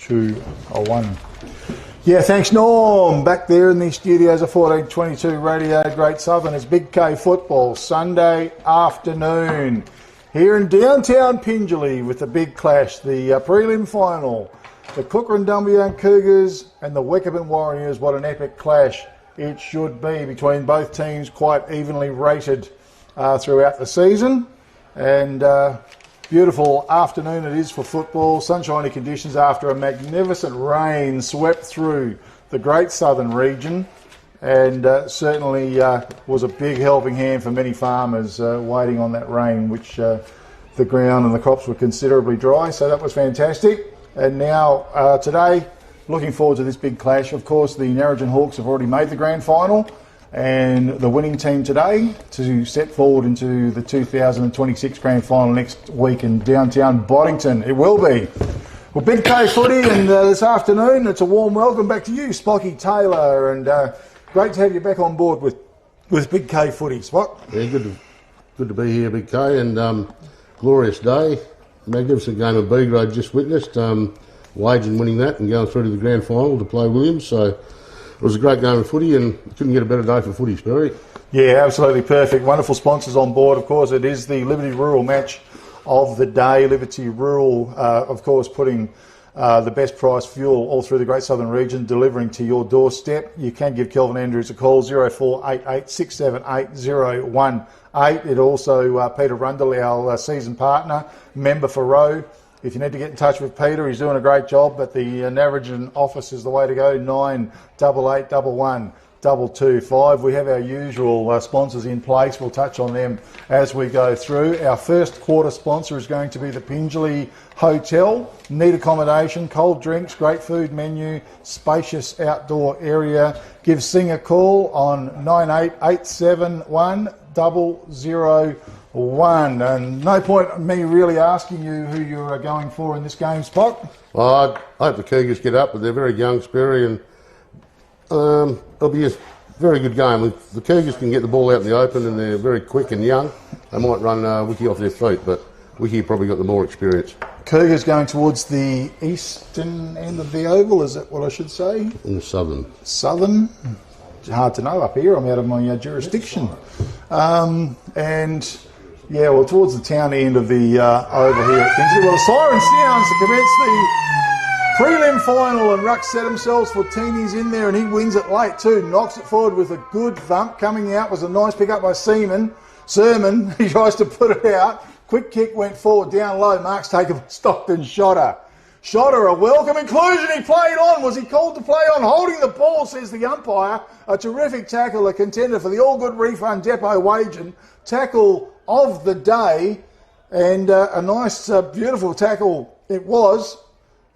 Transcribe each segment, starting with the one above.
2-1. Yeah, thanks Norm. Back there in the studios of 1422 Radio Great Southern. It's Big K football, Sunday afternoon. Here in downtown Pingelly with the big clash, the prelim final. The Kukerin Dumbleyung Cougars and the Wickepin Warriors. What an epic clash it should be between both teams, quite evenly rated throughout the season. And beautiful afternoon it is for football. Sunshiny conditions after a magnificent rain swept through the Great Southern region, and certainly was a big helping hand for many farmers waiting on that rain, which the ground and the crops were considerably dry, so that was fantastic. And now today, looking forward to this big clash. Of course, the Narrogin Hawks have already made the grand final, and the winning team today to set forward into the 2026 grand final next week in downtown Boddington. It will be. Well, Big K footy, and this afternoon it's a warm welcome back to you, Spocky Taylor, and great to have you back on board with Big K footy, Spock. Yeah, good to be here, Big K, and glorious day. Magnificent game of B grade just witnessed. Waging winning that and going through to the grand final to play Williams, so it was a great game of footy, and couldn't get a better day for footy, Sperry. Yeah, absolutely perfect. Wonderful sponsors on board. Of course, it is the Liberty Rural match of the day. Liberty Rural, of course, putting the best price fuel all through the Great Southern region, delivering to your doorstep. You can give Kelvin Andrews a call, 0488 678 018. It also, Peter Rundle, our season partner, member for Road. If you need to get in touch with Peter, he's doing a great job, but the Narrogin office is the way to go, 98811 225. We have our usual sponsors in place. We'll touch on them as we go through. Our first quarter sponsor is going to be the Pingelly Hotel. Neat accommodation, cold drinks, great food menu, spacious outdoor area. Give Sing a call on 98871 001. And no point in me really asking you who you are going for in this game, Spock. Well, I hope the Cougars get up, but they're very young, Sperry, and it'll be a very good game. If the Cougars can get the ball out in the open and they're very quick and young, they might run Wiki off their feet, but Wiki probably got the more experience. Cougars going towards the eastern end of the oval, is that what I should say? In the southern. Southern? It's hard to know up here. I'm out of my jurisdiction. And yeah, well, towards the town end of the oval here at Kingsley. Well, the siren sounds to commence the prelim final, and Ruck set themselves for Teeny's in there, and he wins it late too. Knocks it forward with a good thump. Coming out was a nice pick up by Sermon. He tries to put it out. Quick kick went forward, down low. Mark's taken Stockton Shotter. Shotter, a welcome inclusion. He played on. Was he called to play on? Holding the ball, says the umpire. A terrific tackle, a contender for the All Good Refund Depot Wagen. Tackle of the day, and a nice, beautiful tackle it was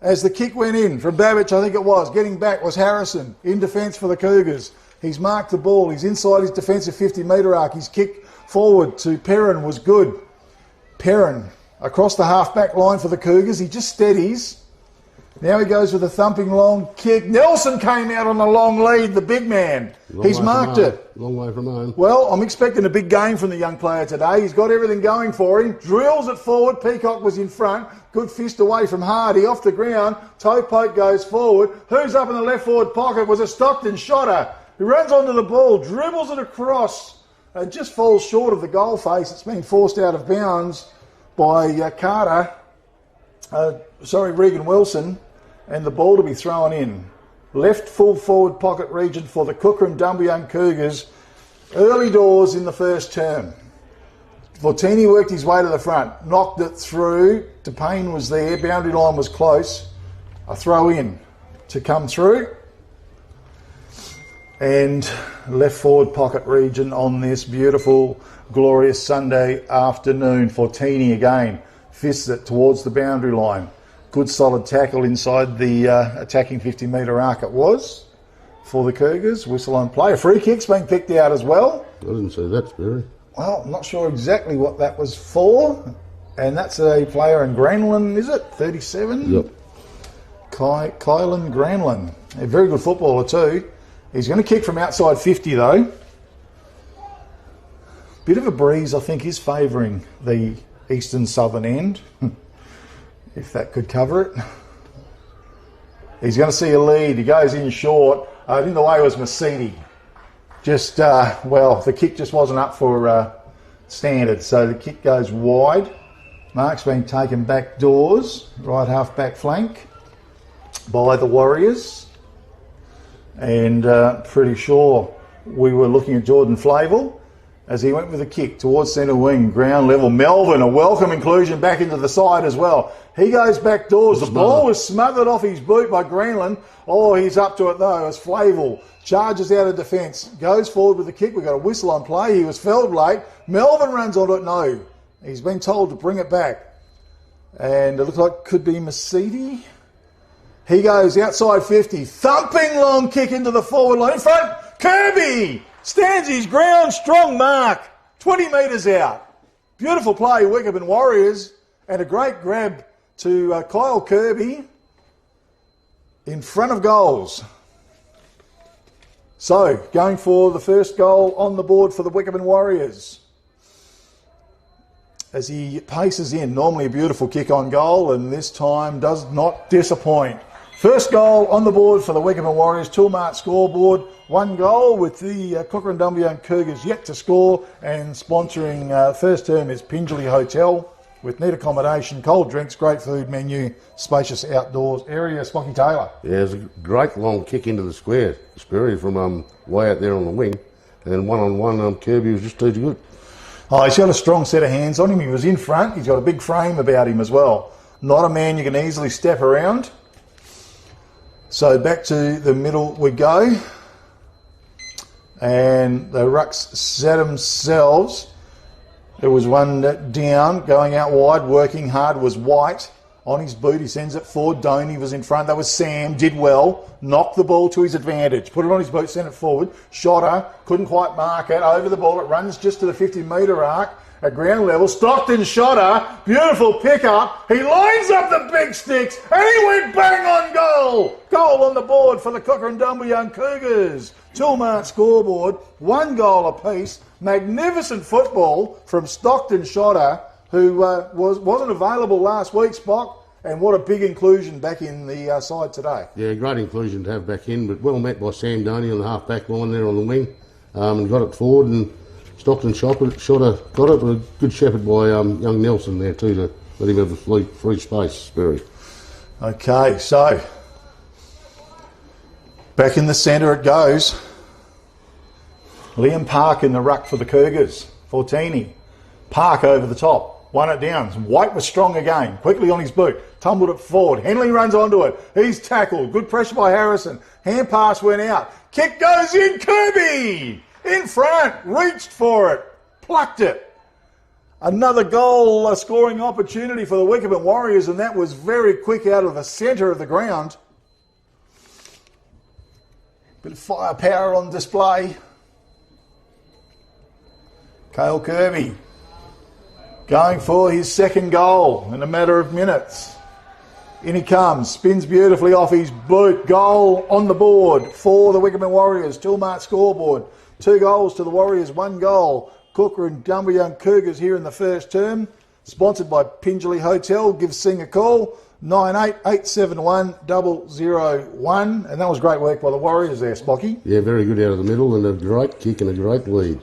as the kick went in from Babbage, I think it was. Getting back was Harrison in defence for the Cougars. He's marked the ball. He's inside his defensive 50-metre arc. His kick forward to Perrin was good. Perrin across the half-back line for the Cougars. He just steadies. Now he goes with a thumping long kick. Nelson came out on a long lead, the big man. He's marked it. Long way from home. Well, I'm expecting a big game from the young player today. He's got everything going for him. Drills it forward. Peacock was in front. Good fist away from Hardy. Off the ground. Toe poke goes forward. Who's up in the left forward pocket was a Stockton Shotter. He runs onto the ball, dribbles it across, and just falls short of the goal face. It's been forced out of bounds by Regan Wilson, and the ball to be thrown in. Left full forward pocket region for the Kukerin Dumbleyung Cougars. Early doors in the first term. Fortini worked his way to the front, knocked it through. DePayne was there, boundary line was close. A throw in to come through. And left forward pocket region on this beautiful, glorious Sunday afternoon. Fortini again fists it towards the boundary line. Good solid tackle inside the attacking 50-metre arc it was for the Cougars. Whistle on play. A free kick's been picked out as well. I didn't see that, Sperry. Well, I'm not sure exactly what that was for. And that's a player in Granlund, is it? 37? Yep. Kylan Granlund. A very good footballer too. He's going to kick from outside 50 though. Bit of a breeze, I think, is favouring the eastern southern end. If that could cover it. He's going to see a lead. He goes in short. In the way was Mercedes. Just, well, the kick just wasn't up for standard. So the kick goes wide. Mark's been taken back doors, right half back flank by the Warriors. And pretty sure we were looking at Jordan Flavel as he went with a kick towards centre wing, ground level. Melvin, a welcome inclusion back into the side as well. He goes back doors. The ball was smothered off his boot by Greenland. Oh, he's up to it though as Flavel charges out of defence, goes forward with the kick. We've got a whistle on play. He was felled late. Melvin runs onto it. No, he's been told to bring it back. And it looks like it could be Mercedes. He goes outside 50. Thumping long kick into the forward line. In front, Kirby stands his ground. Strong mark. 20 metres out. Beautiful play, Wickepin Warriors. And a great grab to Kyle Kirby in front of goals. So, going for the first goal on the board for the Wickepin Warriors. As he paces in, normally a beautiful kick on goal, and this time does not disappoint. First goal on the board for the Wickepin Warriors. Toolmart scoreboard. 1 goal with the Kukerin Dumbleyung Cougars yet to score, and sponsoring first term is Pingelly Hotel with neat accommodation, cold drinks, great food menu, spacious outdoors area. Spocky Taylor. Yeah, it was a great long kick into the square, Sperry, from way out there on the wing. And one-on-one, Kirby was just too good. Oh, he's got a strong set of hands on him. He was in front. He's got a big frame about him as well. Not a man you can easily step around. So back to the middle we go. And the Rucks set themselves. There was one down, going out wide, working hard, was White. On his boot, he sends it forward. Doney was in front. That was Sam, did well. Knocked the ball to his advantage. Put it on his boot, sent it forward. Shotter, couldn't quite mark it. Over the ball, it runs just to the 50-metre arc at ground level. Stockton Shotter, beautiful pickup. He lines up the big sticks and he went bang on goal. Goal on the board for the Kukerin Dumbleyung Cougars. Toolmart scoreboard, 1 goal apiece. Magnificent football from Stockton Shotter, who wasn't available last week, Spock, and what a big inclusion back in the side today. Yeah, great inclusion to have back in, but well met by Sam Doney on the half-back line there on the wing, and got it forward, and Stockton Shotter got it, but a good shepherd by young Nelson there too to let him have the free space, Sperry. Okay, so back in the centre it goes. Liam Park in the ruck for the Cougars. Fortini. Park over the top. Won it down. White was strong again. Quickly on his boot. Tumbled it forward. Henley runs onto it. He's tackled. Good pressure by Harrison. Hand pass went out. Kick goes in. Kirby! In front. Reached for it. Plucked it. Another goal scoring opportunity for the Wickepin Warriors, and that was very quick out of the centre of the ground. Bit of firepower on display. Kyle Kirby going for his second goal in a matter of minutes. In he comes, spins beautifully off his boot. Goal on the board for the Wickepin Warriors. Toolmart scoreboard. 2 goals to the Warriors, 1 goal. Kukerin Dumbleyung Cougars here in the first term. Sponsored by Pingelly Hotel. Give Sing a call. 98871001. And that was great work by the Warriors there, Spocky. Yeah, very good out of the middle, and a great kick and a great lead.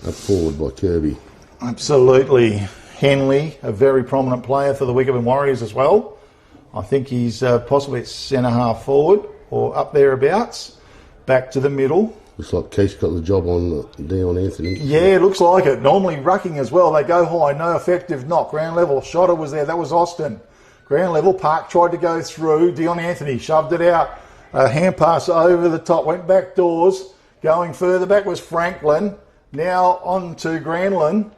Up forward by Kirby. Absolutely. Henley, a very prominent player for the Wickepin Warriors as well. I think he's possibly at centre-half forward or up thereabouts. Back to the middle. Looks like Keith's got the job on Dion Anthony. Yeah, it looks like it. Normally rucking as well. They go high, no effective knock. Ground level, Shotter was there. That was Austin. Ground level, Park tried to go through. Dion Anthony shoved it out. Hand pass over the top, went back doors. Going further back was Franklin. Now on to Granlund.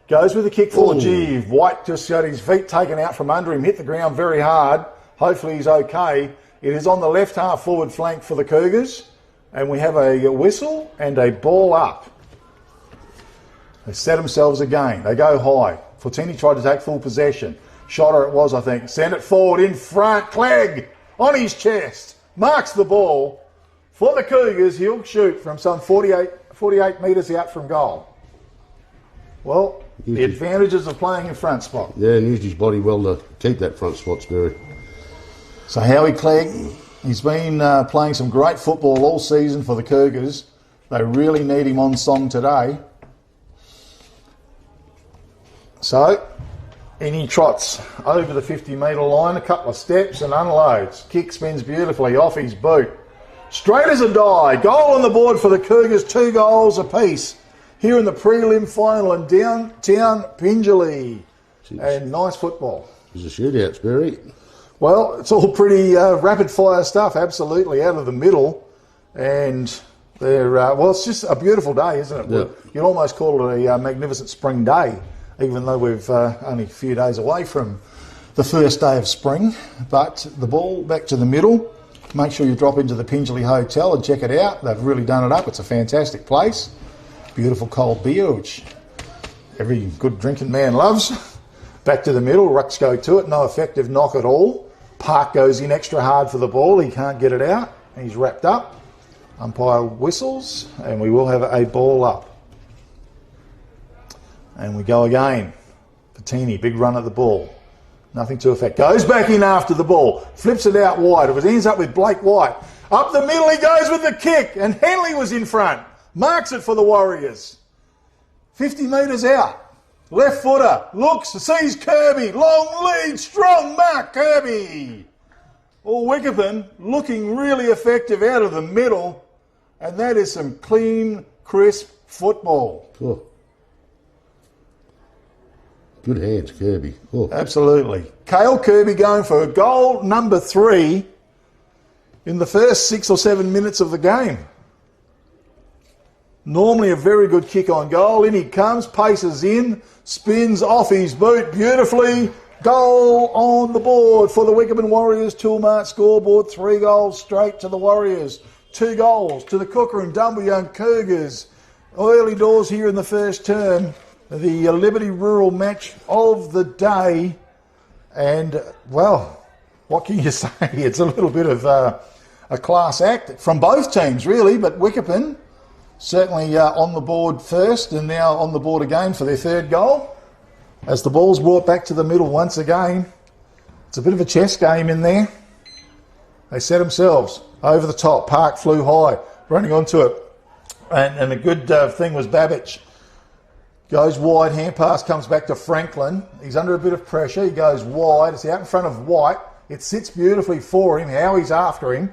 Goes with a kick for Jeeve. White just got his feet taken out from under him. Hit the ground very hard. Hopefully he's okay. It is on the left half forward flank for the Cougars. And we have a whistle and a ball up. They set themselves again. They go high. Fortini tried to take full possession. Shotter it was, I think. Send it forward in front. Clegg on his chest. Marks the ball. For the Cougars, he'll shoot from some 48 metres out from goal. Well, the advantages of playing in front spot. Yeah, and used his body well to keep that front spot, Sperry. So Howie Clegg, he's been playing some great football all season for the Cougars. They really need him on song today. So, in he trots over the 50-metre line, a couple of steps and unloads. Kick spins beautifully off his boot. Straight as a die. Goal on the board for the Cougars, 2 goals apiece. Here in the prelim final in downtown Pingelly. And nice football. There's a shootout, Sperry. Well, it's all pretty rapid-fire stuff, absolutely, out of the middle. And they're, well, it's just a beautiful day, isn't it? Yeah. You'd almost call it a magnificent spring day, even though we've only a few days away from the first day of spring. But the ball back to the middle. Make sure you drop into the Pingelly Hotel and check it out. They've really done it up. It's a fantastic place. Beautiful cold beer, which every good drinking man loves. Back to the middle, rucks go to it, no effective knock at all. Park goes in extra hard for the ball, he can't get it out. He's wrapped up. Umpire whistles, and we will have a ball up. And we go again. Patini, big run at the ball. Nothing to effect. Goes back in after the ball, flips it out wide. It ends up with Blake White. Up the middle he goes with the kick, and Henley was in front. Marks it for the Warriors. 50 metres out. Left footer. Looks, sees Kirby. Long lead, strong mark, Kirby. Oh, Wickepin looking really effective out of the middle. And that is some clean, crisp football. Oh. Good hands, Kirby. Oh. Absolutely. Cale Kirby going for goal number 3 in the first 6 or 7 minutes of the game. Normally a very good kick on goal. In he comes, paces in, spins off his boot beautifully. Goal on the board for the Wickepin Warriors. Toolmart scoreboard, 3 goals straight to the Warriors. 2 goals to the Kukerin Dumbleyung Cougars. Early doors here in the first term. The Liberty Rural match of the day. And, well, what can you say? It's a little bit of a class act from both teams, really, but Wickepin certainly on the board first and now on the board again for their 3rd goal. As the ball's brought back to the middle once again. It's a bit of a chess game in there. They set themselves over the top. Park flew high, running onto it. And the good thing was Babbage. Goes wide, hand pass comes back to Franklin. He's under a bit of pressure. He goes wide. It's out in front of White. It sits beautifully for him. Howie's after him.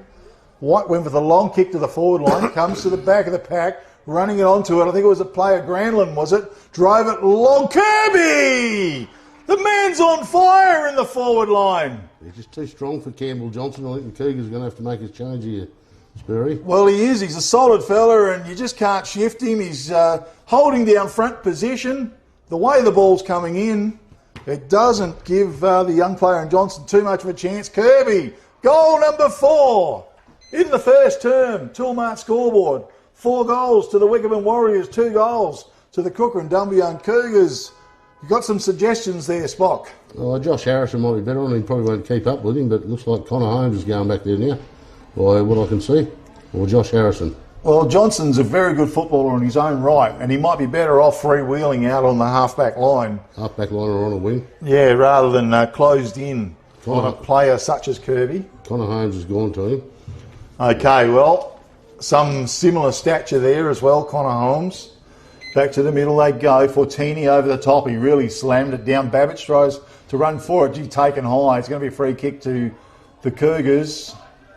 White went with a long kick to the forward line. Comes to the back of the pack, running it onto it. I think it was a player, Granlund, was it? Drove it long. Kirby! The man's on fire in the forward line. He's just too strong for Campbell Johnson. I think the Cougars are going to have to make his change here, Sperry. Well, he is. He's a solid fella, and you just can't shift him. He's holding down front position. The way the ball's coming in, it doesn't give the young player in Johnson too much of a chance. Kirby, goal number 4. In the first term, Toolmart scoreboard, 4 goals to the Wickepin Warriors, 2 goals to the Kukerin Dumbleyung Cougars. You've got some suggestions there, Spock. Well, Josh Harrison might be better on him. He probably won't keep up with him, but it looks like Connor Holmes is going back there now, by what I can see. Or Josh Harrison. Well, Johnson's a very good footballer in his own right, and he might be better off freewheeling out on the half-back line. Half-back line or on a wing? Yeah, rather than closed in on a player such as Kirby. Connor Holmes has gone to him. Okay, well, some similar stature there as well, Connor Holmes. Back to the middle they go. Fortini over the top. He really slammed it down. Babbage tries to run for it. Gee, taken high. It's going to be a free kick to the Cougars.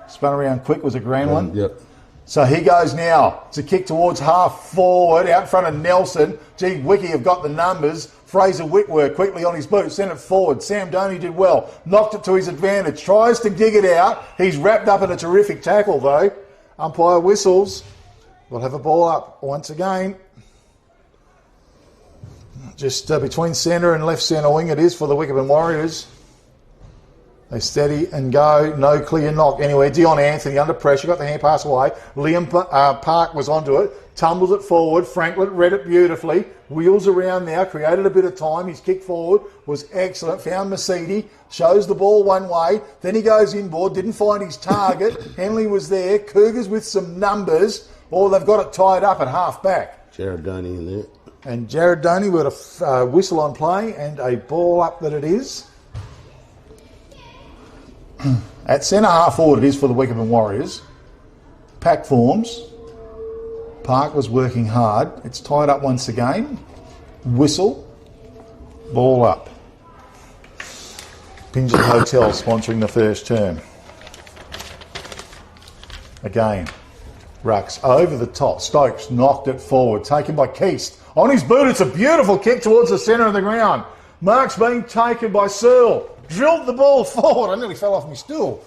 Spun around quick. Was it Granlund? Yep. So he goes now. It's a kick towards half forward, out in front of Nelson. Gee, Wiki have got the numbers. Fraser Whitworth quickly on his boot, sent it forward. Sam Doney did well. Knocked it to his advantage. Tries to dig it out. He's wrapped up in a terrific tackle, though. Umpire whistles. We'll have a ball up once again. Just between centre and left centre wing it is for the Wickepin Warriors. They steady and go. No clear knock anywhere. Dion Anthony under pressure. Got the hand pass away. Liam Park was onto it. Tumbles it forward. Franklin read it beautifully. Wheels around now. Created a bit of time. His kick forward was excellent. Found Mercedes. Shows the ball one way. Then he goes inboard. Didn't find his target. Henley was there. Cougars with some numbers. Or they've got it tied up at half back. Jared Doney in there. And Jared Doney with a whistle on play and a ball up that it is. At centre half forward it is for the Wickepin Warriors. Pack forms. Park was working hard. It's tied up once again. Whistle. Ball up. Pingelly Hotel sponsoring the first term. Again. Rucks over the top. Stokes knocked it forward. Taken by Keast. On his boot, it's a beautiful kick towards the centre of the ground. Mark's being taken by Searle. Drilled the ball forward. I nearly fell off my stool.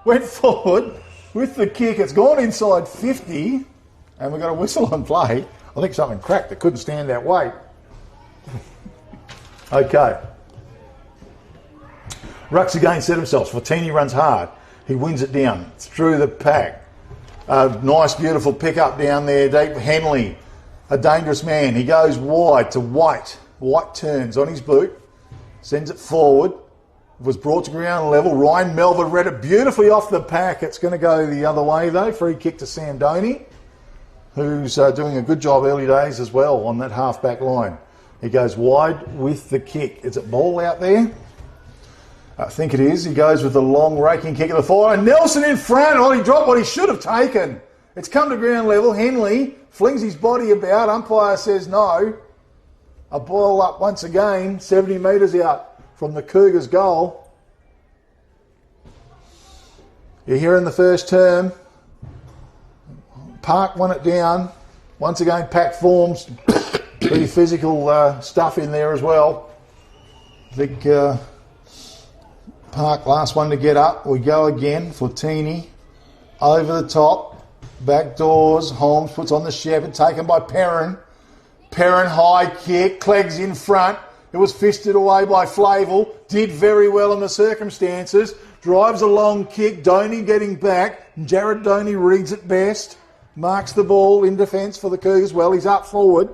Went forward with the kick. It's gone inside 50. And we've got a whistle on play. I think something cracked that couldn't stand that weight. Okay. Rucks again set himself. Fortini runs hard. He wins it down through the pack. Nice, beautiful pick up down there deep. Henley, a dangerous man. He goes wide to White. White turns on his boot. Sends it forward. Was brought to ground level. Ryan Melvin read it beautifully off the pack. It's going to go the other way though. Free kick to Sam Doney, who's doing a good job early days as well on that half-back line. He goes wide with the kick. Is it ball out there? I think it is. He goes with the long raking kick at the forward. Nelson in front. Oh, he dropped what he should have taken. It's come to ground level. Henley flings his body about. Umpire says no. A ball up once again, 70 metres out from the Cougars' goal. You're here in the first term. Park won it down. Once again, pack forms. Pretty physical stuff in there as well. I think Park, last one to get up. We go again. Fortini over the top. Back doors. Holmes puts on the shepherd. Taken by Perrin. Perrin high kick. Clegg's in front. It was fisted away by Flavel. Did very well in the circumstances. Drives a long kick. Doney getting back. Jared Doney reads it best. Marks the ball in defence for the Cougars. Well, he's up forward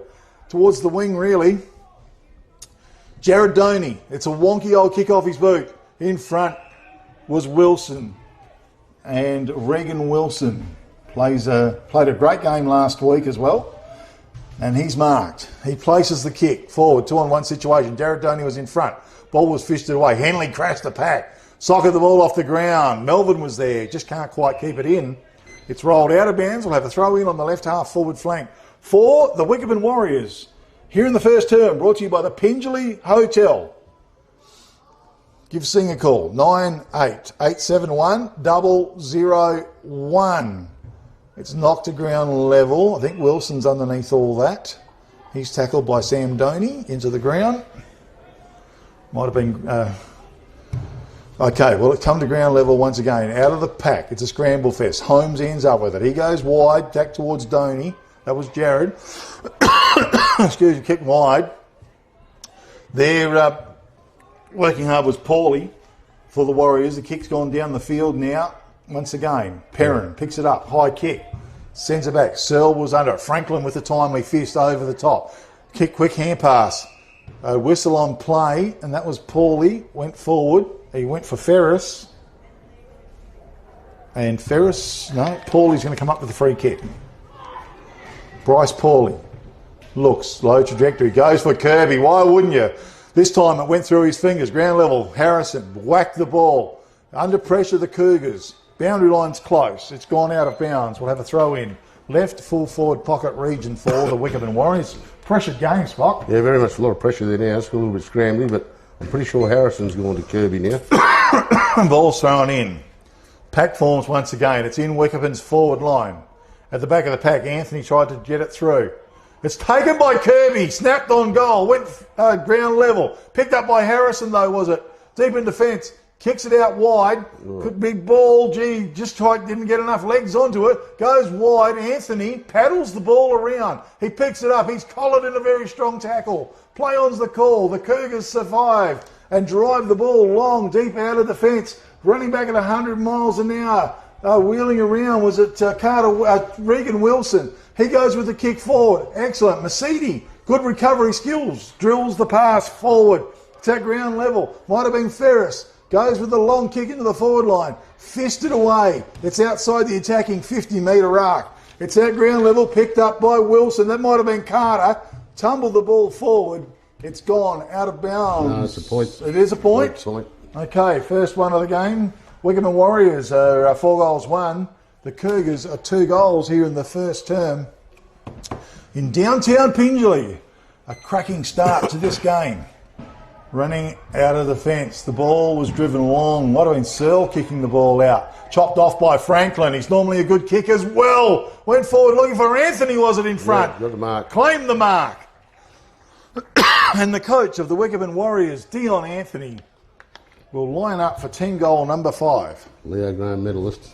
towards the wing, really. Jared Doney. It's a wonky old kick off his boot. In front was Wilson. And Regan Wilson played a great game last week as well. And he's marked. He places the kick forward, 2-on-1 situation. Jared Doney was in front. Ball was fished away. Henley crashed the pack. Socketed the ball off the ground. Melvin was there. Just can't quite keep it in. It's rolled out of bounds. We'll have a throw in on the left half forward flank for the Wickepin Warriors. Here in the first term, brought to you by the Pingelly Hotel. Give Sing a call, 98-871-001. It's knocked to ground level. I think Wilson's underneath all that. He's tackled by Sam Doney into the ground. Might have been... Okay, well, it's come to ground level once again. Out of the pack. It's a scramble fest. Holmes ends up with it. He goes wide, back towards Doney. That was Jared. Excuse me, kick wide. They're working hard was Paulie for the Warriors. The kick's gone down the field now. Once again, Perrin picks it up. High kick. Sends it back. Searle was under it. Franklin with the timely fist over the top. Kick, quick hand pass. A whistle on play, and that was Paulie. Went forward. He went for Ferris. And Ferris, no, Paulie's going to come up with the free kick. Bryce Paulie looks, low trajectory, goes for Kirby. Why wouldn't you? This time it went through his fingers. Ground level, Harrison whacked the ball. Under pressure, the Cougars. Boundary line's close. It's gone out of bounds. We'll have a throw in. Left full forward pocket region for the Wickepin Warriors. Pressured game, Spock. Yeah, very much a lot of pressure there now. It's a little bit scrambling, but I'm pretty sure Harrison's going to Kirby now. Ball's thrown in. Pack forms once again. It's in Wickepin's forward line. At the back of the pack, Anthony tried to get it through. It's taken by Kirby. Snapped on goal. Went ground level. Picked up by Harrison, though, was it? Deep in defence. Kicks it out wide. Could be ball. Gee, just tried, didn't get enough legs onto it. Goes wide. Anthony paddles the ball around. He picks it up. He's collared in a very strong tackle. Play on's the call. The Cougars survive and drive the ball long, deep out of the fence. Running back at 100 miles an hour. Wheeling around was it Regan Wilson. He goes with the kick forward. Excellent. Masidi, good recovery skills. Drills the pass forward. It's at ground level. Might have been Ferris. Goes with the long kick into the forward line. Fisted away. It's outside the attacking 50-metre arc. It's at ground level, picked up by Wilson. That might have been Carter. Tumbled the ball forward. It's gone out of bounds. No, it's a point. It is a point? Point. Okay, first one of the game. Wickepin Warriors are 4 goals 1. The Cougars are 2 goals here in the first term. In downtown Pingelly, a cracking start to this game. Running out of the fence. The ball was driven long. Might have been Searle kicking the ball out. Chopped off by Franklin. He's normally a good kick as well. Went forward looking for Anthony, was it, in front? Yeah, got the mark. Claimed the mark. And the coach of the Wickepin Warriors, Dion Anthony, will line up for team goal number 5. Leo Graham medalist.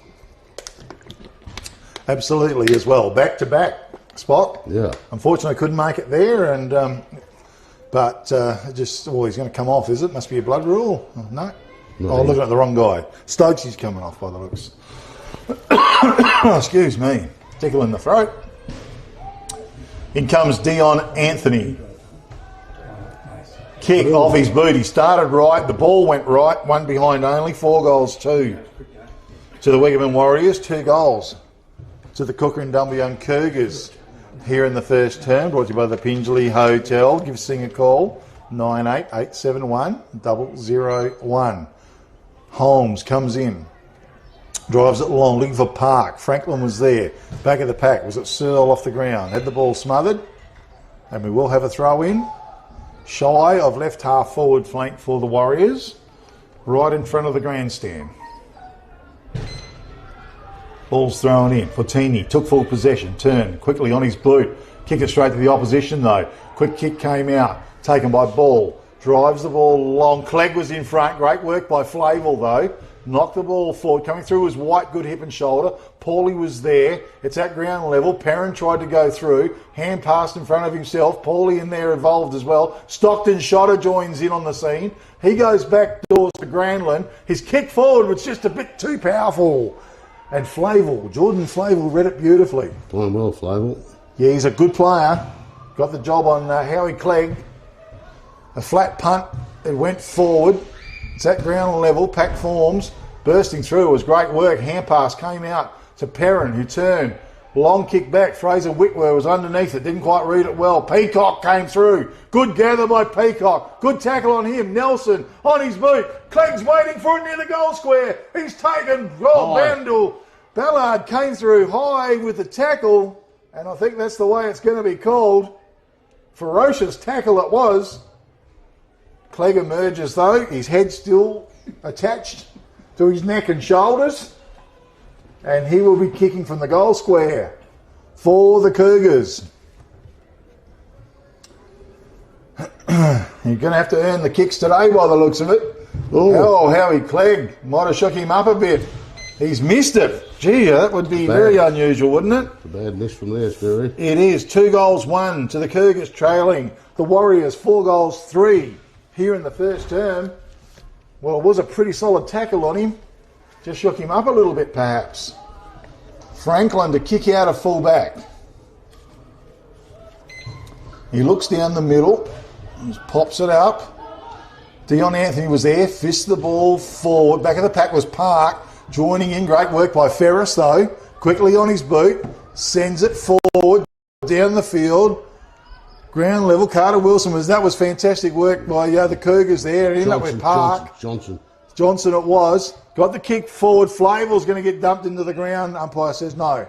Absolutely as well. Back-to-back spot. Yeah. Unfortunately, couldn't make it there, and but just, oh, he's going to come off, is it? Must be a blood rule. Oh, no. Oh, looking at the wrong guy. Stokes is coming off by the looks. Excuse me. Tickle in the throat. In comes Dion Anthony. Kick off his boot. He started right. The ball went right. 1 behind only. 4 goals 2 to the Wickepin Warriors. 2 goals to the Kukerin Dumbleyung Cougars here in the first term. Brought to you by the Pingelly Hotel. Give Sing a call. 98871 001. Holmes comes in. Drives it long. Looking for Park. Franklin was there. Back of the pack. Was it Searle off the ground? Had the ball smothered. And we will have a throw in. Shy of left half forward flank for the Warriors. Right in front of the grandstand. Ball's thrown in. Fortini took full possession. Turned quickly on his boot. Kick it straight to the opposition though. Quick kick came out. Taken by Ball. Drives the ball long. Clegg was in front. Great work by Flavel though. Knocked the ball forward. Coming through was White, good hip and shoulder. Paulie was there. It's at ground level. Perrin tried to go through. Hand passed in front of himself. Paulie in there involved as well. Stockton Shotter joins in on the scene. He goes back doors to Granlund. His kick forward was just a bit too powerful. And Flavel, Jordan Flavel read it beautifully. Playing well, Flavel. Yeah, he's a good player. Got the job on Howie Clegg. A flat punt. It went forward. It's at ground level. Pack forms. Bursting through. It was great work. Hand pass came out to Perrin, who turned. Long kick back. Fraser Whitwer was underneath it. Didn't quite read it well. Peacock came through. Good gather by Peacock. Good tackle on him. Nelson on his boot. Clegg's waiting for it near the goal square. He's taken. Ballard came through high with the tackle. And I think that's the way it's going to be called. Ferocious tackle it was. Clegg emerges though. His head still attached to his neck and shoulders. And he will be kicking from the goal square for the Cougars. You're going to have to earn the kicks today by the looks of it. Ooh. Oh, Howie Clegg might have shook him up a bit. He's missed it. Gee, that would be very unusual, wouldn't it? It's a bad miss from there, Sperry. It is. 2 goals 1 to the Cougars trailing. The Warriors 4 goals 3 here in the first term. Well, it was a pretty solid tackle on him. Just shook him up a little bit, perhaps. Franklin to kick out of full back. He looks down the middle. He pops it up. Dion Anthony was there. Fists the ball forward. Back of the pack was Park. Joining in. Great work by Ferris, though. Quickly on his boot. Sends it forward. Down the field. Ground level. Carter Wilson that was fantastic work by the Cougars there. Ended up with Park. Johnson it was. Got the kick forward. Flavel's going to get dumped into the ground. Umpire says no.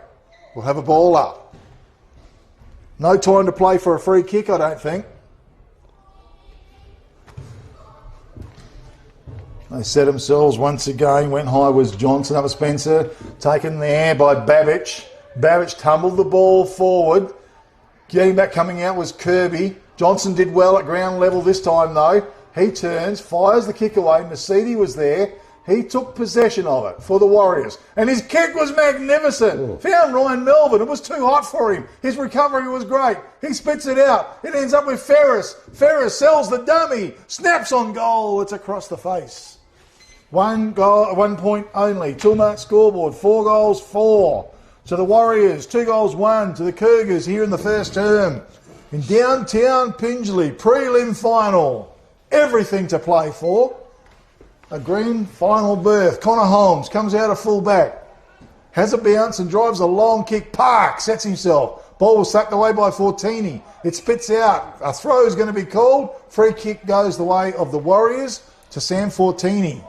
We'll have a ball up. No time to play for a free kick, I don't think. They set themselves once again. Went high was Johnson. That was Spencer. Taken there by Babbage. Babbage tumbled the ball forward. Getting back coming out was Kirby. Johnson did well at ground level this time though. He turns, fires the kick away. Nasidi was there. He took possession of it for the Warriors. And his kick was magnificent. Ooh. Found Ryan Melvin. It was too hot for him. His recovery was great. He spits it out. It ends up with Ferris. Ferris sells the dummy. Snaps on goal. It's across the face. 1 goal, 1 point only. Toolmart scoreboard. 4 goals 4 to the Warriors. 2 goals 1 to the Cougars here in the first term. In downtown Pingelly. Prelim final. Everything to play for. A green final berth. Connor Holmes comes out of full back. Has a bounce and drives a long kick. Park sets himself. Ball was sucked away by Fortini. It spits out. A throw is going to be called. Free kick goes the way of the Warriors to Sam Fortini.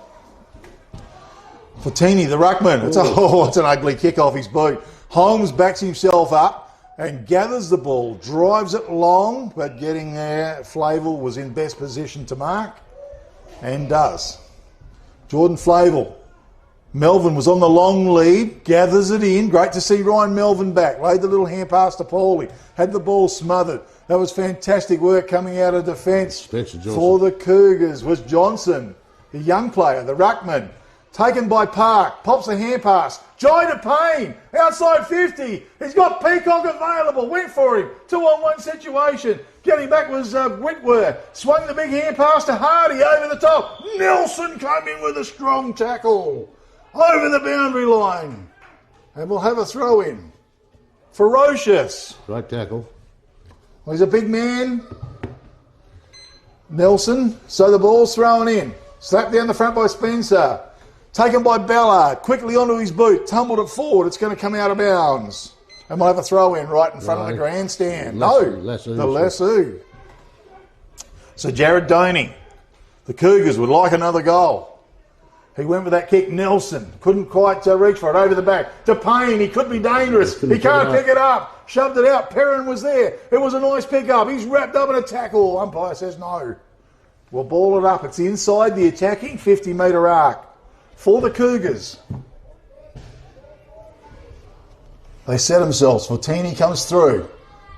Fortini, the ruckman. It's an ugly kick off his boot. Holmes backs himself up and gathers the ball, drives it long, but getting there, Flavel was in best position to mark, and does. Jordan Flavel. Melvin was on the long lead, gathers it in. Great to see Ryan Melvin back. Laid the little hand pass to Paulie. Had the ball smothered. That was fantastic work coming out of defence for the Cougars. Was Johnson, the young player, the ruckman. Taken by Park. Pops a hand pass. Jai to Payne. Outside 50. He's got Peacock available. Went for him. 2-on-1 situation. Getting back was Whitworth. Swung the big hand pass to Hardy over the top. Nelson came in with a strong tackle. Over the boundary line. And we'll have a throw in. Ferocious. Great tackle. Well, he's a big man. Nelson. So the ball's thrown in. Slapped down the front by Spencer. Taken by Ballard. Quickly onto his boot. Tumbled it forward. It's going to come out of bounds. And we'll have a throw in right in front of the grandstand. The Lasso. So Jared Doney. The Cougars would like another goal. He went with that kick. Nelson couldn't quite reach for it. Over the back to Payne. He could be dangerous. He can't pick it up. Shoved it out. Perrin was there. It was a nice pick up. He's wrapped up in a tackle. Umpire says no. We'll ball it up. It's inside the attacking 50-metre arc for the Cougars. They set themselves. Fortini comes through.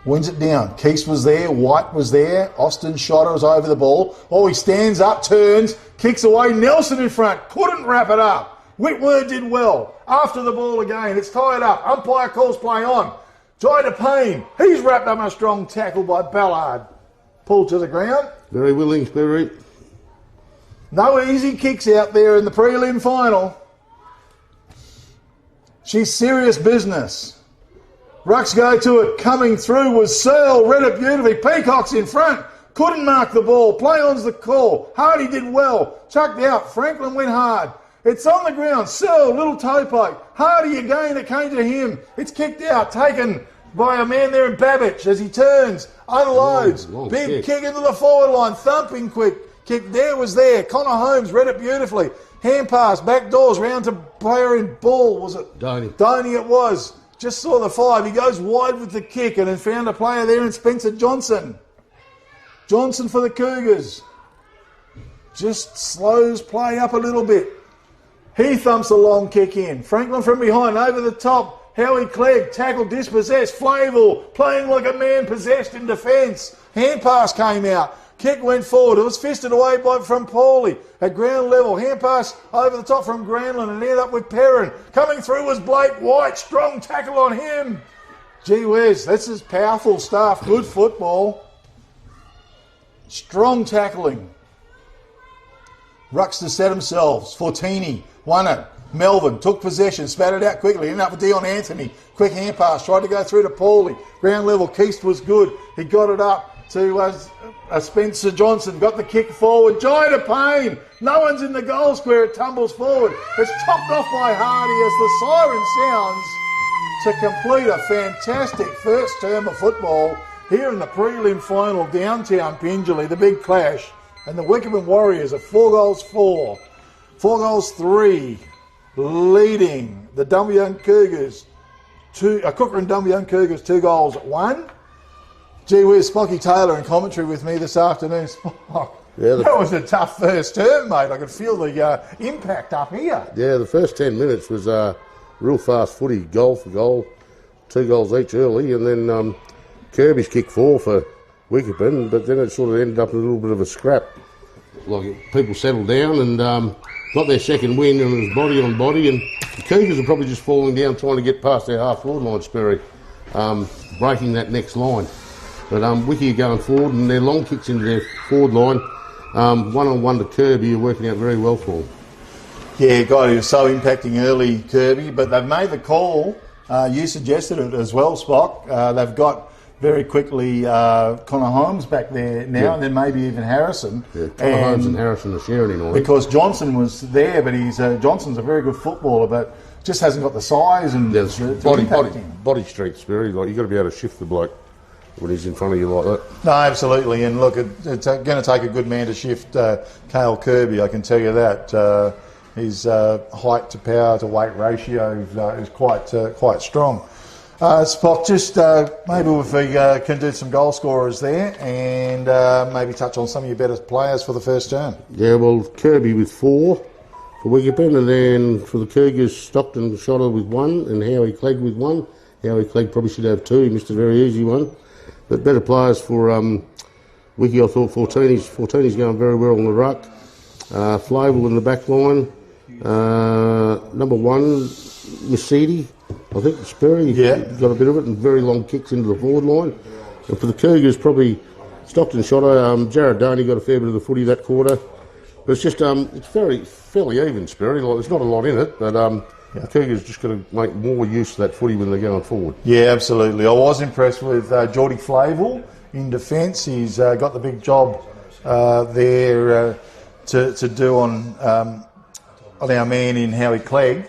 Wins it down. Keese was there. White was there. Austin Schotter was over the ball. Oh, he stands up, turns, kicks away. Nelson in front. Couldn't wrap it up. Whitworth did well. After the ball again. It's tied up. Umpire calls play on. Jai to Payne. He's wrapped up in a strong tackle by Ballard. Pulled to the ground. Very willing, Sperry. No easy kicks out there in the prelim final. She's serious business. Rucks go to it. Coming through was Searle. Read it beautifully. Peacock's in front. Couldn't mark the ball. Play on's the call. Hardy did well. Chucked out. Franklin went hard. It's on the ground. Searle, little toe poke. Hardy again. It came to him. It's kicked out. Taken by a man there in Babbage as he turns. Unloads. Big kick into the forward line. Thumping quick. Kick there was there. Connor Holmes read it beautifully. Hand pass. Back doors. Round to player in ball. Was it? Doney it was. Just saw the 5. He goes wide with the kick and then found a player there in Spencer Johnson. Johnson for the Cougars. Just slows play up a little bit. He thumps a long kick in. Franklin from behind over the top. Howie Clegg tackled, dispossessed. Flavel playing like a man possessed in defence. Hand pass came out. Kick went forward. It was fisted away from Paulie at ground level. Hand pass over the top from Granlund and ended up with Perrin. Coming through was Blake White. Strong tackle on him. Gee whiz, this is powerful stuff. Good football. Strong tackling. Rucks to set themselves. Fortini won it. Melvin took possession, spat it out quickly. Ended up with Dion Anthony. Quick hand pass. Tried to go through to Paulie. Ground level. Keast was good. He got it up to Spencer Johnson. Got the kick forward. Jai to Payne. No one's in the goal square. It tumbles forward. It's chopped off by Hardy as the siren sounds to complete a fantastic first term of football here in the prelim final downtown Pingelly. The big clash. And the Wickepin Warriors are 4-4. 4-3. Leading the Dumbleyung Cougars. Kukerin Dumbleyung Cougars 2-1. Gee whiz, Spocky Taylor in commentary with me this afternoon. That was a tough first term, mate. I could feel the impact up here. Yeah, the first 10 minutes was real fast footy, goal for goal, 2 goals each early, and then Kirby's kicked 4 for Wickepin, but then it sort of ended up in a little bit of a scrap. Like people settled down and got their second win, and it was body on body, and the Cougars are probably just falling down trying to get past their half-forward line, Sperry, breaking that next line. But Wiki are going forward, and their long kicks into their forward line, one-on-one to Kirby, are working out very well for them. Yeah, God, he was so impacting early, Kirby, but they've made the call. You suggested it as well, Spock. They've got very quickly Connor Holmes back there now, and then maybe even Harrison. Yeah, Connor Holmes and Harrison are sharing it. Because Johnson was there, but Johnson's a very good footballer, but just hasn't got the size and body strength, Sperry. Like, you've got to be able to shift the bloke when he's in front of you like that. No, absolutely. And look, it's going to take a good man to shift Cale Kirby, I can tell you that. His height to power to weight ratio is quite strong. Spock, just maybe if we can do some goal scorers there and maybe touch on some of your better players for the first term. Yeah, well, Kirby with 4 for Wickepin, and then for the Cougars, Stockton Shotter with 1 and Howie Clegg with 1. Howie Clegg probably should have 2. He missed a very easy one. But better players for Wiki, I thought 14's going very well on the ruck. Flavel in the back line. Number 1, Yasidi, I think, Sperry, got a bit of it, and very long kicks into the forward line. And for the Cougars, probably Stockton Shotter. Jared Doney got a fair bit of the footy that quarter. But it's just, it's fairly even, Sperry. Like, there's not a lot in it, but the Cougars just got to make more use of that footy when they're going forward. Yeah, absolutely. I was impressed with Geordie Flavel in defence. He's got the big job there to do on our man in Howie Clegg.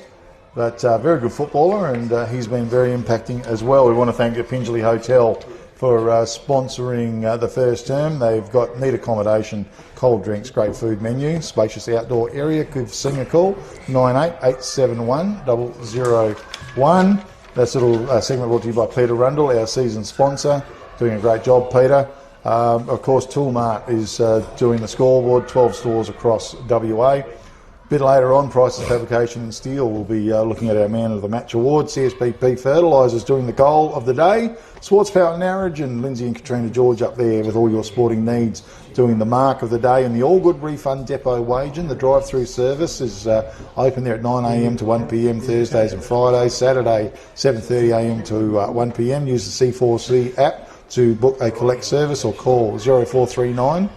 But very good footballer, and he's been very impacting as well. We want to thank the Pingelly Hotel for sponsoring the first term. They've got neat accommodation, cold drinks, great food menu, spacious outdoor area. Give Sing a call, 98871001. That's a little segment brought to you by Peter Rundle, our season sponsor. Doing a great job, Peter. Of course, Toolmart is doing the scoreboard, 12 stores across WA. A bit later on, Price's Fabrication and Steel will be looking at our Man of the Match award. CSBP Fertilisers doing the goal of the day. Sports Power Narrage and Lindsay and Katrina George up there with all your sporting needs doing the mark of the day. And the All Good Refund Depot Wagen, the drive-through service, is open there at 9am to 1pm Thursdays and Fridays. Saturday 7:30am to 1pm. Use the C4C app to book a collect service or call 0439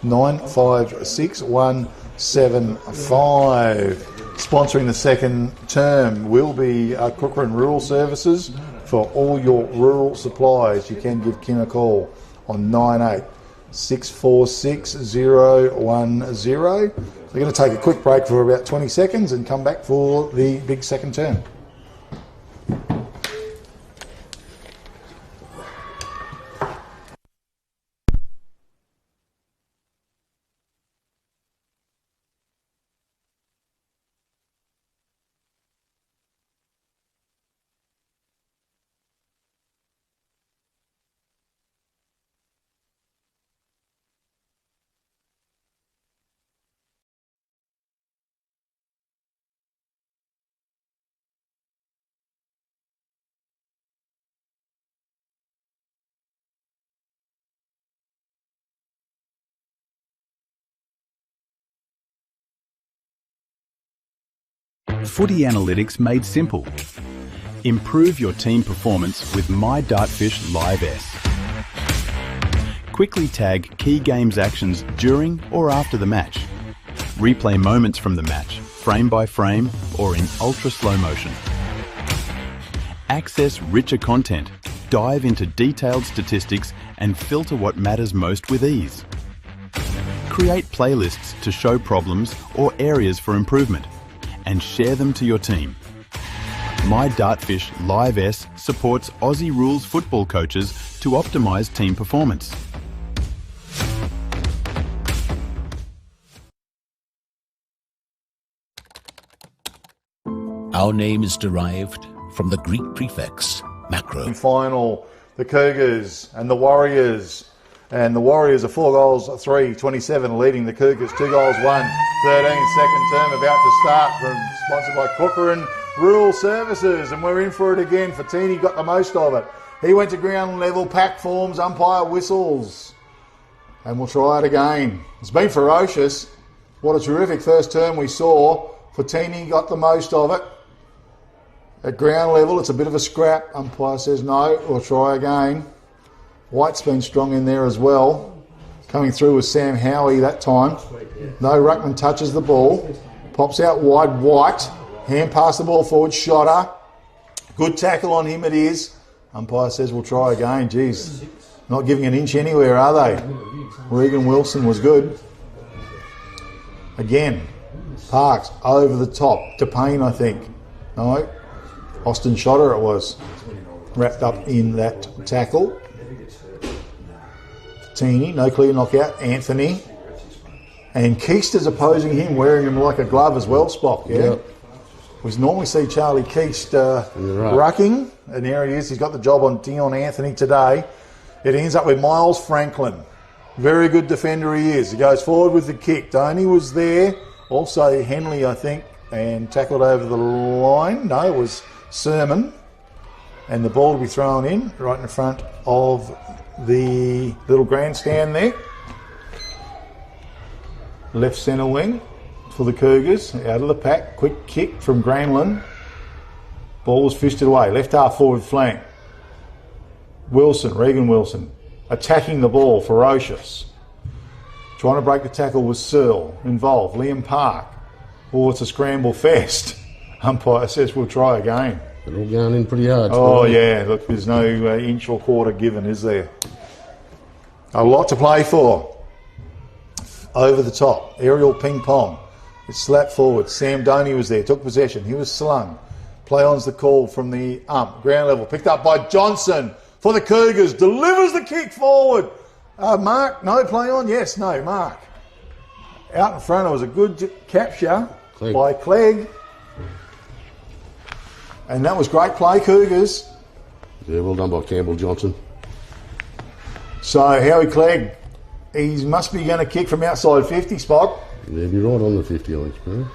956 175. Sponsoring the second term will be Kukerin Rural Services. For all your rural supplies, you can give Kim a call on 98646010. We're going to take a quick break for about 20 seconds and come back for the big second term. Footy analytics made simple. Improve your team performance with My Dartfish Live S. Quickly tag key games actions during or after the match. Replay moments from the match, frame by frame or in ultra slow motion. Access richer content, dive into detailed statistics and filter what matters most with ease. Create playlists to show problems or areas for improvement, and share them to your team. My Dartfish Live S supports Aussie rules football coaches to optimise team performance. Our name is derived from the Greek prefix macro. Final, the Cougars and the Warriors. And the Warriors are 4-3, 27, leading the Cougars 2-1, 13, second term about to start, sponsored by Kukerin Rural Services. And we're in for it again. Fatini got the most of it. He went to ground level, pack forms, umpire whistles. And we'll try it again. It's been ferocious. What a terrific first term we saw. Fatini got the most of it. At ground level, it's a bit of a scrap. Umpire says no, we'll try again. White's been strong in there as well. Coming through with Sam Howie that time. No ruckman touches the ball. Pops out wide, White. Hand pass the ball forward, Shotter. Good tackle on him it is. Umpire says we'll try again. Geez, not giving an inch anywhere, are they? Regan Wilson was good. Again, Parks over the top. To Payne, I think. No, Austin Shotter it was. Wrapped up in that tackle. Teeny, no clear knockout. Anthony. And Keister's opposing him, wearing him like a glove as well, Spock, yeah? Yep. We normally see Charlie Keister rucking, and there he is. He's got the job on Dion Anthony today. It ends up with Miles Franklin. Very good defender he is. He goes forward with the kick. Donny was there. Also Henley, I think, and tackled over the line. No, it was Sermon. And the ball will be thrown in right in front of the little grandstand there. Left centre wing for the Cougars. Out of the pack. Quick kick from Granlund. Ball was fisted away. Left half forward flank. Wilson, Regan Wilson, attacking the ball, ferocious. Trying to break the tackle was Searle, involved. Liam Park. Oh, it's a scramble fest. Umpire says we'll try again. They're all going in pretty hard. Oh, yeah, look, there's no inch or quarter given, is there? A lot to play for. Over the top, aerial ping pong. It's slapped forward. Sam Doney was there, took possession. He was slung. Play on's the call from the ground level. Picked up by Johnson for the Cougars. Delivers the kick forward. Mark, no play on? Yes, no, Mark. Out in front, it was a good capture by Clegg. And that was great play, Cougars. Yeah, well done by Campbell Johnson. So, Howie Clegg, he must be going to kick from outside 50, Spock. Yeah, be right on the 50, I think.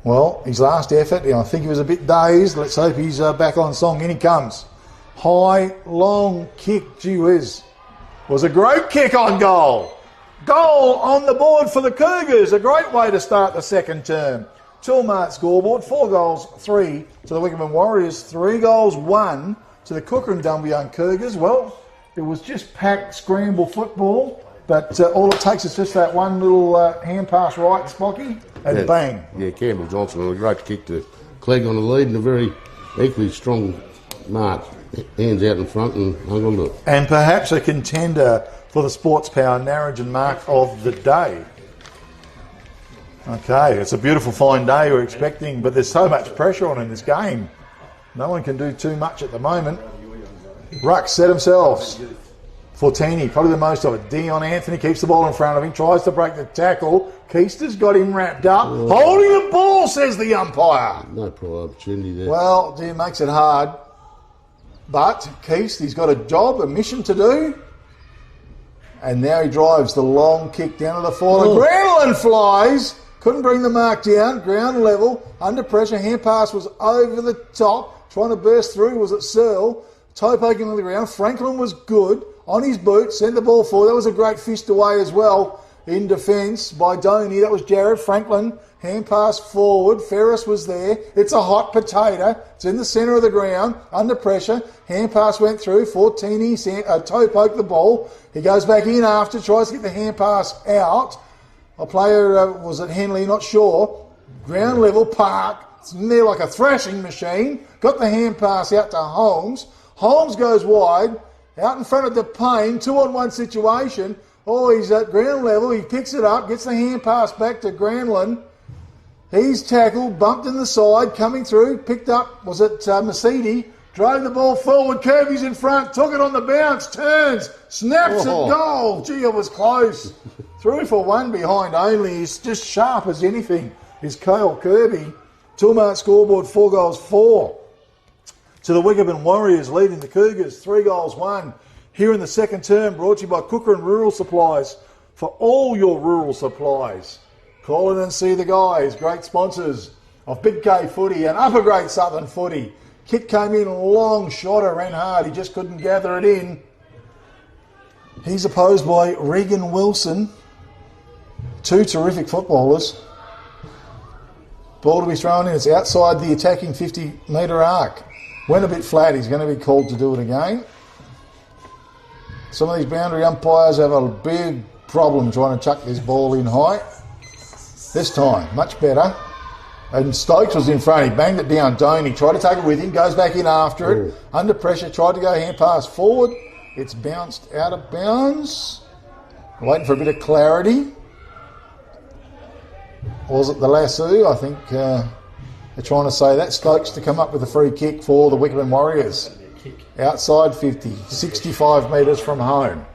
Well, his last effort, I think he was a bit dazed. Let's hope he's back on song. In he comes. High, long kick, gee whiz. Was a great kick on goal. Goal on the board for the Cougars. A great way to start the second term. Toolmart scoreboard, 4 goals, 3 to the Wickepin Warriors, 3 goals, 1 to the Kukerin Dumbleyung Cougars. Well, it was just packed scramble football, but all it takes is just that one little hand pass right, Spocky, and bang. Yeah, Campbell Johnson, a great kick to Clegg on the lead, and a very equally strong mark. Hands out in front and hung on to it. And perhaps a contender for the Sports Power Narrogin mark of the day. Okay, it's a beautiful fine day we're expecting, but there's so much pressure on in this game. No one can do too much at the moment. Ruck set themselves. Fortini, probably the most of it. Dion Anthony keeps the ball in front of him, tries to break the tackle. Keister's got him wrapped up. Oh. Holding the ball, says the umpire. No prior opportunity there. Well, it makes it hard. But Keist, he's got a job, a mission to do. And now he drives the long kick down to the forward. Granlund flies. Couldn't bring the mark down. Ground level. Under pressure. Hand pass was over the top. Trying to burst through. Was it Searle? Toe poking on the ground. Franklin was good. On his boot. Sent the ball forward. That was a great fist away as well. In defence by Doney. That was Jared Franklin. Hand pass forward. Ferris was there. It's a hot potato. It's in the centre of the ground. Under pressure. Hand pass went through. Fortini toe poked the ball. He goes back in after. Tries to get the hand pass out. A player, was it Henley? Not sure. Ground level. Park. It's in there like a thrashing machine. Got the hand pass out to Holmes. Holmes goes wide. Out in front of the Payne. 2-on-1 situation. Oh, he's at ground level. He picks it up. Gets the hand pass back to Granlund. He's tackled, bumped in the side, coming through, picked up, was it Mercedes? Drove the ball forward, Kirby's in front, took it on the bounce, turns, snaps it, goal. Gee, it was close. Through for one behind only. He's just sharp as anything, is Kyle Kirby. Toolmart scoreboard, 4 goals, 4. To the Wickepin Warriors, leading the Cougars, 3 goals, 1. Here in the second term, brought to you by Kukerin Rural Supplies. For all your rural supplies. Call in and see the guys, great sponsors of Big K Footy and Upper Grade Southern Footy. Kick came in, long shotter, ran hard, he just couldn't gather it in. He's opposed by Regan Wilson. 2 terrific footballers. Ball to be thrown in, it's outside the attacking 50-metre arc. Went a bit flat, he's going to be called to do it again. Some of these boundary umpires have a big problem trying to chuck this ball in high. This time, much better. And Stokes was in front. He banged it down. Doney tried to take it with him. Goes back in after it. Under pressure. Tried to go hand pass forward. It's bounced out of bounds. Waiting for a bit of clarity. Was it the lasso? I think they're trying to say that. Stokes to come up with a free kick for the Wickepin Warriors. Outside 50. 65 metres from home.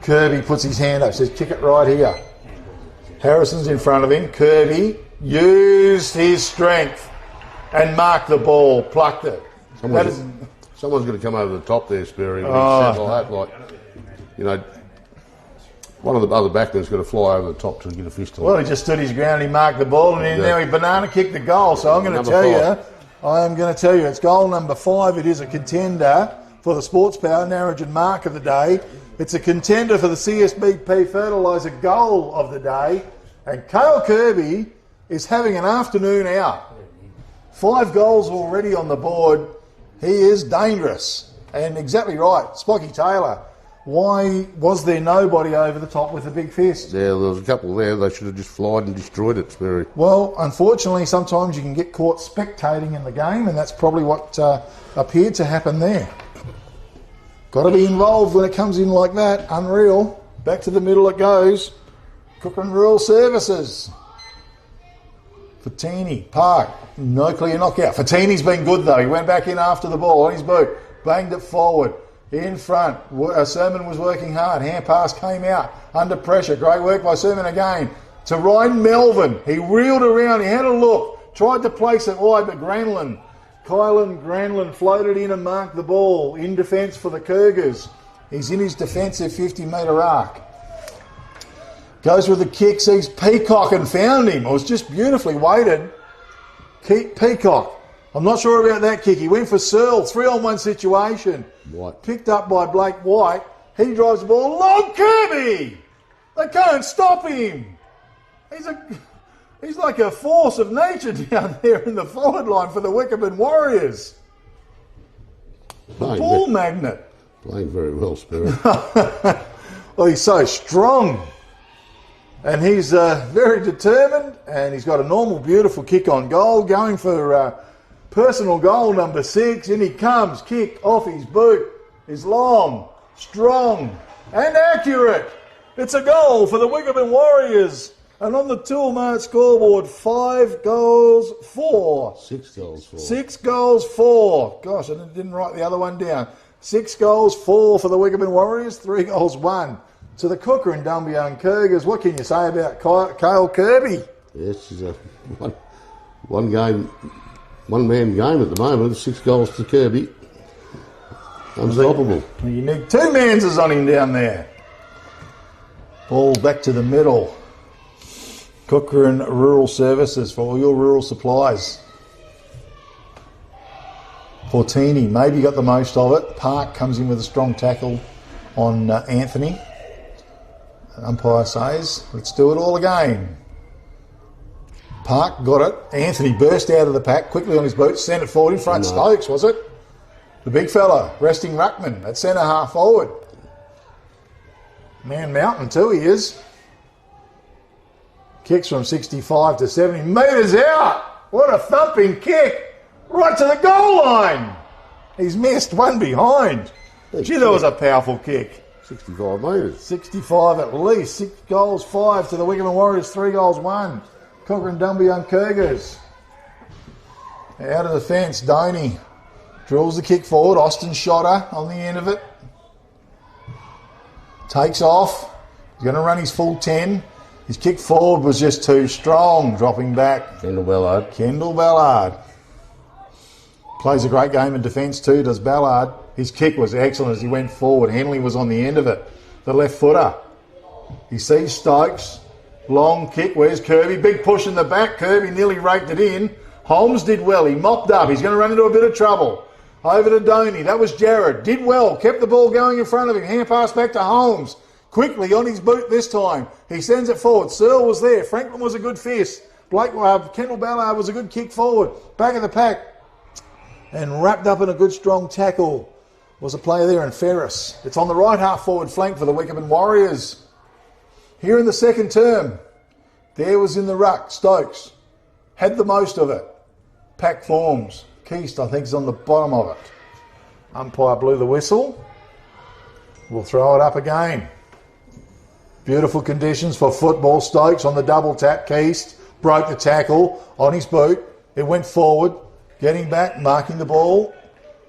Kirby puts his hand up, says kick it right here. Harrison's in front of him. Kirby used his strength and marked the ball, plucked it. Someone's going to come over the top there, Sperry. One of the other backmen's going to fly over the top to get a fist on. Well, he just stood his ground, he marked the ball, and now he banana kicked the goal. So I'm going to tell you, it's goal number 5. It is a contender for the Sports Power Narrogin mark of the day. It's a contender for the CSBP Fertiliser goal of the day. And Cale Kirby is having an afternoon out. 5 goals already on the board. He is dangerous. And exactly right, Spocky Taylor. Why was there nobody over the top with a big fist? Yeah, there was a couple there. They should have just flied and destroyed it, Sperry. Well, unfortunately, sometimes you can get caught spectating in the game, and that's probably what appeared to happen there. Got to be involved when it comes in like that. Unreal. Back to the middle it goes. Kukerin Rural Services. Fatini, Park, no clear knockout. Fatini's been good though. He went back in after the ball on his boot, banged it forward. In front, Sermon was working hard. Hand pass came out under pressure. Great work by Sermon again. To Ryan Melvin. He reeled around. He had a look. Tried to place it wide, but Kylan Granlund floated in and marked the ball. In defence for the Cougars. He's in his defensive 50-metre arc. Goes with the kick, sees Peacock and found him. It was just beautifully weighted. Peacock. I'm not sure about that kick. He went for Searle, 3-on-1 situation. White. Picked up by Blake White. He drives the ball. Long Kirby! They can't stop him. He's like a force of nature down there in the forward line for the Wickepin Warriors. Ball magnet. Playing very well, Spirit. Well, he's so strong. And he's very determined, and he's got a normal, beautiful kick on goal, going for personal goal number 6. In he comes, kick off his boot. Is long, strong, and accurate. It's a goal for the Wickepin Warriors. And on the Toolmart scoreboard, 5 goals, 4. 6 goals, 4. 6 goals, 4. Gosh, I didn't write the other one down. 6 goals, 4 for the Wickepin Warriors, 3 goals, 1 to the Kukerin Dumbleyung Cougars. What can you say about Cale Kirby? Yes, it's a one-man game at the moment. 6 goals to Kirby. Unstoppable. You need 2 Manses on him down there. Ball back to the middle. Kukerin Rural Services for all your rural supplies. Fortini maybe got the most of it. Park comes in with a strong tackle on Anthony. Umpire says, let's do it all again. Park got it. Anthony burst out of the pack quickly on his boots, sent it forward in front. No. Stokes, was it? The big fella, resting ruckman at centre half forward. Man Mountain too, he is. Kicks from 65 to 70 metres out. What a thumping kick. Right to the goal line. He's missed one behind. Gee, that was a powerful kick. 65 metres. 65 at least. 6 goals, 5 to the Wickepin Warriors, 3 goals, 1. Kukerin Dumbleyung Cougars. Out of the fence, Doney drills the kick forward. Austin Shotter on the end of it. Takes off. He's going to run his full 10. His kick forward was just too strong. Dropping back. Kendall Ballard. Plays a great game in defence too, does Ballard. His kick was excellent as he went forward. Henley was on the end of it. The left footer. He sees Stokes. Long kick. Where's Kirby? Big push in the back. Kirby nearly raked it in. Holmes did well. He mopped up. He's going to run into a bit of trouble. Over to Doney. That was Jared. Did well. Kept the ball going in front of him. Hand pass back to Holmes. Quickly on his boot this time. He sends it forward. Searle was there. Franklin was a good fist. Kendall Ballard was a good kick forward. Back of the pack. And wrapped up in a good strong tackle was a player there in Ferris. It's on the right half forward flank for the Wickepin Warriors. Here in the second term, there was in the ruck, Stokes. Had the most of it. Pack forms. Keast, I think, is on the bottom of it. Umpire blew the whistle. We'll throw it up again. Beautiful conditions for football. Stokes on the double tap. Keast broke the tackle on his boot. It went forward. Getting back, marking the ball,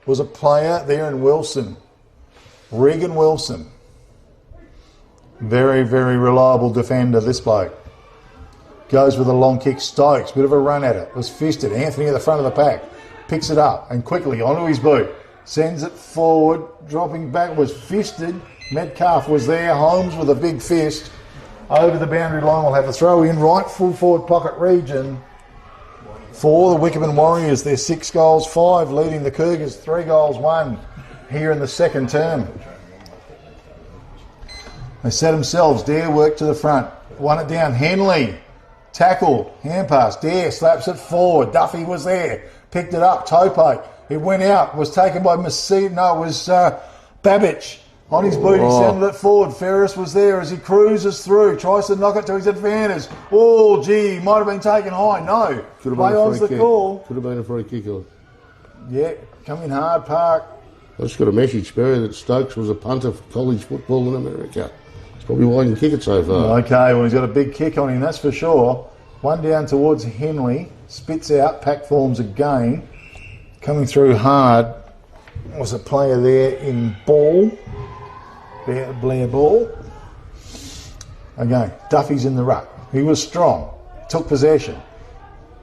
was a player there in Wilson. Regan Wilson. Very, very reliable defender, this bloke. Goes with a long kick. Stokes, bit of a run at it. Was fisted. Anthony at the front of the pack. Picks it up and quickly onto his boot. Sends it forward. Dropping back. Was fisted. Metcalf was there. Holmes with a big fist. Over the boundary line. We'll have a throw in. Right full forward pocket region. For the Wickepin Warriors. They're 6 goals, 5. Leading the Cougars 3 goals, 1 here in the second term. They set themselves. Dare work to the front. Won it down. Henley. Tackle. Hand pass. Dare slaps it forward. Duffy was there. Picked it up. Topo. It went out. Was taken by Messi. No, it was Babbage. On his boot, he sent it forward. Ferris was there as he cruises through. Tries to knock it to his advantage. Oh, gee. Might have been taken high. No. Could have Play been a on's free the kick. call. Could have been a free kick. Yeah. Coming hard, Park. I just got a message, Barry, that Stokes was a punter for college football in America. That's probably why he can kick it so far. Okay, well, he's got a big kick on him, that's for sure. One down towards Henley. Spits out. Pack forms again. Coming through hard was a player there in Ball. Blair Ball. Again, Duffy's in the ruck. He was strong. Took possession.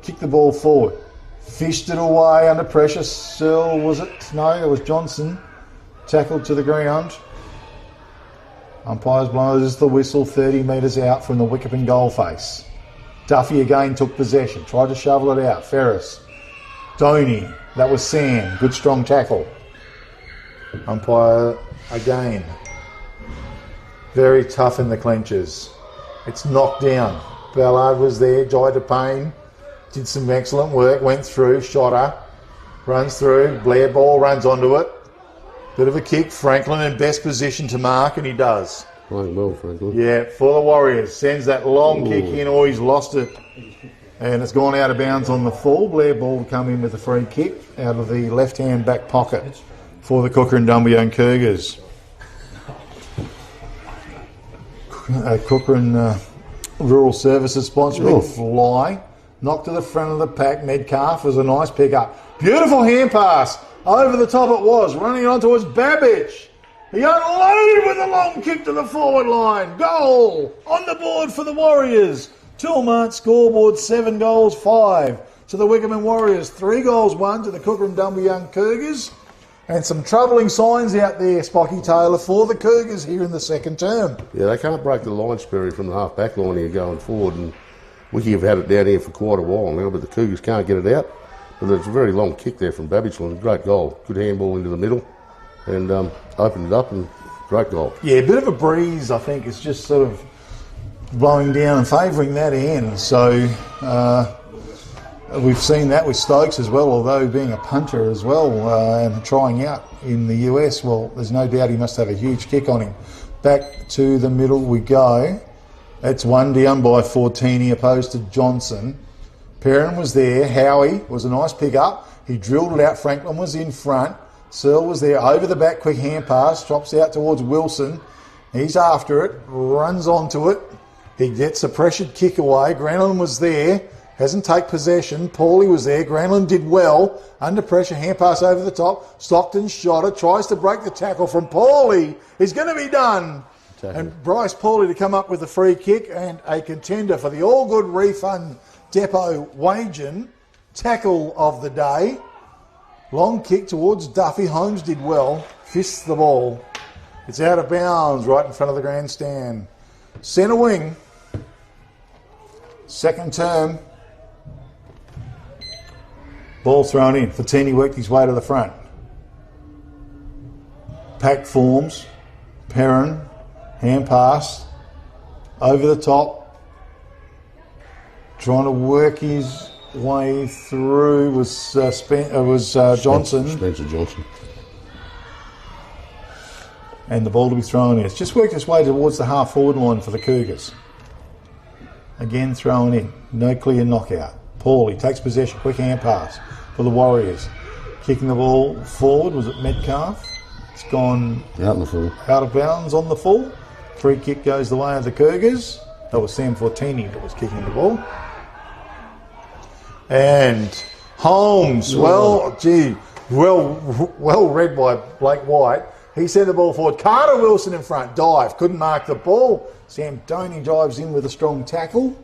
Kicked the ball forward. Fished it away under pressure. Searle, was it? No, it was Johnson. Tackled to the ground. Umpires blows the whistle 30 metres out from the Wickepin goal face. Duffy again took possession. Tried to shovel it out. Ferris. Doney. That was Sam. Good strong tackle. Umpire again. Very tough in the clenches. It's knocked down. Ballard was there. Jai DePayne did some excellent work. Went through. Shot her. Runs through. Blair Ball runs onto it. Bit of a kick. Franklin in best position to mark, and he does. Playing well, Franklin. Yeah, for the Warriors. Sends that long kick in. Oh, he's lost it. And it's gone out of bounds on the full. Blair Ball come in with a free kick out of the left-hand back pocket for the Kukerin Dumbleyung Cougars. Kukerin Rural Services sponsor, big fly. Knocked to the front of the pack. Metcalf was a nice pick-up. Beautiful hand pass. Over the top it was. Running on towards Babbage. He unloaded with a long kick to the forward line. Goal on the board for the Warriors. Toolmart scoreboard 7 goals, 5 to the Wickepin Warriors. 3 goals, 1 to the Kukerin Dumbleyung Cougars. And some troubling signs out there, Spocky Taylor, for the Cougars here in the second term. Yeah, they can't break the line, Sperry, from the half-back line here going forward. And Wiki have had it down here for quite a while now, but the Cougars can't get it out. But it's a very long kick there from Babbage. Great goal. Good handball into the middle. And opened it up and great goal. Yeah, a bit of a breeze, I think. It's just sort of blowing down and favouring that end. So we've seen that with Stokes as well, although being a punter as well and trying out in the US, well, there's no doubt he must have a huge kick on him. Back to the middle we go. That's one down by Fortini opposed to Johnson. Perrin was there. Howie was a nice pick-up. He drilled it out. Franklin was in front. Searle was there. Over the back, quick hand pass. Drops out towards Wilson. He's after it. Runs onto it. He gets a pressured kick away. Granlund was there. Hasn't taken possession. Paulie was there. Granlund did well. Under pressure. Hand pass over the top. Stockton shot it. Tries to break the tackle from Paulie. He's going to be done. And Bryce Paulie to come up with a free kick and a contender for the All Good Refund Depot Wagen tackle of the day. Long kick towards Duffy. Holmes did well. Fists the ball. It's out of bounds right in front of the grandstand. Centre wing. Second term. Ball thrown in. Fortini worked his way to the front. Pack forms. Perrin. Hand pass. Over the top. Trying to work his way through was Johnson. Spencer Johnson. And the ball to be thrown in. It's just worked its way towards the half-forward line for the Cougars. Again thrown in. No clear knockout. Paulie takes possession. Quick hand pass for the Warriors. Kicking the ball forward. Was it Metcalf? It's gone Out in the full. out of bounds on the full. Free kick goes the way of the Cougars. That was Sam Fortini that was kicking the ball. And Holmes, well read by Blake White. He sent the ball forward. Carter Wilson in front. Dive. Couldn't mark the ball. Sam Doney dives in with a strong tackle.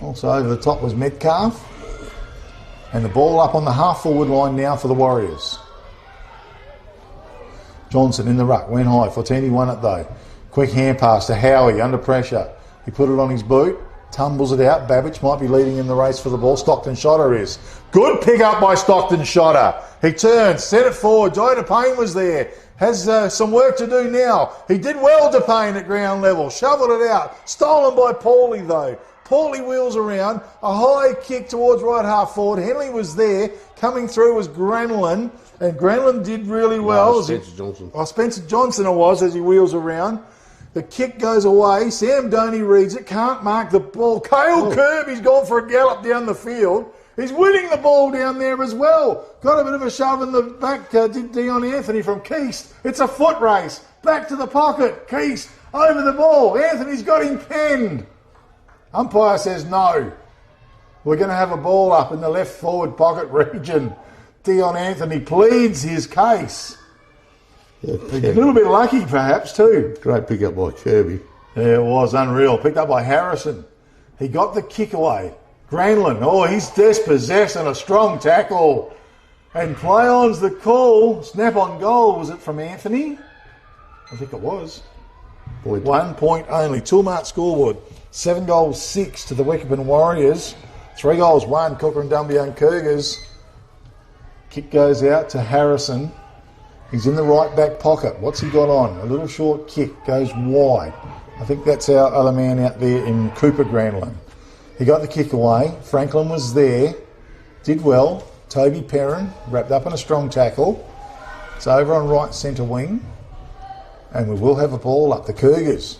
Also over the top was Metcalf. And the ball up on the half-forward line now for the Warriors. Johnson in the ruck. Went high. Fortini won it though. Quick hand pass to Howie under pressure. He put it on his boot. Tumbles it out. Babbage might be leading in the race for the ball. Stockton Shotter is. Good pick up by Stockton Shotter. He turns, set it forward. Joe DePayne was there. Has some work to do now. He did well, DePayne, at ground level. Shoveled it out. Stolen by Paulie though. Paulie wheels around. A high kick towards right half forward. Henley was there. Coming through was Granlund. And Granlund did really well. No, Spencer Johnson. Spencer Johnson it was as he wheels around. The kick goes away. Sam Doney reads it. Can't mark the ball. Cale Kirby's gone for a gallop down the field. He's winning the ball down there as well. Got a bit of a shove in the back. Did Dion Anthony from Keast. It's a foot race. Back to the pocket. Keast over the ball. Anthony's got him penned. Umpire says no. We're going to have a ball up in the left forward pocket region. Dion Anthony pleads his case. Yeah, A little bit lucky, perhaps, too. Great pick up by Kirby. Yeah, it was unreal. Picked up by Harrison. He got the kick away. Granlund, he's dispossessed and a strong tackle. And play on's the call. Snap on goal. Was it from Anthony? I think it was. Point. 1 point only. Toolmart scoreboard. 7 goals, 6 to the Wickepin Warriors. 3 goals, 1. Kukerin Dumbleyung Cougars. Kick goes out to Harrison. He's in the right back pocket. What's he got on? A little short kick. Goes wide. I think that's our other man out there in Cooper Granlund. He got the kick away. Franklin was there. Did well. Toby Perrin wrapped up in a strong tackle. It's over on right centre wing. And we will have a ball up. The Cougars.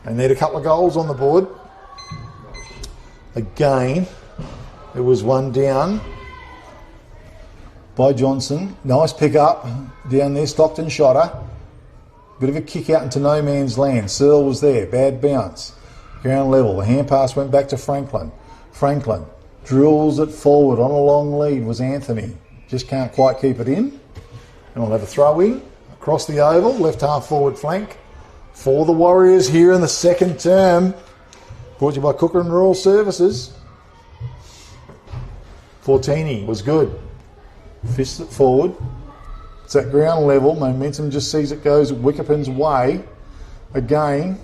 They need a couple of goals on the board. Again, it was one down by Johnson. Nice pick up down there. Stockton Shotter. Bit of a kick out into no man's land. Searle was there. Bad bounce. Ground level. The hand pass went back to Franklin. Franklin drills it forward. On a long lead was Anthony. Just can't quite keep it in. And we'll have a throw in across the oval. Left half forward flank for the Warriors here in the second term. Brought to you by Kukerin Rural Services. Fortini was good. Fists it forward. It's at ground level. Momentum just sees it goes Wickepin's way. Again,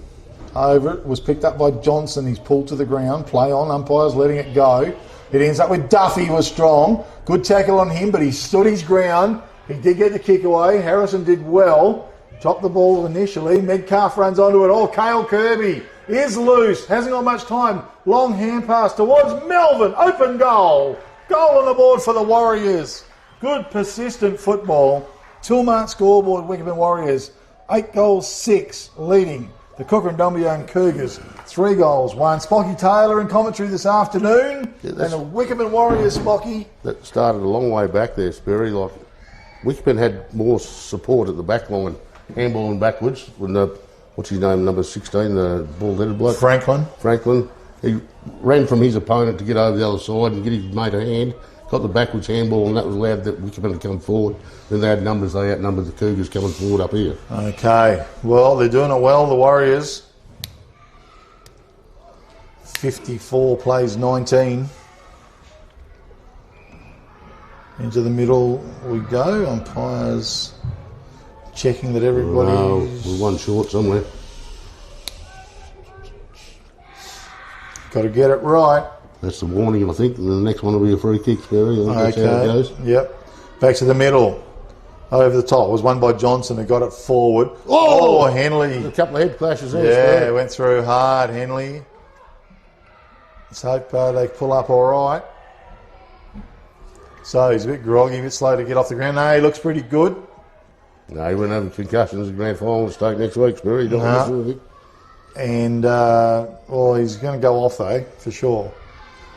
over it was picked up by Johnson. He's pulled to the ground. Play on. Umpire's letting it go. It ends up with Duffy was strong. Good tackle on him, but he stood his ground. He did get the kick away. Harrison did well. Dropped the ball initially. Metcalf runs onto it. Cale Kirby is loose. Hasn't got much time. Long hand pass towards Melvin. Open goal. Goal on the board for the Warriors. Good persistent football. Toolmart scoreboard, Wickepin Warriors. 8 goals, 6 leading the Kukerin Dumbleyung Cougars. 3 goals, 1. Spocky Taylor in commentary this afternoon. Yeah, and the Wickepin Warriors, Spocky. That started a long way back there, Sperry. Like, Wickepin had more support at the back line, handballing backwards. When what's his name, number 16, the bald-headed bloke? Franklin. He ran from his opponent to get over the other side and get his mate a hand. Got the backwards handball, and that was allowed that Wickepin to come forward. Then they had numbers, they outnumbered the Cougars coming forward up here. Okay, well, they're doing it well, the Warriors. 54 plays 19. Into the middle we go. Umpires checking that everybody. We're one short somewhere. Got to get it right. That's the warning, I think. And the next one will be a free kick, Sperry. I think that's how it goes. Yep. Back to the middle. Over the top. It was won by Johnson who got it forward. Henley. A couple of head clashes there. Yeah, went through hard, Henley. Let's hope they pull up all right. So he's a bit groggy, a bit slow to get off the ground. No, he looks pretty good. No, he won't have concussions in the grand final stake next week, Sperry. And, he's going to go off, though, for sure.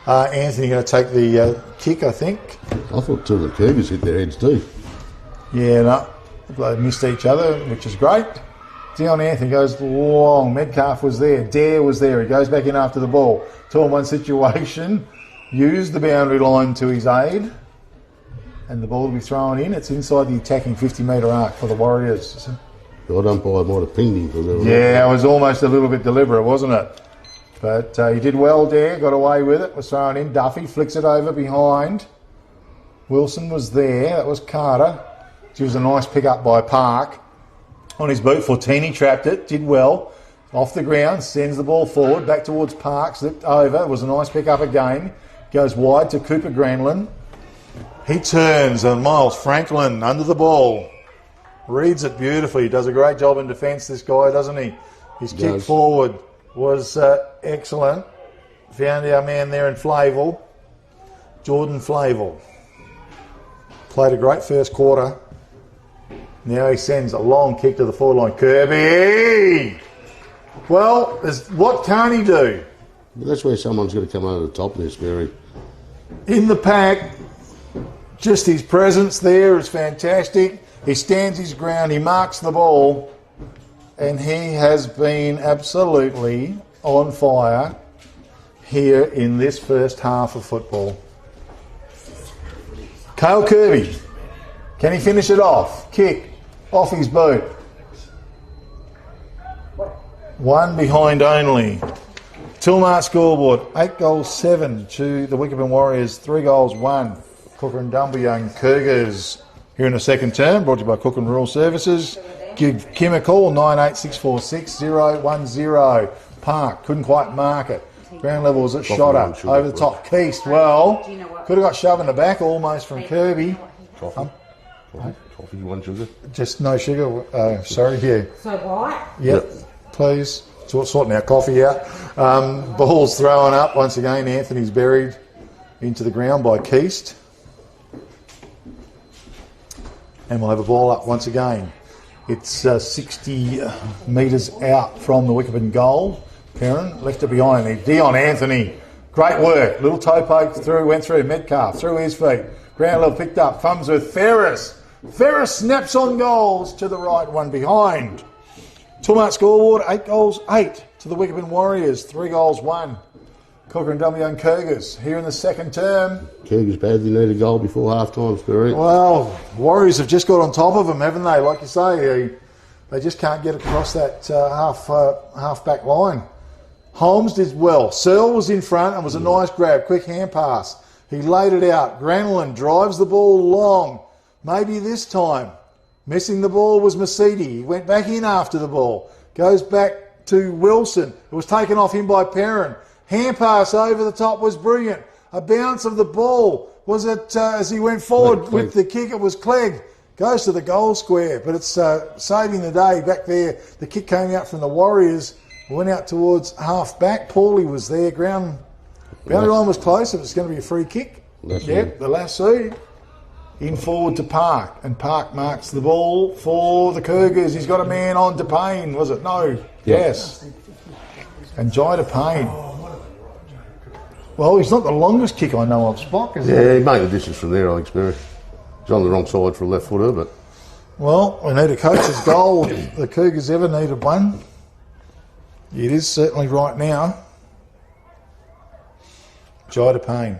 Anthony going to take the kick, I think. I thought 2 of the Cougars hit their heads too. Yeah, no. They missed each other, which is great. Dion Anthony goes long. Metcalf was there. Dare was there. He goes back in after the ball. 2-on-1 situation. Used the boundary line to his aid. and the ball will be thrown in. It's inside the attacking 50-metre arc for the Warriors. The umpire might have pinged him for that. Yeah, it was almost a little bit deliberate, wasn't it? But he did well there, got away with it, was thrown in. Duffy flicks it over behind. Wilson was there, that was Carter. She was a nice pick-up by Park. On his boot, Fortini trapped it, did well. Off the ground, sends the ball forward, back towards Park, slipped over. It was a nice pick-up again. Goes wide to Cooper Granlund. He turns, and Miles Franklin under the ball. Reads it beautifully. He does a great job in defence, this guy, doesn't he? His kick forward was excellent. Found our man there in Flavel, Jordan Flavel. Played a great first quarter. Now he sends a long kick to the forward line. Kirby! Well, what can't he do? That's where someone's got to come over the top of this, Gary. In the pack, just his presence there is fantastic. He stands his ground, he marks the ball, and he has been absolutely on fire here in this first half of football. Cale Kirby, can he finish it off? Kick, off his boot. One behind only. Tilmar scoreboard, 8 goals, 7 to the Wickepin Warriors, 3 goals, 1. Kukerin Dumbleyung Cougars here in the second term, brought to you by Kukerin Rural Services. Give Kim a call, 98646 010. Park, couldn't quite mark it. Ground level was at Shotter, over the top. Keast, well, could have got shoved in the back almost from Kirby. Coffee, one sugar? Just no sugar, sorry, yeah. So white? Yep, please. Sorting our coffee out. Ball's thrown up once again. Anthony's buried into the ground by Keast. And we'll have a ball up once again. It's 60 metres out from the Wickepin goal. Perrin left it behind there. Dion Anthony, great work. Little toe poke through, went through. Metcalf through his feet. Ground level picked up. Thumbs with Ferris. Ferris snaps on goals to the right, one behind. Tulmart scoreboard, 8 goals, 8 to the Wickepin Warriors, 3 goals, 1. Kukerin Dumbleyung Cougars here in the second term. Cougars badly need a goal before half-time, Spirit. Well, Warriors have just got on top of them, haven't they? Like you say, they just can't get across that half-back line. Holmes did well. Searle was in front and was a nice grab, quick hand pass. He laid it out. Granlund drives the ball long. Maybe this time. Missing the ball was Masidi. He went back in after the ball. Goes back to Wilson. It was taken off him by Perrin. Hand pass over the top was brilliant. A bounce of the ball. Was it as he went forward with the kick? It was Clegg. Goes to the goal square. But it's saving the day back there. The kick came out from the Warriors. Went out towards half back. Paulie was there. Boundary line was close. It was going to be a free kick. Yep, the lasso. In forward to Park, and Park marks the ball for the Cougars. He's got a man on to Payne, was it? No. Yes. And Jai to Payne. Well, he's not the longest kick I know of, Spock, is he? Yeah, he made the distance from there, I expect. He's on the wrong side for a left footer, but... Well, we need a coach's goal. The Cougars ever needed one. It is certainly right now. Jai to Payne.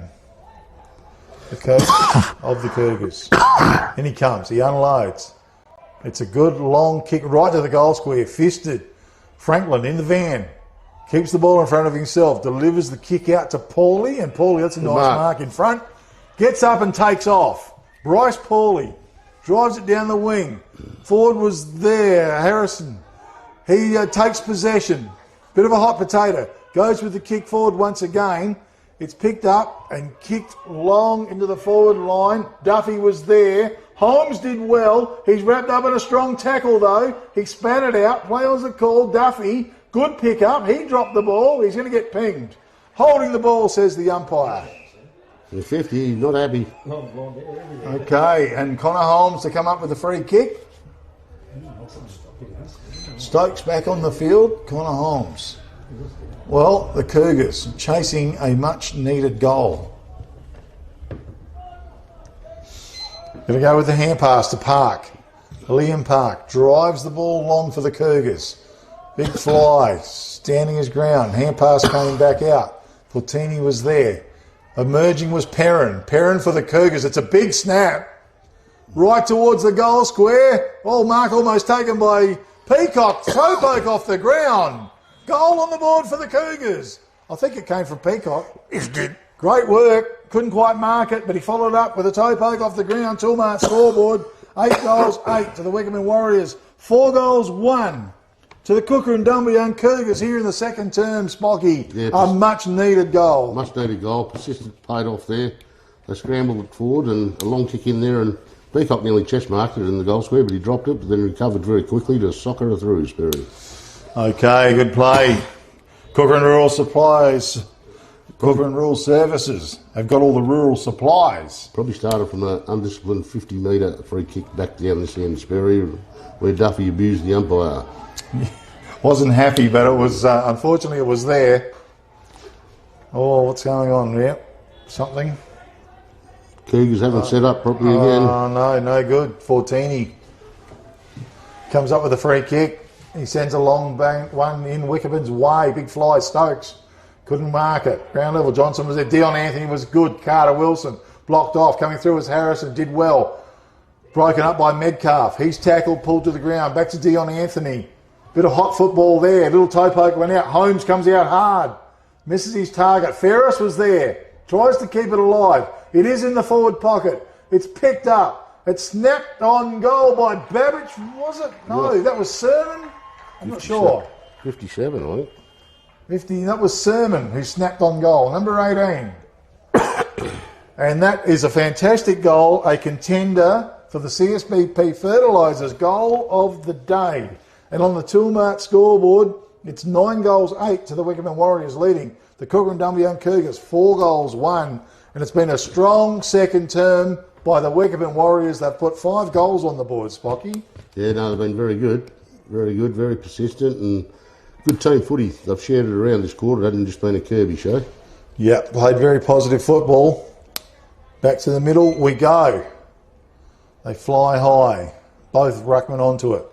The coach of the Cougars. In he comes, he unloads. It's a good long kick right to the goal square, fisted. Franklin in the van, keeps the ball in front of himself, delivers the kick out to Paulie, and Paulie, that's a nice mark in front, gets up and takes off. Bryce Paulie drives it down the wing. Forward was there, Harrison. He takes possession. Bit of a hot potato. Goes with the kick forward once again. It's picked up and kicked long into the forward line. Duffy was there. Holmes did well. He's wrapped up in a strong tackle though. He spat it out. Play was the call. Duffy, good pick up. He dropped the ball. He's going to get pinged. Holding the ball, says the umpire. The 50, he's not happy. Okay, and Connor Holmes to come up with a free kick. Stokes back on the field. Connor Holmes. Well, the Cougars chasing a much-needed goal. Going to go with the hand pass to Park. Liam Park drives the ball long for the Cougars. Big fly, standing his ground. Hand pass came back out. Fortini was there. Emerging was Perrin. Perrin for the Cougars. It's a big snap. right towards the goal square. Oh, mark almost taken by Peacock. Toe poke off the ground. Goal on the board for the Cougars. I think it came from Peacock. It did. Great work. Couldn't quite mark it, but he followed up with a toe poke off the ground. Toolmart scoreboard. 8 goals, 8 to the Wickepin Warriors. 4 goals, 1 to the Kukerin Dumbleyung Cougars here in the second term, Spocky. Yeah, a much needed goal. Much needed goal. Persistent paid off there. They scrambled it forward and a long kick in there, and Peacock nearly chest marked it in the goal square, but he dropped it, but then recovered very quickly to soccer her through, Sperry. Okay, good play. Kukerin Rural Supplies, Kukerin Rural Services have got all the rural supplies. Probably started from an undisciplined 50-metre free kick back down this end, Sperry, where Duffy abused the umpire. Wasn't happy, but it was, unfortunately, it was there. Oh, what's going on there? Something? Cougars haven't set up properly again. Oh, no good. Fortini comes up with a free kick. He sends a long bang, one in Wickepin's way. Big fly, Stokes. Couldn't mark it. Ground level, Johnson was there. Dion Anthony was good. Carter Wilson blocked off. Coming through was Harrison. Did well. Broken up by Metcalf. He's tackled, pulled to the ground. Back to Dion Anthony. Bit of hot football there. Little toe poke went out. Holmes comes out hard. Misses his target. Ferris was there. Tries to keep it alive. It is in the forward pocket. It's picked up. It's snapped on goal by Babbage. Was it? No, Yeah. that was Sermon. I'm not sure. 57, I think. 50. That was Sermon who snapped on goal. Number 18. And that is a fantastic goal. A contender for the CSBP Fertilisers goal of the day. And on the Toolmart scoreboard, it's 9 goals, 8 to the Wickepin Warriors, leading the Kukerin Dumbleyung Cougars 4 goals, 1. And it's been a strong second term by the Wickepin Warriors. They've put 5 goals on the board, Spocky. Yeah, no, they've been very good. Very good, very persistent, and good team footy. They've shared it around this quarter. It hasn't just been a Kirby show. Yeah, played very positive football. Back to the middle we go. They fly high. Both ruckmen onto it.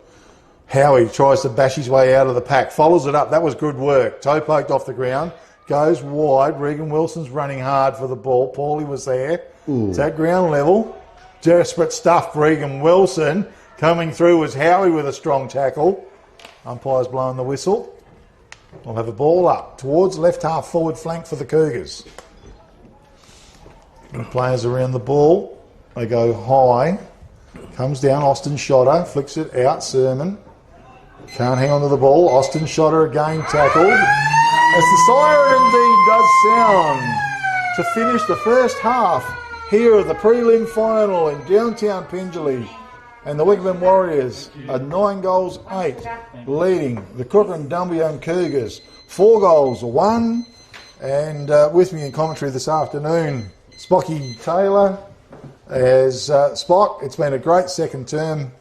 Howie tries to bash his way out of the pack. Follows it up. That was good work. Toe poked off the ground. Goes wide. Regan Wilson's running hard for the ball. Paulie was there. Ooh. It's at ground level. Desperate stuff. Regan Wilson. Coming through was Howie with a strong tackle. Umpire's blowing the whistle. We'll have a ball up towards left half forward flank for the Cougars. The players around the ball. They go high. Comes down. Austin Shotter. Flicks it out. Sermon. Can't hang on to the ball. Austin Shotter again tackled. As the siren indeed does sound to finish the first half here of the prelim final in downtown Pingelly. And the Wickepin Warriors are 9 goals, 8, leading the Kukerin Dumbleyung Cougars 4 goals, 1. And with me in commentary this afternoon, Spocky Taylor. As Spock, it's been a great second term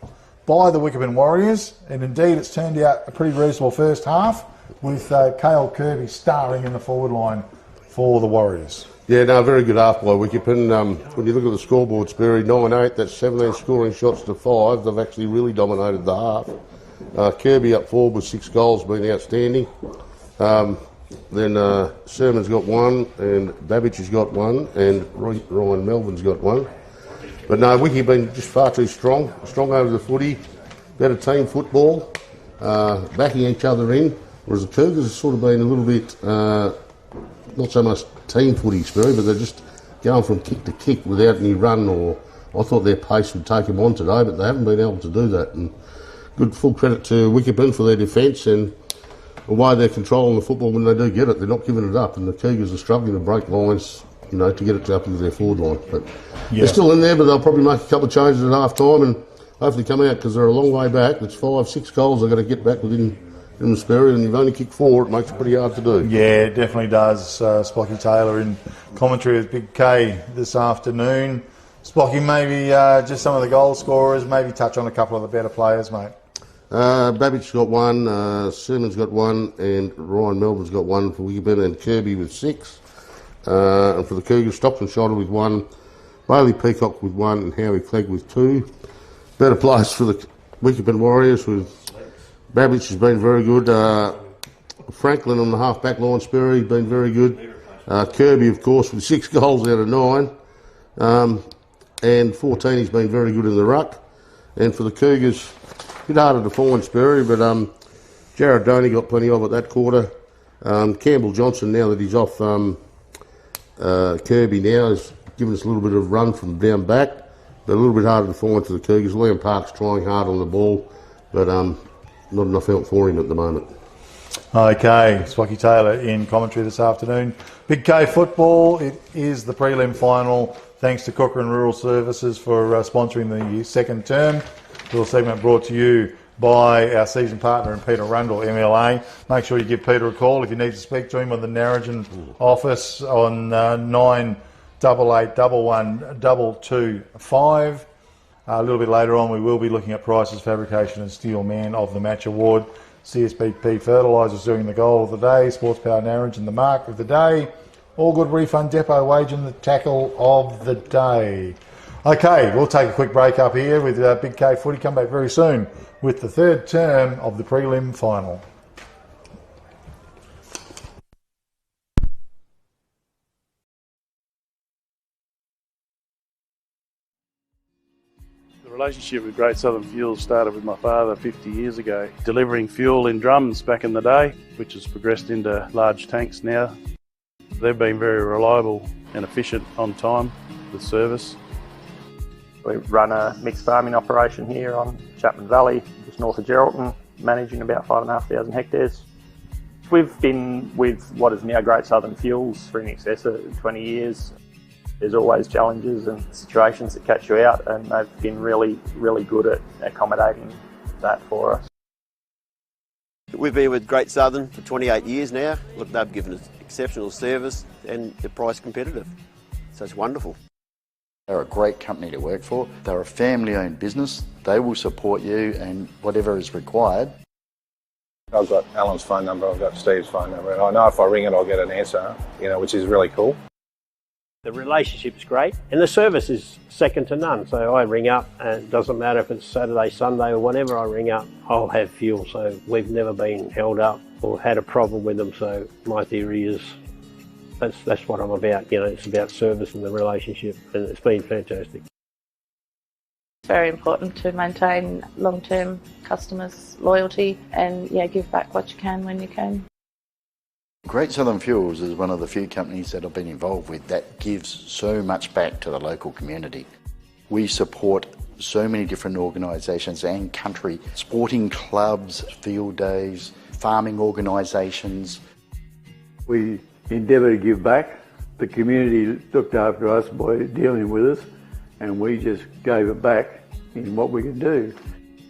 by the Wickepin Warriors, and indeed it's turned out a pretty reasonable first half with Cale Kirby starring in the forward line for the Warriors. Yeah, no, very good half by Wickepin. When you look at the scoreboard, Sperry, 9-8, that's 17 scoring shots to 5. They've actually really dominated the half. Kirby up forward with 6 goals, been outstanding. Then Sermon's got 1, and Babbage has got 1, and Ryan Melvin's got 1. But no, Wiki been just far too strong over the footy, better team football, backing each other in, whereas the Cougars have sort of been a little bit, not so much team footy, Sperry, but they're just going from kick to kick without any run, or I thought their pace would take them on today, but they haven't been able to do that. And good full credit to Wickepin for their defence and the way they're controlling the football when they do get it. They're not giving it up, and the Cougars are struggling to break lines, you know, to get it up into their forward line. But they're still in there, but they'll probably make a couple of changes at half time and hopefully come out, because they're a long way back. It's 5-6 goals they've got to get back within the Sperry, and you've only kicked 4. It makes it pretty hard to do. Yeah, it definitely does. Spocky Taylor in commentary with Big K this afternoon. Spocky, maybe just some of the goal scorers, maybe touch on a couple of the better players, mate. Babbitt's got 1, Simon's got 1, and Ryan Melvin's got 1 for Wickepin, and Kirby with 6. And for the Cougars, Stockton Shotter with 1, Bailey Peacock with 1, and Howie Clegg with 2. Better players for the Wickepin Warriors with Babbage has been very good. Franklin on the half-back line, Sperry, been very good. Kirby, of course, with 6 goals out of 9. and 14 he's been very good in the ruck. And for the Cougars, a bit harder to find Sperry, but Jared Doney got plenty of at that quarter. Campbell Johnson, now that he's off Kirby now, has given us a little bit of run from down back, but a little bit harder to find for the Cougars. Liam Park's trying hard on the ball, but not enough help for him at the moment. Okay, Swacky Taylor in commentary this afternoon. Big K football, it is the prelim final. Thanks to Kukerin Rural Services for sponsoring the second term. Little segment brought to you by our season partner in Peter Rundle, MLA. Make sure you give Peter a call if you need to speak to him on the Narrogin office on 988 11 225. A little bit later on, we will be looking at Price's Fabrication and Steel Man of the Match Award. CSBP Fertilisers doing the goal of the day. Sports Power Narrogin the mark of the day. All Good Refund Depot wage and the tackle of the day. Okay, we'll take a quick break up here with Big K Footy. Come back very soon with the third term of the prelim final. The relationship with Great Southern Fuels started with my father 50 years ago, delivering fuel in drums back in the day, which has progressed into large tanks now. They've been very reliable and efficient on time with service. We run a mixed farming operation here on Chapman Valley, just north of Geraldton, managing about 5,500 hectares. We've been with what is now Great Southern Fuels for in excess of 20 years. There's always challenges and situations that catch you out, and they've been really, really good at accommodating that for us. We've been with Great Southern for 28 years now. Look, they've given us exceptional service and they're price competitive. So it's wonderful. They're a great company to work for. They're a family-owned business. They will support you and whatever is required. I've got Alan's phone number, I've got Steve's phone number, and I know if I ring it I'll get an answer, which is really cool. The relationship's great and the service is second to none. So I ring up and it doesn't matter if it's Saturday, Sunday or whenever I ring up, I'll have fuel. So we've never been held up or had a problem with them. So my theory is that's what I'm about. It's about service and the relationship, and it's been fantastic. It's very important to maintain long-term customers' loyalty and give back what you can when you can. Great Southern Fuels is one of the few companies that I've been involved with that gives so much back to the local community. We support so many different organisations and country, sporting clubs, field days, farming organisations. We endeavour to give back. The community looked after us by dealing with us, and we just gave it back in what we could do.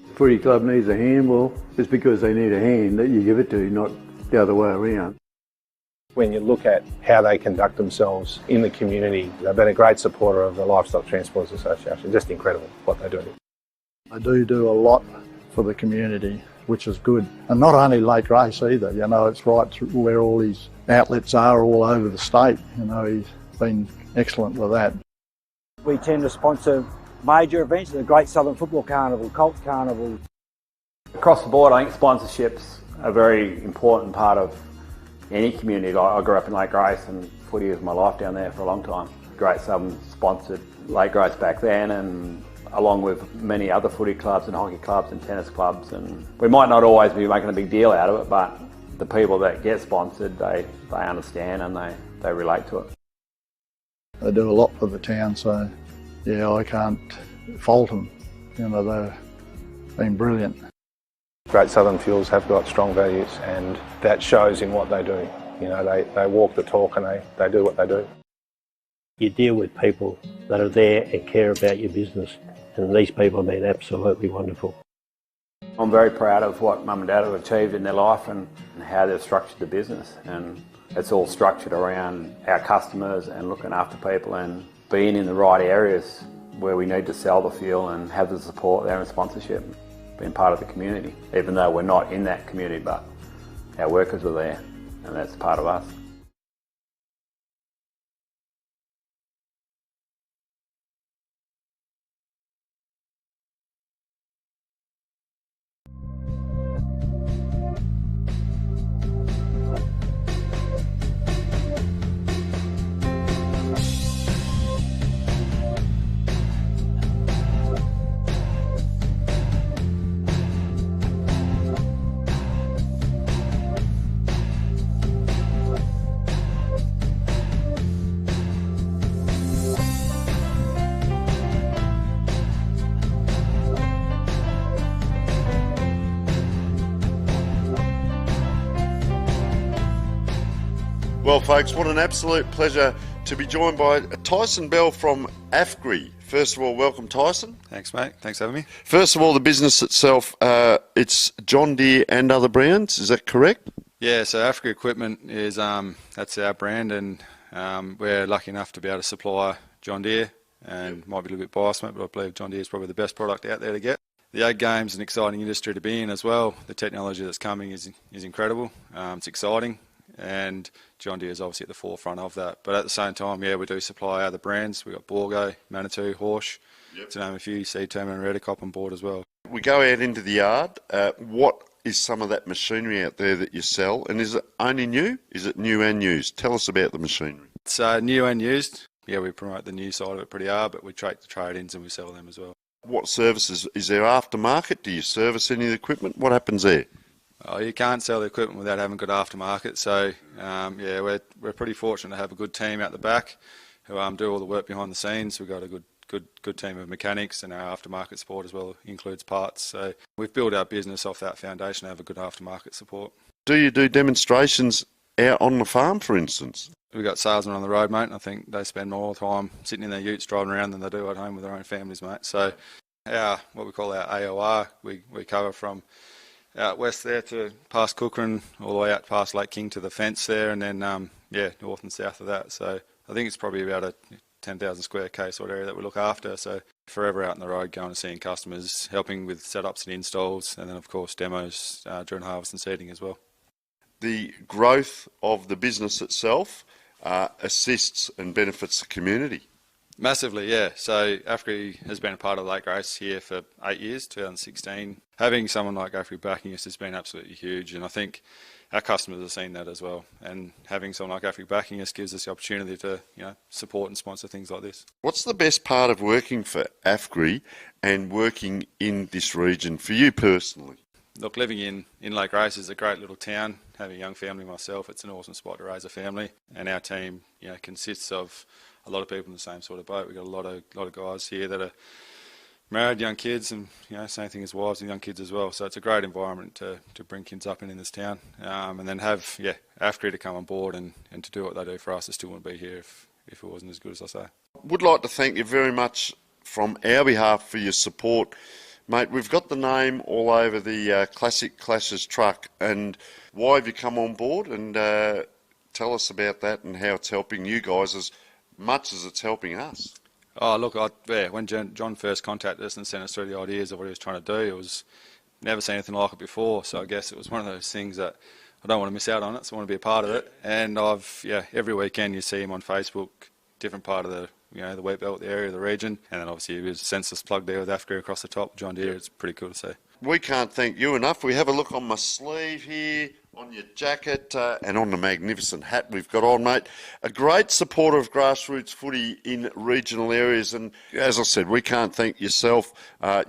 The footy club needs a hand, well, it's because they need a hand that you give it to, not the other way around. When you look at how they conduct themselves in the community, they've been a great supporter of the Livestock Transporters Association. Just incredible what they do. They do a lot for the community, which is good. And not only Lake Race either, it's right through where all these outlets are all over the state. He's been excellent with that. We tend to sponsor major events, the Great Southern Football Carnival, Colts Carnival. Across the board, I think sponsorship's a very important part of any community. I grew up in Lake Grace and footy was my life down there for a long time. Great Southern sponsored Lake Grace back then, and along with many other footy clubs and hockey clubs and tennis clubs. And we might not always be making a big deal out of it, but the people that get sponsored, they understand and they relate to it. They do a lot for the town, so I can't fault them. They've been brilliant. Great Southern Fuels have got strong values, and that shows in what they do. They walk the talk and they do what they do. You deal with people that are there and care about your business, and these people have been absolutely wonderful. I'm very proud of what Mum and Dad have achieved in their life and how they've structured the business, and it's all structured around our customers and looking after people and being in the right areas where we need to sell the fuel and have the support there and sponsorship. Being part of the community, even though we're not in that community, but our workers are there and that's part of us. Well, folks, what an absolute pleasure to be joined by Tyson Bell from AFGRI. First of all, welcome, Tyson. Thanks, mate. Thanks for having me. First of all, the business itself, it's John Deere and other brands, is that correct? Yeah, so AFGRI Equipment is that's our brand, and we're lucky enough to be able to supply John Deere, and might be a little bit biased, mate, but I believe John Deere is probably the best product out there to get. The ag game's an exciting industry to be in as well. The technology that's coming is incredible. It's exciting, and John Deere is obviously at the forefront of that. But at the same time, yeah, we do supply other brands. We've got Borgo, Manitou, Horsch, to name a few, Seed Term and Redicop on board as well. We go out into the yard. What is some of that machinery out there that you sell, and is it only new? Is it new and used? Tell us about the machinery. It's new and used. Yeah, we promote the new side of it pretty hard, but we take the trade-ins and we sell them as well. What services? Is there aftermarket? Do you service any of the equipment? What happens there? Oh, you can't sell the equipment without having good aftermarket. So, yeah, we're pretty fortunate to have a good team out the back who do all the work behind the scenes. We've got a good team of mechanics, and our aftermarket support as well includes parts. So we've built our business off that foundation to have a good aftermarket support. Do you do demonstrations out on the farm, for instance? We've got salesmen on the road, mate, and I think they spend more time sitting in their utes driving around than they do at home with their own families, mate. So what we call our AOR, we cover from out west there to past Kukerin, all the way out past Lake King to the fence there, and then, north and south of that. So I think it's probably about a 10,000 square K sort of area that we look after. So forever out on the road, going and seeing customers, helping with setups and installs, and then, of course, demos during harvest and seeding as well. The growth of the business itself assists and benefits the community. Massively, yeah. So AFGRI has been a part of Lake Grace here for 8 years, 2016. Having someone like AFGRI backing us has been absolutely huge, and I think our customers have seen that as well. And having someone like AFGRI backing us gives us the opportunity to, support and sponsor things like this. What's the best part of working for AFGRI and working in this region for you personally? Look, living in Lake Grace is a great little town. Having a young family myself, it's an awesome spot to raise a family. And our team, consists of a lot of people in the same sort of boat. We've got a lot of guys here that are married, young kids, and same thing as wives and young kids as well. So it's a great environment to bring kids up in this town, and then have AFGRI to come on board and to do what they do for us. I still wouldn't be here if it wasn't as good as I say. Would like to thank you very much from our behalf for your support. Mate, we've got the name all over the Classic Clashes truck, and why have you come on board? And tell us about that and how it's helping you guys as much as it's helping us. Oh, look, when John first contacted us and sent us through the ideas of what he was trying to do, it was never seen anything like it before. So I guess it was one of those things that I don't want to miss out on it, so I want to be a part of it. And every weekend you see him on Facebook, different part of the the wheat belt, the area, the region, and then obviously his census plug there with AFGRI across the top, John Deere. It's pretty cool to see. We can't thank you enough. We have a look on my sleeve here, on your jacket, and on the magnificent hat we've got on, mate. A great supporter of grassroots footy in regional areas, and as I said, we can't thank yourself,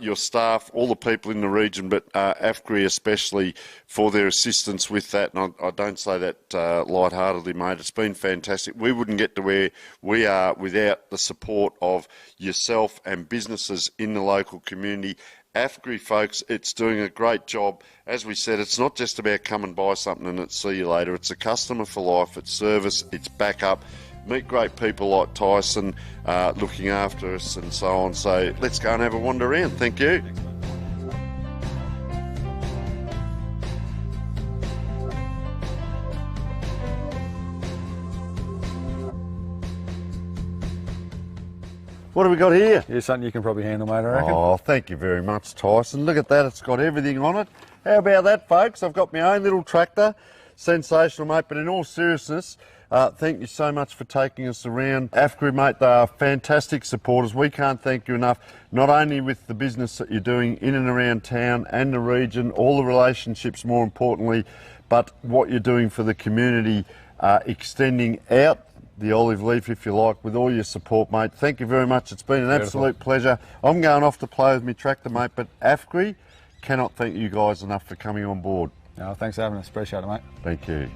your staff, all the people in the region, but AFGRI especially for their assistance with that, and I don't say that lightheartedly, mate. It's been fantastic. We wouldn't get to where we are without the support of yourself and businesses in the local community. AFGRI, folks, it's doing a great job. As we said, it's not just about come and buy something and it's see you later. It's a customer for life, it's service, it's backup. Meet great people like Tyson looking after us and so on. So let's go and have a wander around. Thank you. What have we got here? Here's something you can probably handle, mate, I reckon. Oh, thank you very much, Tyson. Look at that, it's got everything on it. How about that, folks? I've got my own little tractor. Sensational, mate, but in all seriousness, thank you so much for taking us around. AFGRI, mate, they are fantastic supporters. We can't thank you enough, not only with the business that you're doing in and around town and the region, all the relationships more importantly, but what you're doing for the community, extending out the olive leaf, if you like, with all your support, mate. Thank you very much. It's been an absolute pleasure. I'm going off to play with my tractor, mate, but AFGRI cannot thank you guys enough for coming on board. No, thanks for having us. Appreciate it, mate. Thank you.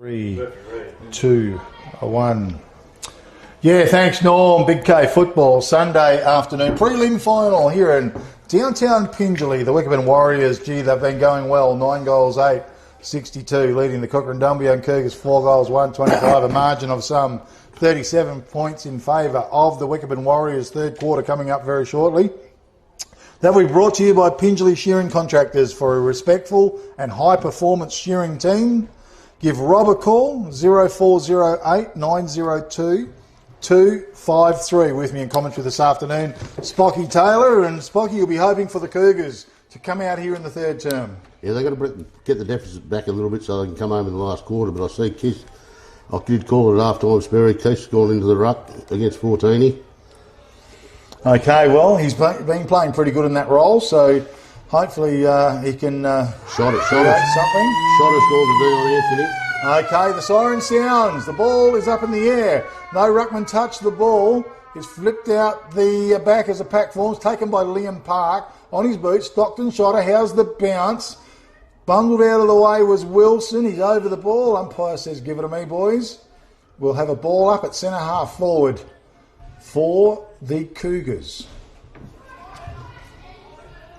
3, 2, 1. Yeah, thanks, Norm. Big K football, Sunday afternoon. Prelim final here in downtown Pingelly. The Wickepin Warriors, gee, they've been going well. 9 goals, 8, 62, leading the Kukerin Dumbleyung Cougars 4 goals, 125, a margin of some 37 points in favour of the Wickepin Warriors. Third quarter coming up very shortly. That will be brought to you by Pingelly Shearing Contractors. For a respectful and high-performance shearing team, give Rob a call, 0408 902 253. With me in commentary this afternoon, Spocky Taylor, and Spocky, you'll be hoping for the Cougars to come out here in the third term. Yeah, they've got to get the deficit back a little bit so they can come home in the last quarter, but I see Keith, I did call it half-time Sperry, Keith's gone into the ruck against 14. Okay, well, he's been playing pretty good in that role, so hopefully he can shot it, something. Shot it, scored to Dion Anthony. Okay, the siren sounds. The ball is up in the air. No ruckman touched the ball. It's flipped out the back as a pack forms, taken by Liam Park. On his boot, Stockton shot. How's the bounce? Bundled out of the way was Wilson. He's over the ball. Umpire says, give it to me, boys. We'll have a ball up at centre half forward for the Cougars.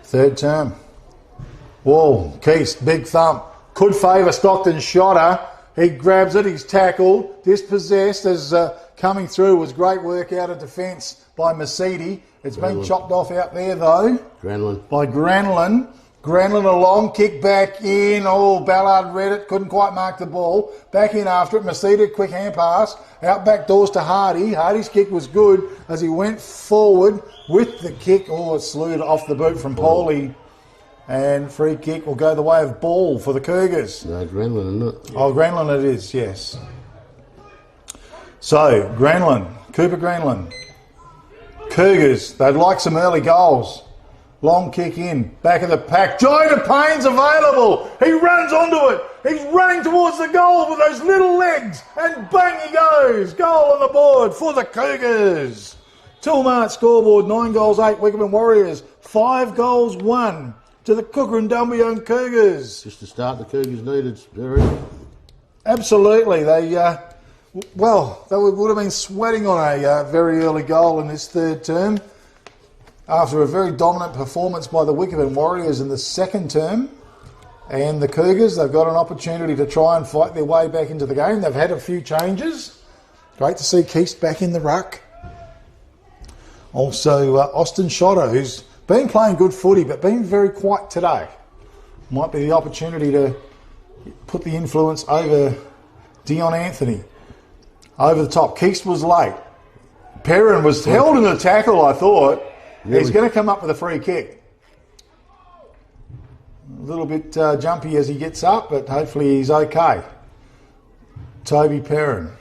Third term. Whoa, Keast, big thump. Could favour Stockton's shotter. He grabs it, he's tackled, dispossessed as coming through was great work out of defence by Mercedes. It's been chopped off out there though. Granlund. By Granlund. Granlund a long kick back in. Oh, Ballard read it, couldn't quite mark the ball. Back in after it. Mercedes, quick hand pass. Out back doors to Hardy. Hardy's kick was good as he went forward with the kick. Oh, it slewed off the boot from Paulie. And free kick will go the way of ball for the Cougars. No, Granlund, isn't it? Oh, Granlund it is, yes. So, Granlund, Cooper Granlund. Cougars, they'd like some early goals. Long kick in, back of the pack. Jonah Payne's available. He runs onto it. He's running towards the goal with those little legs. And bang he goes. Goal on the board for the Cougars. Toolmart scoreboard, 9 goals, 8. Wickepin Warriors, 5 goals, 1. To the Kukerin Dumbleyung Cougars. Just to start, the Cougars needed, Barry. Absolutely. They would have been sweating on a very early goal in this third term after a very dominant performance by the Wickepin Warriors in the second term. And the Cougars, they've got an opportunity to try and fight their way back into the game. They've had a few changes. Great to see Keast back in the ruck. Also, Austin Shotter, who's been playing good footy, but been very quiet today. Might be the opportunity to put the influence over Dion Anthony. Over the top. Keast was late. Perrin was held in the tackle, I thought. Really? He's going to come up with a free kick. A little bit jumpy as he gets up, but hopefully he's okay. Toby Perrin.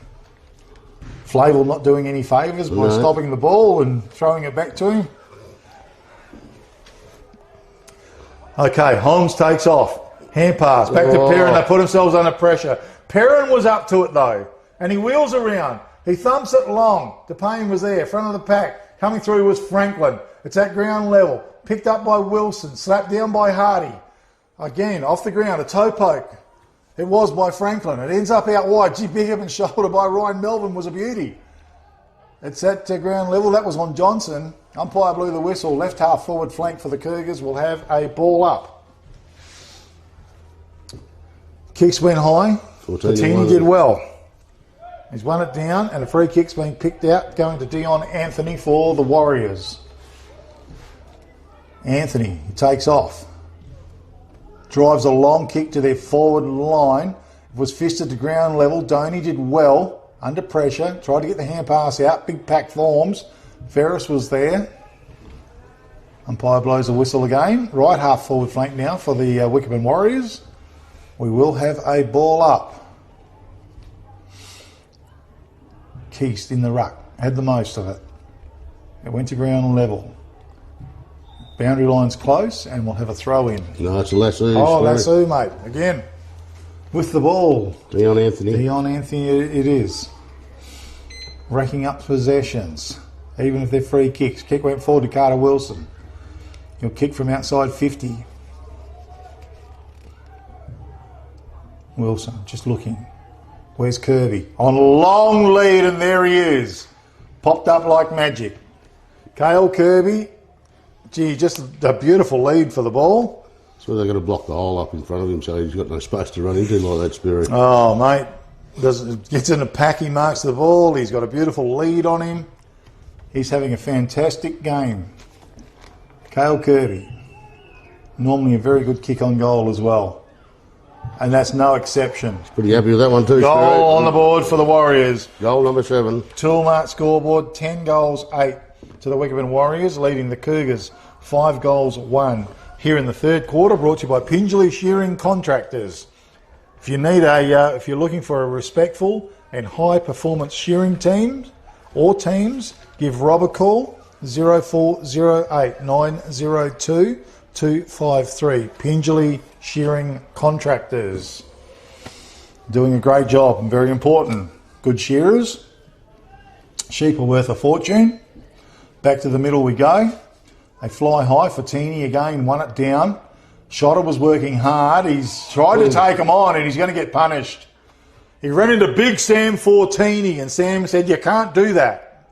Flavel not doing any favours by stopping the ball and throwing it back to him. Okay, Holmes takes off. Hand pass. Back to Perrin. They put themselves under pressure. Perrin was up to it though. And he wheels around. He thumps it long. DePayne was there. Front of the pack. Coming through was Franklin. It's at ground level. Picked up by Wilson. Slapped down by Hardy. Again, off the ground. A toe poke. It was by Franklin. It ends up out wide. Gee, big up and shoulder by Ryan Melvin was a beauty. It's at ground level. That was on Johnson. Umpire blew the whistle. Left half forward flank for the Cougars will have a ball up. Kicks went high. Platini did well. He's won it down and a free kick's been picked out going to Dion Anthony for the Warriors. Anthony, he takes off. Drives a long kick to their forward line. It was fisted to ground level. Doney did well under pressure. Tried to get the hand pass out. Big pack forms. Ferris was there. Umpire blows a whistle again. Right half forward flank now for the Wickepin Warriors. We will have a ball up. Keast in the ruck. Had the most of it. It went to ground level. Boundary line's close and we'll have a throw in. No, it's a Lasso. Oh, Lasso, mate. Again. With the ball. Dion Anthony. Dion Anthony it is. Racking up possessions. Even if they're free kicks. Kick went forward to Carter Wilson. He'll kick from outside 50. Wilson just looking. Where's Kirby? On long lead, and there he is. Popped up like magic. Cale Kirby, gee, just a beautiful lead for the ball. So they're going to block the hole up in front of him, so he's got no space to run into like that, Spirit. Oh, mate. Gets in a pack, he marks the ball. He's got a beautiful lead on him. He's having a fantastic game. Cale Kirby. Normally a very good kick on goal as well. And that's no exception. Pretty happy with that one too, Goal Spirit. on the board for the Warriors. Goal number 7. Toolmart scoreboard, 10 goals, 8 to the Wickepin Warriors, leading the Cougars 5 goals, 1. Here in the third quarter, brought to you by Pingelly Shearing Contractors. If you need if you're looking for a respectful and high performance shearing teams, give Rob a call, 0408 902 253. Pingelly Shearing Contractors. Doing a great job and very important. Good shearers. Sheep are worth a fortune. Back to the middle we go. They fly high. Fortini again won it down. Shotter was working hard. He's tried to take him on and he's going to get punished. He ran into big Sam Fortini and Sam said, you can't do that.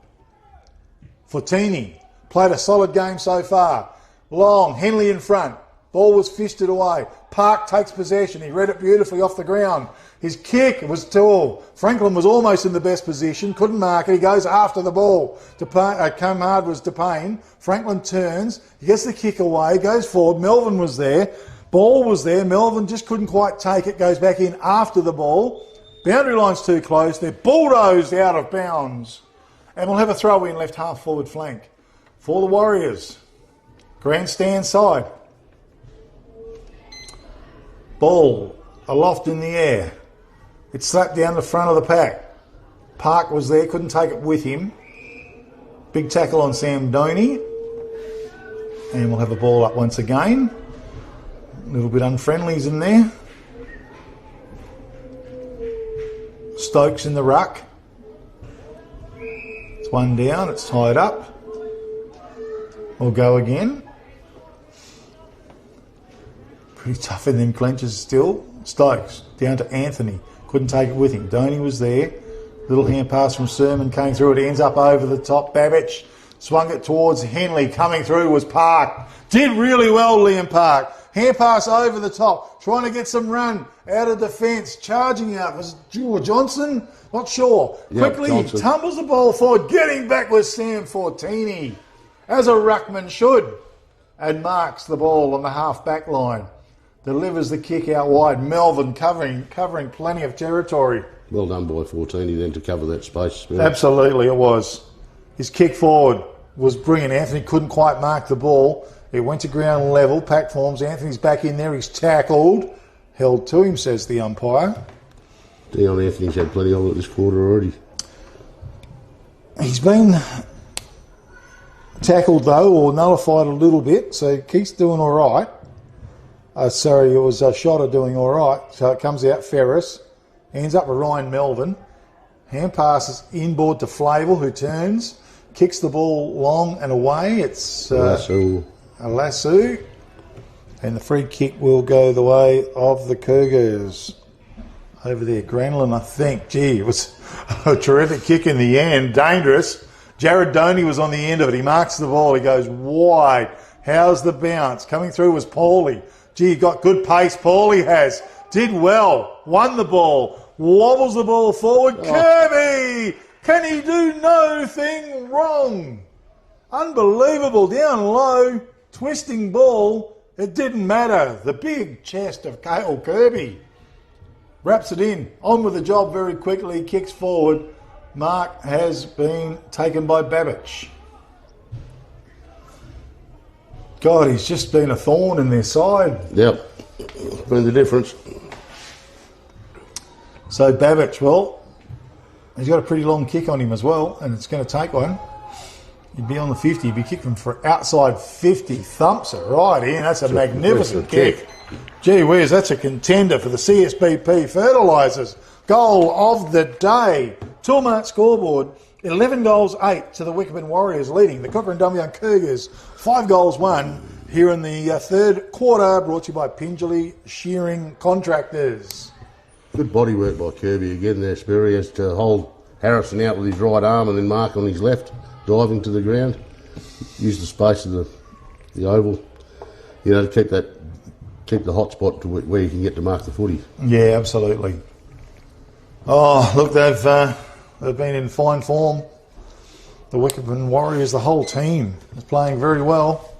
Fortini played a solid game so far. Long, Henley in front. Ball was fisted away. Park takes possession. He read it beautifully off the ground. His kick was tall. Franklin was almost in the best position. Couldn't mark it. He goes after the ball. Comhard was to Payne. Franklin turns. He gets the kick away. Goes forward. Melvin was there. Ball was there. Melvin just couldn't quite take it. Goes back in after the ball. Boundary line's too close. They're bulldozed out of bounds. And we'll have a throw in left half forward flank for the Warriors. Grandstand side. Ball aloft in the air. It slapped down the front of the pack. Park was there, couldn't take it with him. Big tackle on Sam Doney. And we'll have the ball up once again. A little bit unfriendlies in there. Stokes in the ruck. It's one down, it's tied up. We'll go again. Pretty tough in them clenches still. Stokes down to Anthony. Couldn't take it with him. Doney was there. Little hand pass from Sermon came through. It ends up over the top. Babbage swung it towards Henley. Coming through was Park. Did really well, Liam Park. Hand pass over the top. Trying to get some run out of defence. Charging out. Was it Jewel Johnson? Not sure. Yeah, Quickly Johnson. tumbles the ball forward. Getting back with Sam Fortini. As a ruckman should. And marks the ball on the half-back line. Delivers the kick out wide. Melvin covering plenty of territory. Well done by 14 then to cover that space. Yeah. Absolutely, it was. His kick forward was brilliant. Anthony couldn't quite mark the ball. It went to ground level. Pack forms. Anthony's back in there. He's tackled. Held to him, says the umpire. Dion Anthony's had plenty of it this quarter already. He's been tackled, though, or nullified a little bit, so Keith's doing all right. Sorry, it was Shotter doing all right. So it comes out Ferris. Ends up with Ryan Melvin. Hand passes inboard to Flavel, who turns. Kicks the ball long and away. It's a lasso. And the free kick will go the way of the Cougars. Over there, Granlin, I think. Gee, it was a terrific kick in the end. Dangerous. Jared Doney was on the end of it. He marks the ball. He goes wide. How's the bounce? Coming through was Paulie. Gee, got good pace. Paulie has. Did well. Won the ball. Wobbles the ball forward. Kirby! Can he do no thing wrong? Unbelievable. Down low. Twisting ball. It didn't matter. The big chest of Cale Kirby. Wraps it in. On with the job very quickly. Kicks forward. Mark has been taken by Babbage. God, he's just been a thorn in their side. Yep. Been the difference. So Babbage, well, he's got a pretty long kick on him as well, and it's going to take one. He'd be on the 50. He'd be kicking for outside 50. Thumps it right in. That's a magnificent kick. Gee whiz, that's a contender for the CSBP Fertilisers. Goal of the day. Toolmart scoreboard, 11 goals, 8 to the Wickepin Warriors, leading the Kukerin Dumbleyung Cougars, 5 goals, 1 here in the third quarter, brought to you by Pingelly Shearing Contractors. Good body work by Kirby again there, Sperry, has to hold Harrison out with his right arm and then Mark on his left, diving to the ground. Use the space of the oval, you know, to keep the hot spot to where you can get to mark the footy. Yeah, absolutely. Oh, look, they've been in fine form. The Wickepin Warriors, the whole team is playing very well.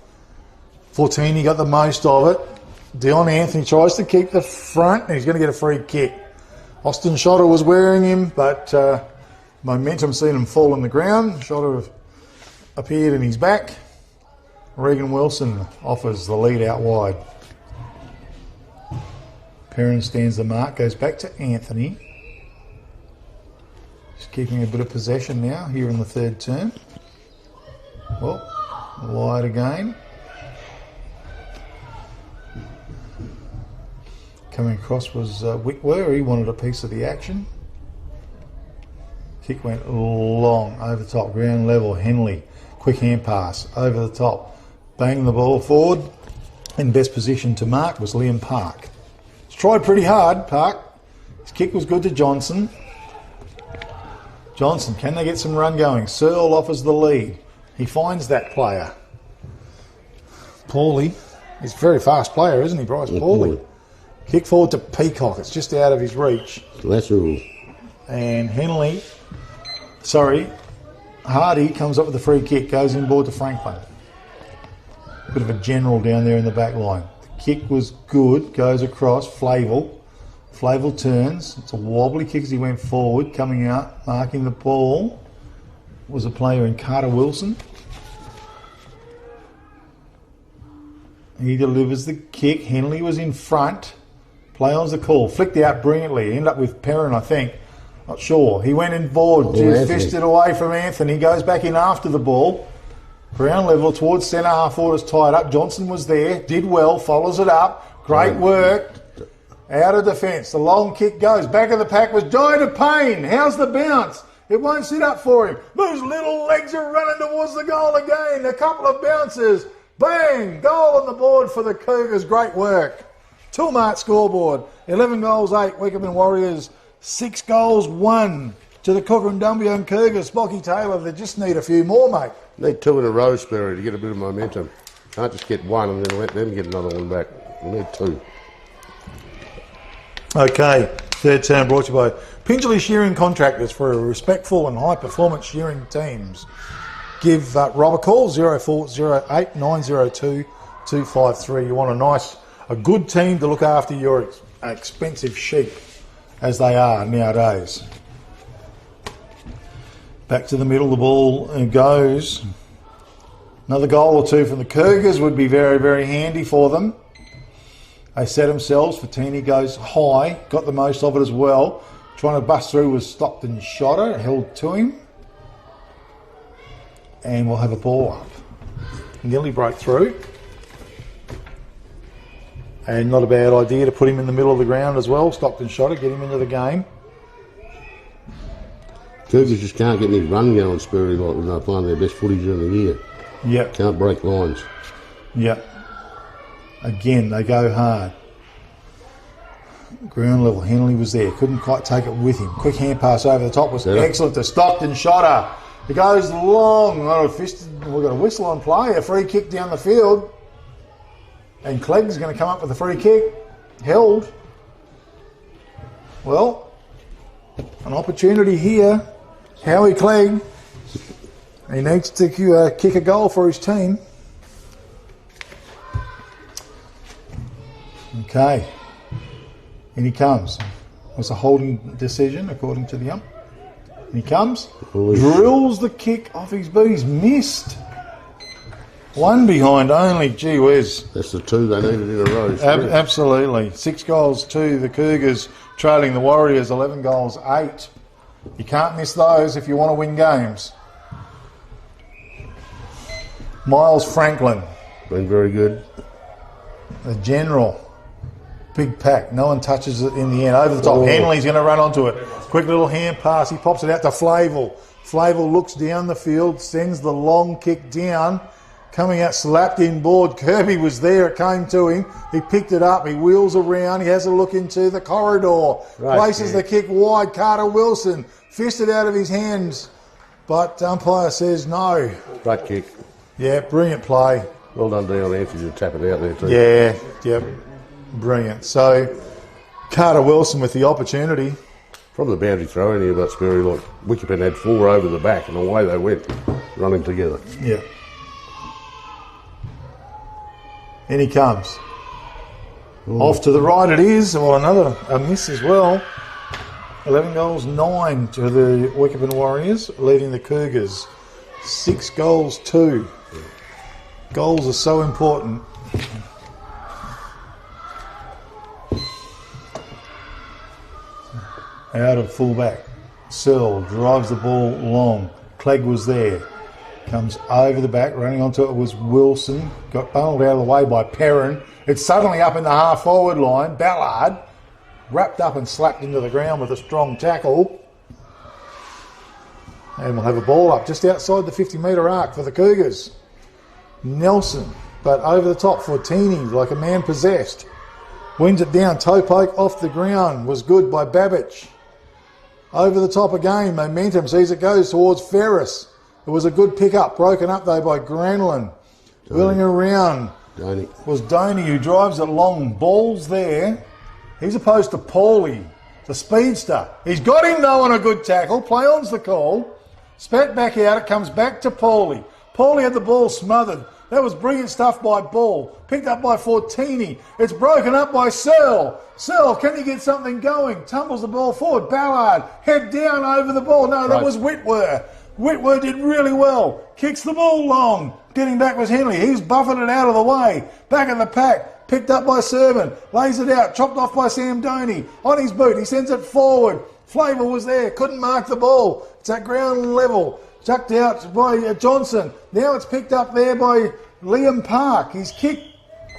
Fortini got the most of it. Dion Anthony tries to keep the front and he's going to get a free kick. Austin Schotter was wearing him, but momentum seen him fall on the ground. Schotter appeared in his back. Regan Wilson offers the lead out wide. Perrin stands the mark, goes back to Anthony. Just keeping a bit of possession now here in the third term. Well, wide again. Coming across was Whitwer. He wanted a piece of the action. Kick went long, over the top, ground level. Henley, quick hand pass, over the top. Bang the ball forward. In best position to mark was Liam Park. He's tried pretty hard, Park. His kick was good to Johnson. Johnson, can they get some run going? Searle offers the lead. He finds that player. Paulie. He's a very fast player, isn't he, Bryce Paulie? Kick forward to Peacock. It's just out of his reach. Lateral. And Hardy comes up with the free kick, goes inboard to Franklin. Bit of a general down there in the back line. The kick was good, goes across, Flavel. Flavel turns. It's a wobbly kick as he went forward, coming out, marking the ball. Was a player in Carter Wilson. He delivers the kick. Henley was in front. Play on's the call. Flicked out brilliantly. Ended up with Perrin, I think. Not sure. He went inboard. Just fisted away from Anthony. Goes back in after the ball. Ground level towards centre half forward is tied up. Johnson was there. Did well. Follows it up. Great work. Out of defence. The long kick goes. Back of the pack was Joy to Payne. How's the bounce? It won't sit up for him. Those little legs are running towards the goal again. A couple of bounces. Bang! Goal on the board for the Cougars. Great work. Toolmart scoreboard. 11 goals, 8. Wickepin Warriors. 6 goals, 1 to the Kukerin Dumbleyung Cougars. Spocky Taylor, they just need a few more, mate. Need 2 in a row, Sperry, to get a bit of momentum. Can't just get 1 and then let them get another one back. We need 2. Okay, third term brought to you by Pingelly Shearing Contractors for respectful and high performance shearing teams. Give Rob a call, 0408 902 253. You want a good team to look after your expensive sheep, as they are nowadays. Back to the middle, the ball goes. Another goal or 2 from the Cougars would be very, very handy for them. They set themselves. Fortini goes high, got the most of it as well. Trying to bust through was Stockton Schotter, held to him. And we'll have a ball up. Nearly broke through. And not a bad idea to put him in the middle of the ground as well. Stockton Schotter, get him into the game. Cougars just can't get any run going, Sperry, like when they're playing their best footy during the year. Yep. Can't break lines. Yep. Again, they go hard. Ground level, Henley was there. Couldn't quite take it with him. Quick hand pass over the top was excellent to Stockton Schotter. It goes long. We've got a whistle on play. A free kick down the field. And Clegg's going to come up with a free kick. Held. Well, an opportunity here. Howie Clegg. He needs to kick a goal for his team. Okay. In he comes. It was a holding decision according to the ump. In he comes. Drills the kick off his boot. He's missed. 1 behind only. Gee whiz. That's the 2 they needed in a row. Absolutely. 6 goals, 2. The Cougars trailing the Warriors 11 goals, 8. You can't miss those if you want to win games. Miles Franklin. Been very good. The general. Big pack. No one touches it in the end. Over the top. Henley's going to run onto it. Quick little hand pass. He pops it out to Flavel. Flavel looks down the field, sends the long kick down. Coming out, slapped in board. Kirby was there. It came to him. He picked it up. He wheels around. He has a look into the corridor. Right, places the kick wide. Carter Wilson fisted out of his hands. But umpire says no. Great kick. Yeah, brilliant play. Well done, Dion Anthony, to tap it out there too. Yeah, yep. Brilliant. So, Carter Wilson with the opportunity. From the boundary throw in here, but Sperry, like Wickepin had 4 over the back and away they went, running together. Yeah. In he comes. Ooh. Off to the right it is. Well, another miss as well. 11 goals, 9 to the Wickepin Warriors, leading the Cougars 6 goals, 2. Goals are so important. Out of fullback. Searle drives the ball long. Clegg was there. Comes over the back, running onto it was Wilson. Got bundled out of the way by Perrin. It's suddenly up in the half-forward line. Ballard wrapped up and slapped into the ground with a strong tackle. And we'll have a ball up just outside the 50-metre arc for the Cougars. Nelson, but over the top for Fortini, like a man possessed. Wins it down. Toe poke off the ground was good by Babbage. Over the top again. Momentum sees it goes towards Ferris. It was a good pick-up. Broken up, though, by Granlund. Wheeling around was Doney, who drives it long. Ball's there. He's opposed to Paulie, the speedster. He's got him, though, on a good tackle. Play on's the call. Spat back out. It comes back to Paulie. Paulie had the ball smothered. That was brilliant stuff by Ball. Picked up by Fortini. It's broken up by Searle. Searle, can he get something going? Tumbles the ball forward. Ballard, head down over the ball. No, that was Whitwer. Whitwer did really well. Kicks the ball long. Getting back was Henley. He's buffeted it out of the way. Back in the pack. Picked up by Servant. Lays it out. Chopped off by Sam Doney. On his boot. He sends it forward. Flavour was there. Couldn't mark the ball. It's at ground level. Chucked out by Johnson. Now it's picked up there by Liam Park. His kick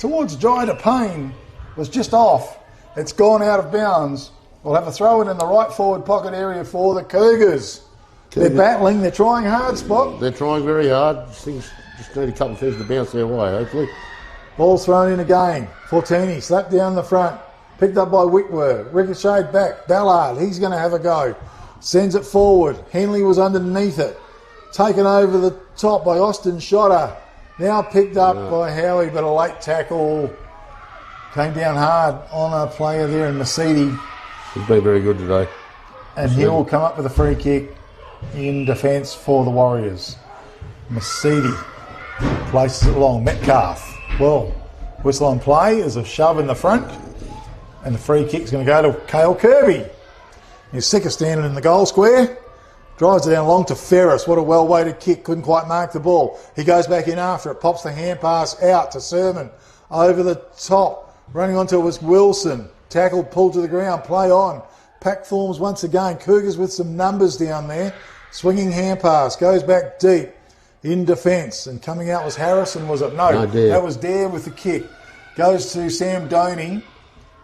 towards Jida Payne was just off. It's gone out of bounds. We'll have a throw in the right forward pocket area for the Cougars. They're battling. They're trying hard, Spot. They're trying very hard. Things just need a couple of things to bounce their way, hopefully. Ball's thrown in again. Fortini slapped down the front. Picked up by Whitworth. Ricocheted back. Ballard, he's going to have a go. Sends it forward. Henley was underneath it. Taken over the top by Austin Shotter. Now picked up by Howie, but a late tackle. Came down hard on a player there in Mercedes. He's been very good today. And he will come up with a free kick in defence for the Warriors. Mercedes places it long. Metcalf. Well, whistle on play is a shove in the front. And the free kick's going to go to Cale Kirby. He's sick of standing in the goal square. Drives it down long to Ferris. What a well-weighted kick. Couldn't quite mark the ball. He goes back in after it. Pops the hand pass out to Sermon. Over the top. Running onto it was Wilson. Tackled, pulled to the ground. Play on. Pack forms once again. Cougars with some numbers down there. Swinging hand pass. Goes back deep. In defence. And coming out was Harrison, was it? No, that was Dare with the kick. Goes to Sam Doney.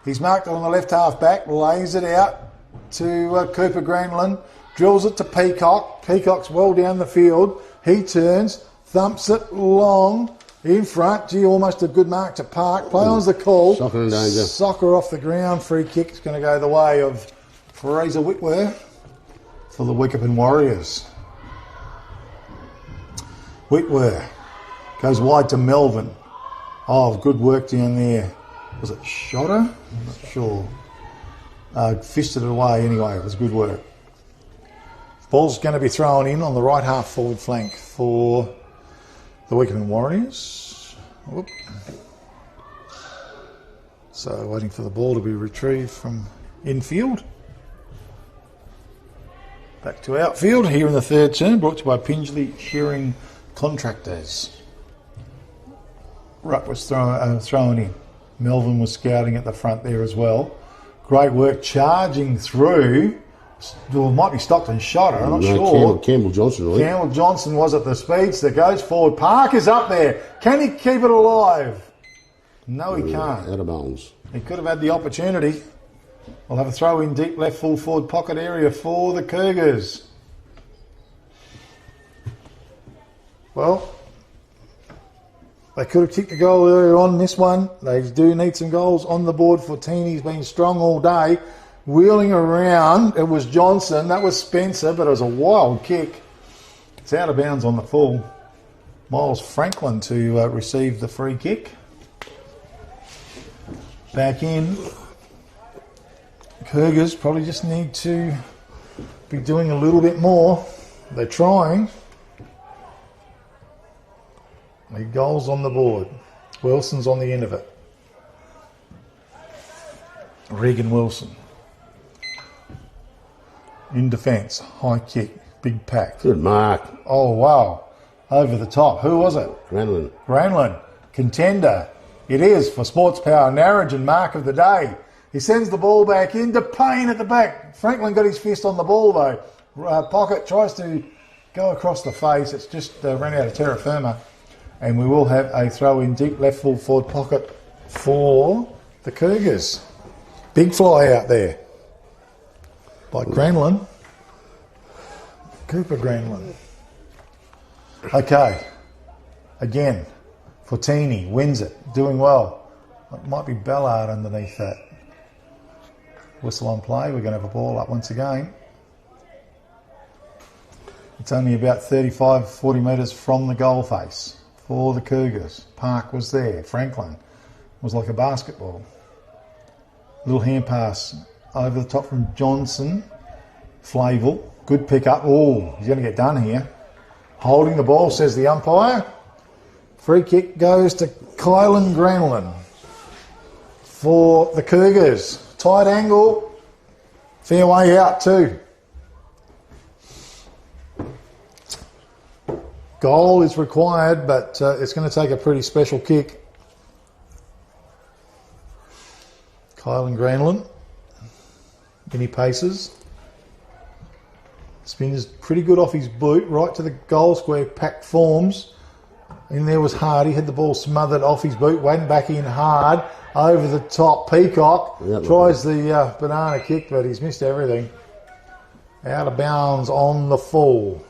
He's marked it on the left half back. Lays it out to Cooper Granlund. Drills it to Peacock. Peacock's well down the field. He turns. Thumps it long. In front. Gee, almost a good mark to Park. Play on's the call. Soccer in danger. Soccer off the ground. Free kick is going to go the way of Fraser Whitworth for the Wickepin Warriors. Whitworth goes wide to Melvin. Oh, good work down there. Was it Shotter? I'm not sure. Fisted it away anyway. It was good work. Ball's going to be thrown in on the right half forward flank for the Wickepin Warriors. Whoop. So waiting for the ball to be retrieved from infield. Back to outfield here in the third turn, brought to you by Pingelly Shearing Contractors. Ruck was thrown in. Melvin was scouting at the front there as well. Great work charging through. Well, it might be Stockton Shotter, I'm not sure. Campbell Johnson, really. Campbell Johnson was at the speedster, goes forward. Park is up there. Can he keep it alive? No, he can't. Out of bounds. He could have had the opportunity. We'll have a throw in deep left full forward pocket area for the Cougars. Well, They could have kicked the goal earlier on this one. They do need some goals on the board. Fortini's been strong all day. Wheeling around, it was Johnson. That was Spencer, but it was a wild kick. It's out of bounds on the full. Miles Franklin to receive the free kick. Back in. Cougars probably just need to be doing a little bit more. They're trying. Need goals on the board. Wilson's on the end of it. Regan Wilson. In defence. High kick. Big pack. Good mark. Oh, wow. Over the top. Who was it? Granlund. Granlund. Contender. It is for Sports Power. Narrogin mark of the day. He sends the ball back into Payne at the back. Franklin got his fist on the ball though. Pocket tries to go across the face. It's just ran out of terra firma. And we will have a throw in deep left full forward pocket for the Cougars. Big fly out there by Granlund. Cooper Granlund. Okay. Again, Fortini wins it. Doing well. It might be Ballard underneath that. Whistle on play. We're going to have a ball up once again. It's only about 35, 40 metres from the goal face for the Cougars. Park was there. Franklin was like a basketball. Little hand pass over the top from Johnson. Flavel. Good pick up. Oh, he's going to get done here. Holding the ball, says the umpire. Free kick goes to Kylan Granlund for the Cougars. Tight angle. Fair way out too. Goal is required, but it's going to take a pretty special kick. Kylan Granlund. In he paces. Spin is pretty good off his boot, right to the goal square, packed forms. In there was Hardy, had the ball smothered off his boot, went back in hard, over the top. Peacock tries the banana kick, but he's missed everything. Out of bounds on the full.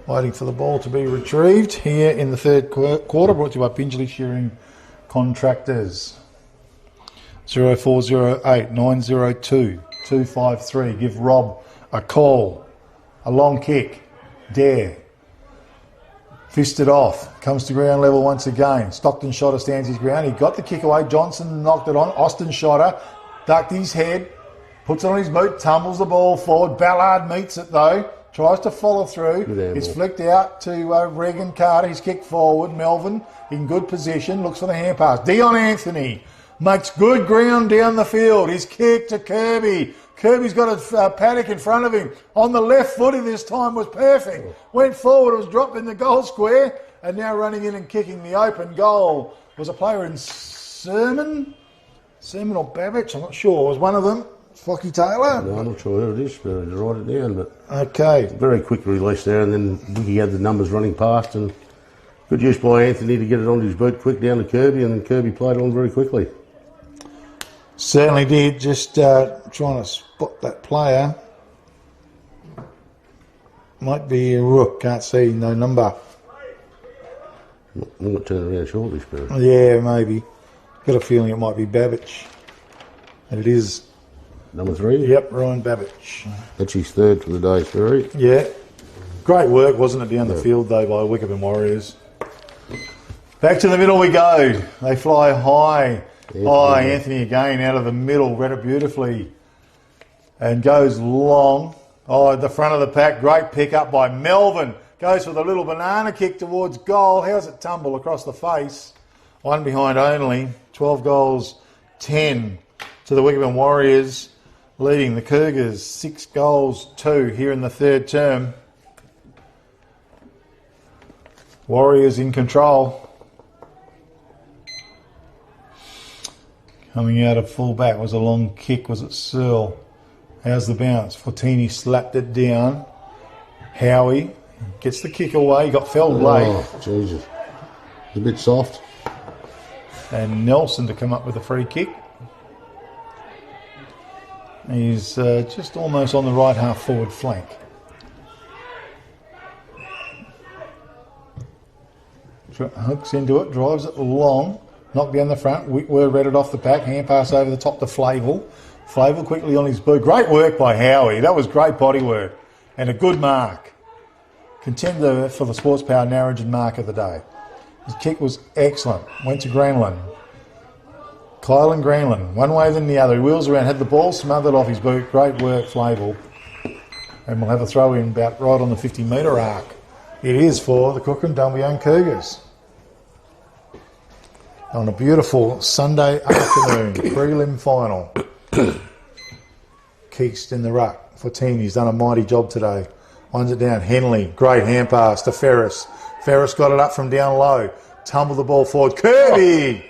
Waiting for the ball to be retrieved here in the third quarter, brought to you by Pingelly Shearing Contractors. 0408 902 253. Give Rob a call. A long kick. Dare. Fisted off. Comes to ground level once again. Stockton Shotter stands his ground. He got the kick away. Johnson knocked it on. Austin Shotter ducked his head. Puts it on his boot. Tumbles the ball forward. Ballard meets it though. Tries to follow through. It's flicked out to Regan Carter. He's kicked forward. Melvin in good position. Looks for the hand pass. Dion Anthony makes good ground down the field. His kick to Kirby. Kirby's got a paddock in front of him. On the left footy this time was perfect. Went forward. It was dropped in the goal square. And now running in and kicking the open goal was a player in Sermon or Babbage. I'm not sure. It was one of them. Flocky Taylor? No, I'm not sure who it is, but I'll write it down. But okay. Very quick release there, and then Wiggy had the numbers running past, and good use by Anthony to get it onto his boot quick down to Kirby, and then Kirby played on very quickly. Certainly did. Just trying to spot that player. Might be a Rook. Can't see. No number. Might turn around shortly, Spirit. Yeah, maybe. Got a feeling it might be Babbage. And it is. Number 3? Yep, Ryan Babbage. That's his third for the day, Spirit. Yeah. Great work, wasn't it, down the field, though, by Wickepin Warriors. Back to the middle we go. They fly high. Anthony again out of the middle. Read it beautifully. And goes long. At the front of the pack. Great pick up by Melvin. Goes for the little banana kick towards goal. How's it tumble across the face? One behind only. 12 goals, 10 to the Wickepin Warriors. Leading the Cougars 6 goals, 2 here in the third term. Warriors in control. Coming out of full back was a long kick. Was it Searle? How's the bounce? Fortini slapped it down. Howie gets the kick away. He got felled late. Oh, Jesus. It's a bit soft. And Nelson to come up with a free kick. He's just almost on the right half forward flank. hooks into it, drives it long, knocked down the front. Whitworth read it off the pack, hand pass over the top to Flavel. Flavel quickly on his boot. Great work by Howie. That was great body work and a good mark. Contender for the Sports Power Narrogin mark of the day. His kick was excellent. Went to Granlund. Kylan Granlund, one way than the other. He wheels around, had the ball smothered off his boot. Great work, Flavel. And we'll have a throw in about right on the 50-metre arc. It is for the Kukerin Dumbleyung Cougars. On a beautiful Sunday afternoon, prelim final. Keast in the ruck for team. He's done a mighty job today. Winds it down. Henley, great hand pass to Ferris. Ferris got it up from down low. Tumbled the ball forward. Kirby!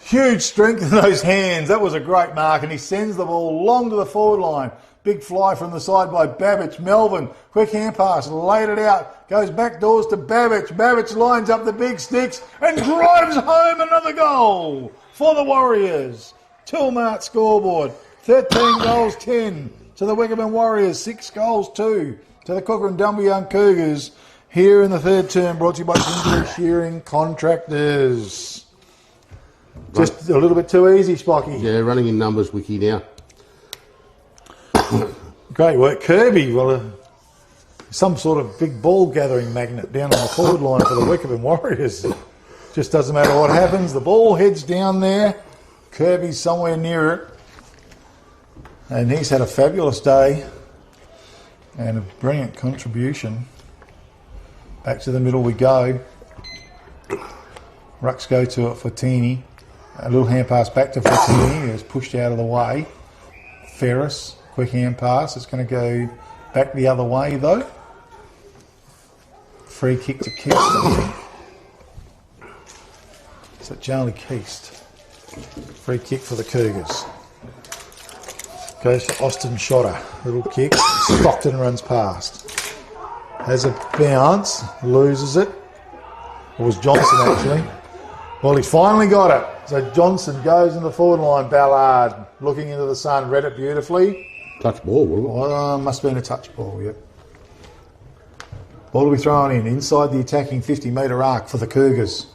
Huge strength in those hands. That was a great mark, and he sends the ball long to the forward line. Big fly from the side by Babbage. Melvin, quick hand pass, laid it out. Goes back doors to Babbage. Babbage lines up the big sticks and drives home another goal for the Warriors. Tilmart scoreboard. 13 goals, 10 to the Wickepin Warriors. 6 goals, 2 to the Kukerin Dumbleyung Cougars. Here in the third term, brought to you by English Shearing Contractors. Just a little bit too easy, Spocky. Yeah, running in numbers, Wiki now. Great work, Kirby. Well, some sort of big ball gathering magnet down on the forward line for the Wickepin Warriors. Just doesn't matter what happens. The ball heads down there. Kirby's somewhere near it. And he's had a fabulous day and a brilliant contribution. Back to the middle we go. Rucks go to it for Teeny. A little hand pass back to Fatini, who's pushed out of the way. Ferris, quick hand pass. It's going to go back the other way though. Free kick to Keast, I think. Is it Charlie Keast? Free kick for the Cougars. Goes to Austin Shotter. Little kick. Stockton runs past. Has a bounce. Loses it. It was Johnson actually. Well, he's finally got it. So Johnson goes in the forward line. Ballard looking into the sun. Read it beautifully. Touch ball, wasn't it? Well, must have been a touch ball, yep. Ball will be thrown in inside the attacking 50-metre arc for the Cougars.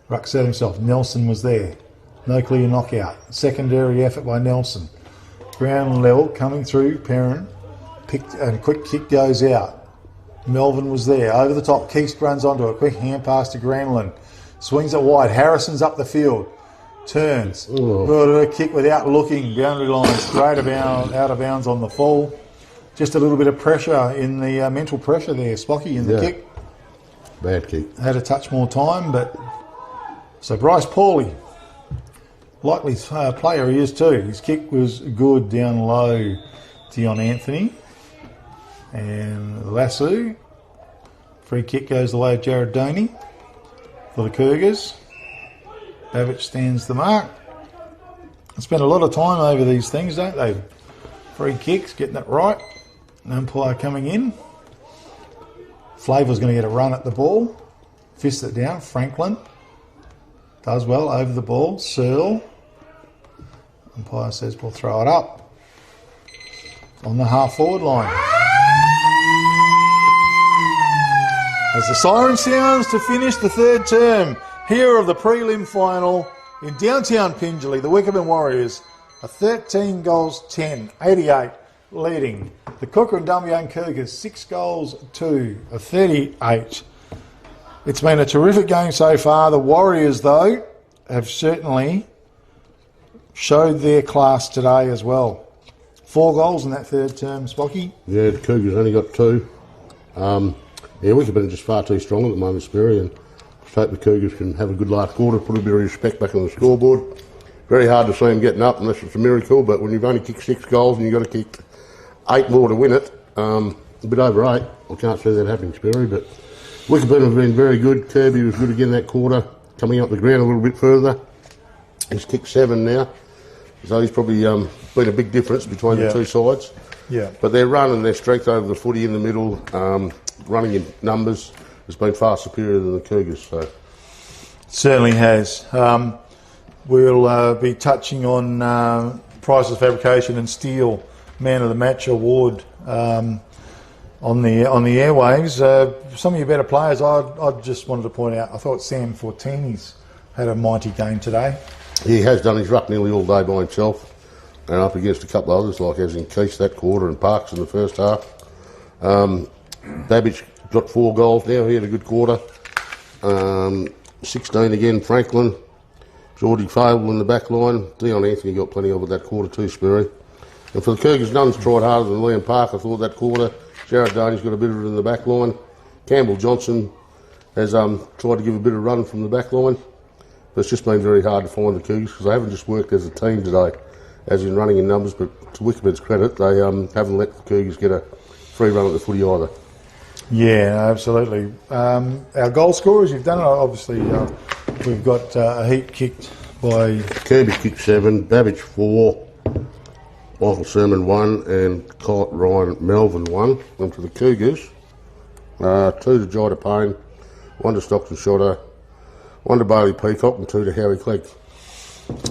Ruck set himself. Nelson was there. No clear knockout. Secondary effort by Nelson. Ground level coming through. Perrin. Picked, and a quick kick goes out. Melvin was there. Over the top, Keast runs onto it. Quick hand pass to Granlund. Swings it wide. Harrison's up the field. Turns. A kick without looking. Boundary line straight out of bounds on the fall. Just a little bit of pressure in the mental pressure there, Spocky, in the kick. Bad kick. Had a touch more time, but... So Bryce Pauly, likely player he is too. His kick was good down low. Dion Anthony. And Lasso. Free kick goes the way of Jared Doney for the Cougars. Babbage stands the mark. They spend a lot of time over these things, don't they? Free kicks, getting it right. An umpire coming in. Flavor's going to get a run at the ball. Fist it down. Franklin does well over the ball. Searle. Umpire says we'll throw it up. On the half forward line. As the siren sounds to finish the third term here of the prelim final in downtown Pingelly, the Wickepin Warriors are 13 goals 10, 88 leading. The Kukerin Dumbleyung Cougars 6 goals 2 of 38. It's been a terrific game so far. The Warriors, though, have certainly showed their class today as well. 4 goals in that third term, Spocky. Yeah, the Cougars only got 2. Wickepin are just far too strong at the moment, Sperry, and just hope the Cougars can have a good last quarter, put a bit of respect back on the scoreboard. Very hard to see them getting up unless it's a miracle, but when you've only kicked 6 goals and you've got to kick 8 more to win it, a bit over 8, I can't see that happening, Sperry, but Wickepin have been very good. Kirby was good again that quarter, coming up the ground a little bit further. He's kicked 7 now, so he's probably been a big difference between the two sides. Yeah. But their run and their strength over the footy in the middle, running in numbers, has been far superior than the Cougars. So certainly has. We'll be touching on Prices Fabrication and Steel Man of the Match award on the airwaves. Some of your better players, I just wanted to point out, I thought Sam Fortini's had a mighty game today. He has done his ruck nearly all day by himself, and up against a couple of others, like as in Keith that quarter and Parks in the first half. Babbage got 4 goals now, he had a good quarter. 16 again, Franklin. Geordie Fable in the back line. Dion Anthony got plenty of it that quarter too, Sperry. And for the Cougars, none's tried harder than Liam Park, I thought, that quarter. Jared Daney's got a bit of it in the back line. Campbell Johnson has tried to give a bit of run from the back line. But it's just been very hard to find the Cougars because they haven't just worked as a team today, as in running in numbers, but to Wickepin's credit, they haven't let the Cougars get a free run at the footy either. Yeah, no, absolutely. Our goal scorers, you've done it, obviously. We've got a heap kicked by... Kirby kicked 7, Babbage 4, Michael Sermon 1, and Cott Ryan Melvin 1. And for the Cougars, 2 to Jida Payne, 1 to Stockton Shotter, 1 to Bailey Peacock, and 2 to Howie Clegg.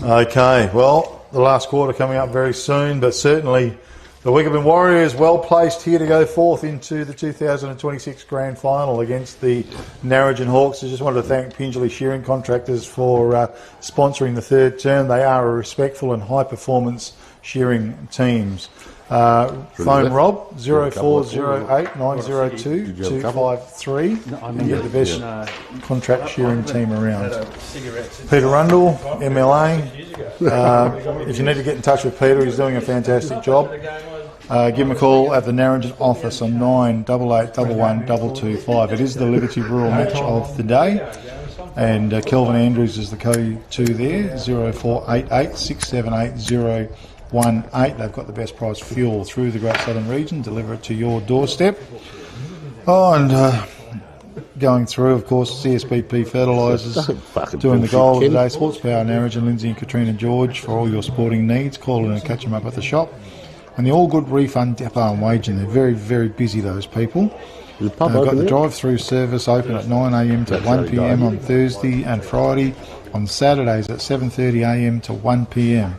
Okay, well, the last quarter coming up very soon, but certainly the Wickepin Warriors well placed here to go forth into the 2026 Grand Final against the Narrogin Hawks. I just wanted to thank Pingelly Shearing Contractors for sponsoring the third term. They are a respectful and high performance shearing teams. Phone Rob 0408 902 253 and get the best contract shearing team around. Peter Rundle, MLA. If you need to get in touch with Peter, he's doing a fantastic job. Give him a call at the Narrogin office on 9881 225. It is the Liberty Rural match of the day, and Kelvin Andrews is the co-2 there, 0488 678 018. They've got the best price fuel through the Great Southern region, deliver it to your doorstep. Oh, and going through, of course, CSBP Fertilisers doing the goal of the day. Sports Power Narrogin, Lindsay and Katrina George for all your sporting needs. Call in and catch them up at the shop. And the All Good Refund Depot and Waging, they're very, very busy, those people. They've got the drive-through service open at 9am to 1pm on Thursday and Friday. On Saturdays at 7:30am to 1pm.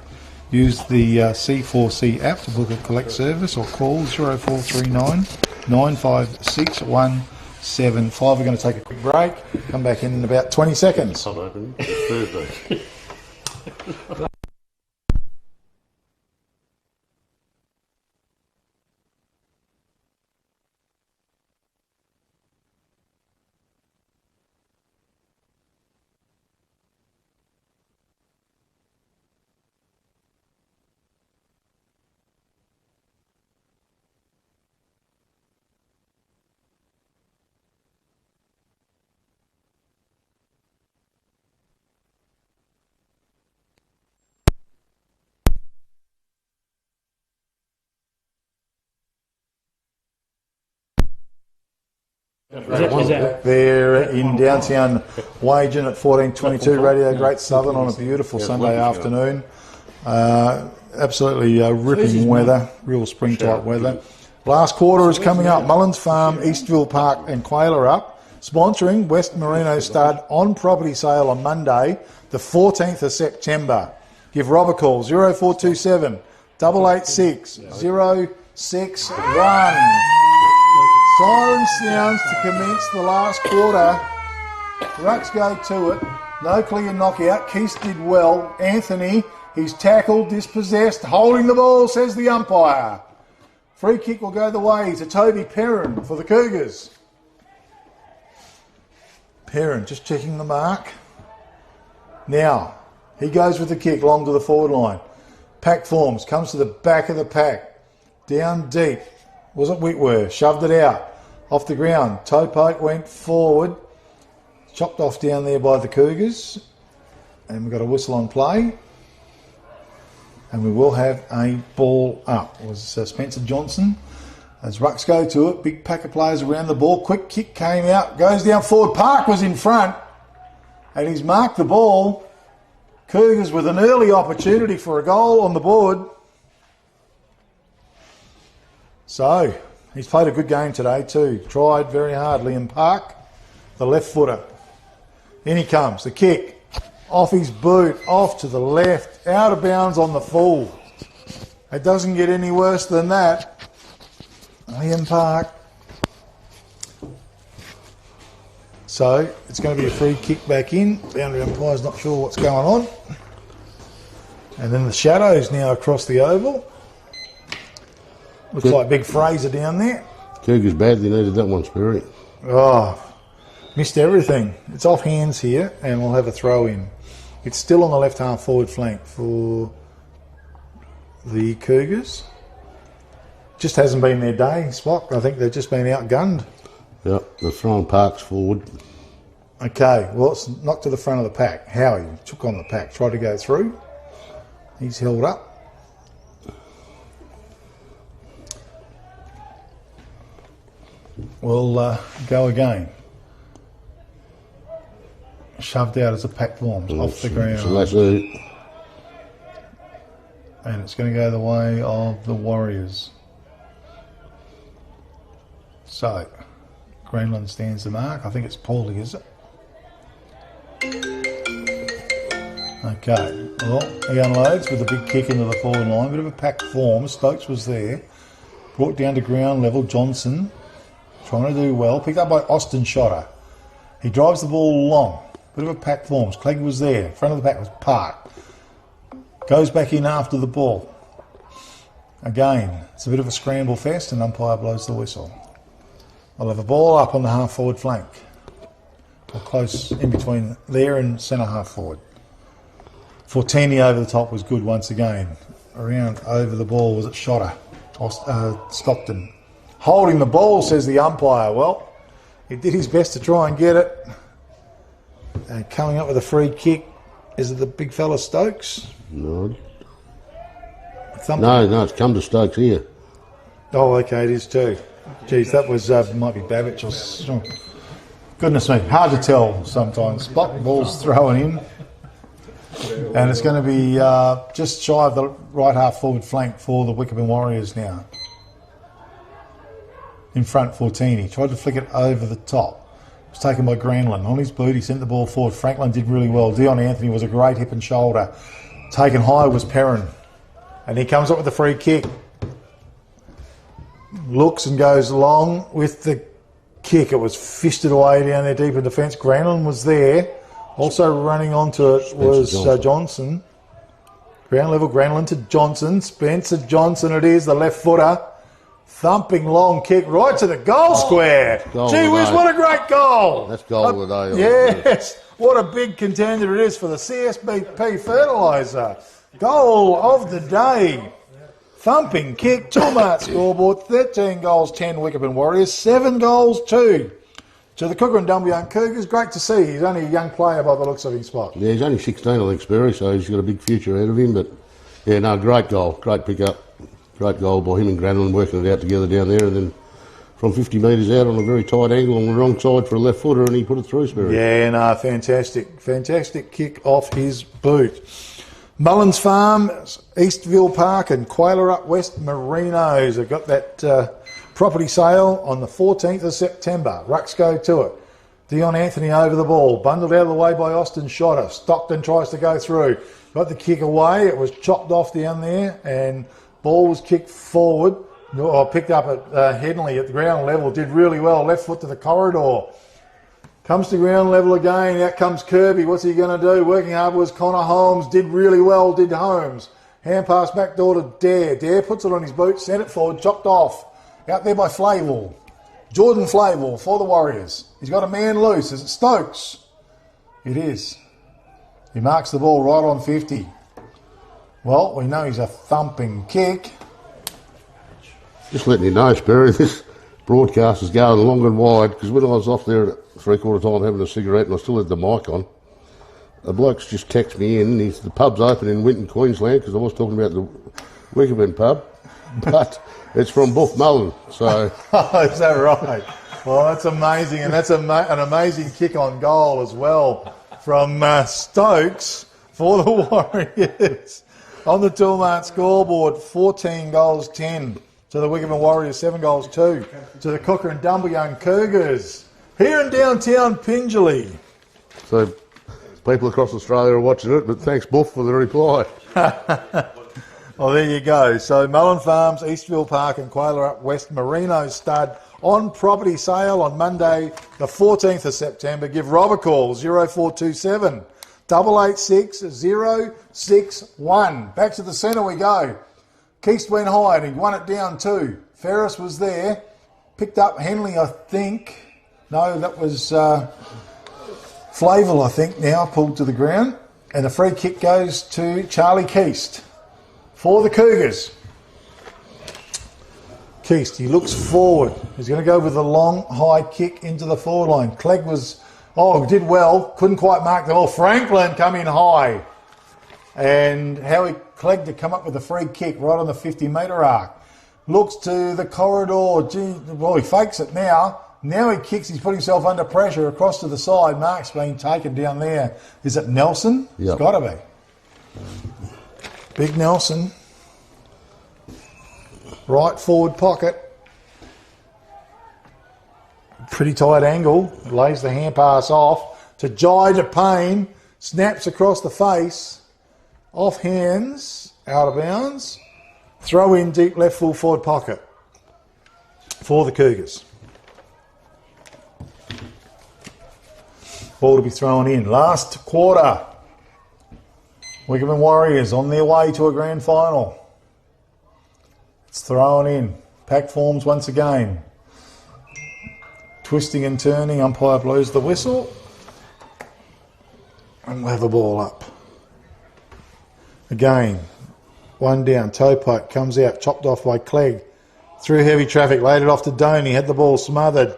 Use the C4C app to book a collect service or call 0439 956 175. We're going to take a quick break. Come back in about 20 seconds. I'm open. It's Thursday. They're in downtown Waging at 1422 Radio Great Southern on a beautiful Sunday afternoon. Absolutely ripping weather, real spring type weather. Last quarter is coming up. Mullins Farm, Eastville Park and Quail are up. Sponsoring West Merino Stud on property sale on Monday, the 14th of September. Give Rob a call, 0427 886 061. Siren sounds to commence the last quarter. Rucks go to it. No clear knockout. Keith did well. Anthony, he's tackled, dispossessed, holding the ball, says the umpire. Free kick will go the way to Toby Perrin for the Cougars. Perrin just checking the mark. Now, he goes with the kick long to the forward line. Pack forms, comes to the back of the pack. Down deep. Wasn't Whitworth, shoved it out. Off the ground, toe poke went forward. Chopped off down there by the Cougars. And we've got a whistle on play. And we will have a ball up. It was Spencer Johnson. As Rucks go to it, big pack of players around the ball. Quick kick came out, goes down forward. Park was in front. And he's marked the ball. Cougars with an early opportunity for a goal on the board. So, he's played a good game today too. Tried very hard. Liam Park, the left footer. In he comes. The kick. Off his boot. Off to the left. Out of bounds on the full. It doesn't get any worse than that. Liam Park So it's going to be a free kick back in. Boundary umpire's not sure what's going on. And then the shadows now across the oval. Looks like Big Fraser down there. Cougars badly needed that one, Sperry. Oh, missed everything. It's off hands here, and we'll have a throw in. It's still on the left half forward flank for the Cougars. Just hasn't been their day, Spock. I think they've just been outgunned. Yep, they're throwing Parks forward. Okay, well, it's knocked to the front of the pack. Howie took on the pack, tried to go through. He's held up. We'll go again. Shoved out as a pack forms off the ground. So that's it. And it's going to go the way of the Warriors. So, Greenland stands the mark. I think it's Paulie, is it? Okay, well, he unloads with a big kick into the forward line. Bit of a pack form. Stokes was there. Brought down to ground level. Johnson trying to do well. Picked up by Austin Shotter. He drives the ball long. Bit of a pack forms. Clegg was there. Front of the pack was Park. Goes back in after the ball. Again, it's a bit of a scramble fest, and umpire blows the whistle. I'll have a ball up on the half forward flank. Or close in between there and centre half forward. Fortini over the top was good once again. Around over the ball was it Shotter. Stockton. Holding the ball, says the umpire. Well, he did his best to try and get it. And coming up with a free kick, is it the big fella Stokes? No. No, it's come to Stokes here. Oh, okay, it is too. Geez, that was, might be Babbage or... Goodness me, hard to tell sometimes. Spot ball's thrown in. And it's going to be just shy of the right half forward flank for the Wickepin Warriors now. In front, Fortini. Tried to flick it over the top. It was taken by Granlund. On his boot, he sent the ball forward. Franklin did really well. Dion Anthony was a great hip and shoulder. Taken high was Perrin. And he comes up with the free kick. Looks and goes long with the kick. It was fisted away down there deep in defence. Granlund was there. Also running onto it was Johnson. Ground level, Granlund to Johnson. Spencer Johnson it is, the left footer. Thumping long kick right to the goal square. Gee whiz, what a great goal. That's goal of the day. Yes, what a big contender it is for the CSBP fertiliser. Goal of the day. Thumping kick, Toolmart scoreboard, 13 goals, 10 Wickepin Warriors, 7 goals, 2 to the Kukerin Dumbleyung Cougars. Great to see. He's only a young player by the looks of his spot. Yeah, he's only 16, I think, Sperry, so he's got a big future ahead of him. But, yeah, no, great goal, great pick-up. Great goal by him and Granlund working it out together down there, and then from 50 metres out on a very tight angle on the wrong side for a left footer, and he put it through, Sperry. Yeah, no, fantastic. Fantastic kick off his boot. Mullins Farm, Eastville Park and Quailor Up West Marinos have got that property sale on the 14th of September. Rucks go to it. Dion Anthony over the ball, bundled out of the way by Austin Shotter. Stockton tries to go through. Got the kick away. It was chopped off down there, and ball was kicked forward, or picked up at Headley at the ground level. Did really well. Left foot to the corridor. Comes to ground level again. Out comes Kirby. What's he going to do? Working hard was Connor Holmes. Did really well, did Holmes. Hand pass back door to Dare. Dare puts it on his boot, sent it forward, chopped off. Out there by Flavor. Jordan Flavor for the Warriors. He's got a man loose. Is it Stokes? It is. He marks the ball right on 50. Well, we know he's a thumping kick. Just letting you know, Sperry, this broadcast is going long and wide, because when I was off there at three-quarter time having a cigarette and I still had the mic on, a bloke's just texted me in. The pub's open in Winton, Queensland, because I was talking about the Wickepin pub, but it's from Buff Mullen, so... Oh, is that right? Well, that's amazing, and that's an amazing kick on goal as well from Stokes for the Warriors. On the Toolmart scoreboard, 14 goals, 10 to the Wickepin Warriors, 7 goals, 2 to the Kukerin Dumbleyung Cougars. Here in downtown Pingelly. So people across Australia are watching it, but thanks, Buff, for the reply. Well, there you go. So Mullen Farms, Eastville Park and Quailor Up West Merino Stud On property sale on Monday, the 14th of September. Give Rob a call, 0427 886 061. Back to the centre we go. Keast went high and he won it down 2. Ferris was there. Picked up Henley, I think. No, that was Flavel, I think, now pulled to the ground. And the free kick goes to Charlie Keast for the Cougars. Keast, he looks forward. He's going to go with a long, high kick into the forward line. Clegg did well. Couldn't quite mark the ball. Franklin come in high. And Howie Clegg to come up with a free kick right on the 50-metre arc. Looks to the corridor. He fakes it now. Now he kicks. He's put himself under pressure across to the side. Mark's been taken down there. Is it Nelson? Yep. It's got to be. Big Nelson. Right forward pocket. Pretty tight angle. Lays the hand pass off to Jai to Payne. Snaps across the face. Off hands. Out of bounds. Throw in deep left full forward pocket for the Cougars. Ball to be thrown in. Last quarter. Wickepin Warriors on their way to a grand final. It's thrown in. Pack forms once again. Twisting and turning. Umpire blows the whistle. And we'll have the ball up. Again. One down. Toe poke comes out. Chopped off by Clegg. Through heavy traffic. Laid it off to Doney. Had the ball smothered.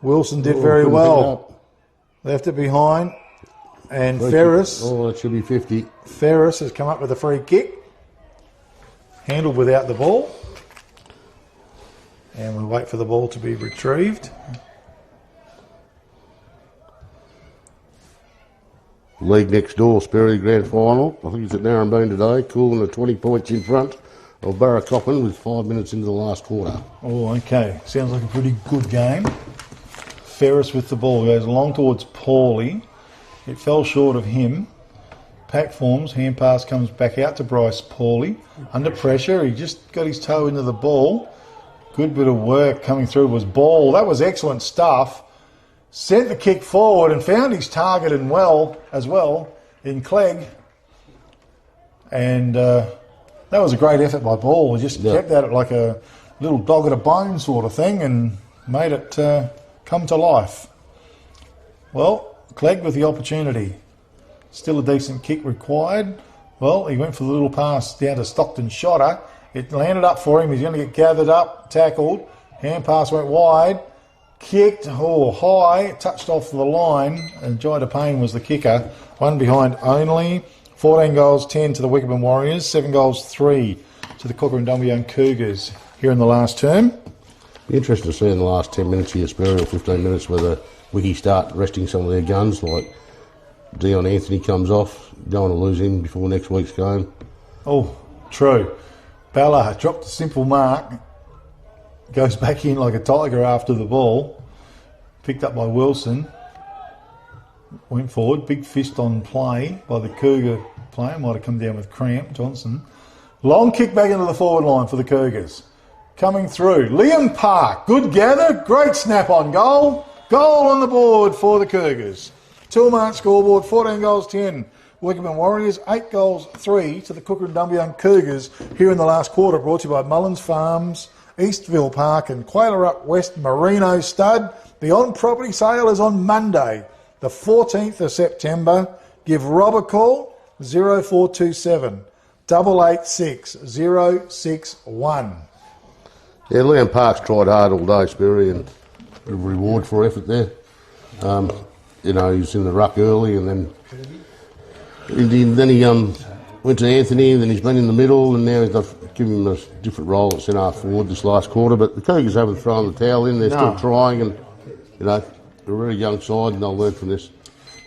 Wilson did very well. Left it behind. And Ferris. That should be 50. Ferris has come up with a free kick. Handled without the ball. And we'll wait for the ball to be retrieved. League next door, Sperry Grand Final. I think it's at Narrabeen today. Cooling at 20 points in front of Barracoppin with 5 minutes into the last quarter. Oh, okay. Sounds like a pretty good game. Ferris with the ball goes along towards Paulie. It fell short of him. Pack forms, hand pass comes back out to Bryce Paulie. Under pressure, he just got his toe into the ball. Good bit of work coming through was Ball. That was excellent stuff. Sent the kick forward and found his target in in Clegg. And that was a great effort by Ball. He just kept at it like a little dog at a bone sort of thing and made it come to life. Well, Clegg with the opportunity. Still a decent kick required. Well, he went for the little pass down to Stockton Shotter. It landed up for him. He's going to get gathered up, tackled. Hand pass went wide. Kicked high, touched off the line, and Jai DePayne was the kicker. One behind only. 14 goals, 10 to the Wickepin Warriors. 7 goals, 3 to the Kukerin Dumbleyung Cougars here in the last term. Be interesting to see in the last 10 minutes here, Sperry, or 15 minutes, whether Wiki start resting some of their guns, like Dion Anthony comes off. Don't want to lose him before next week's game. Oh, true. Ballard dropped a simple mark. Goes back in like a tiger after the ball. Picked up by Wilson. Went forward. Big fist on play by the Cougar player. Might have come down with cramp, Johnson. Long kick back into the forward line for the Cougars. Coming through. Liam Park. Good gather. Great snap on goal. Goal on the board for the Cougars. 2-mark scoreboard. 14 goals, 10. Wickepin Warriors. 8 goals, 3 to the Kukerin Dumbleyung Cougars here in the last quarter. Brought to you by Mullins Farms, Eastville Park and Quailurup West Merino Stud. The on-property sale is on Monday, the 14th of September. Give Rob a call, 0427 886 061. Yeah, Liam Park's tried hard all day, Sperry, and a reward for effort there. He was in the ruck early and then he went to Anthony, and then he's been in the middle, and now they've given him a different role at centre forward this last quarter. But the Cougars haven't thrown the towel in; they're still trying, and they're a very young side, and they'll learn from this.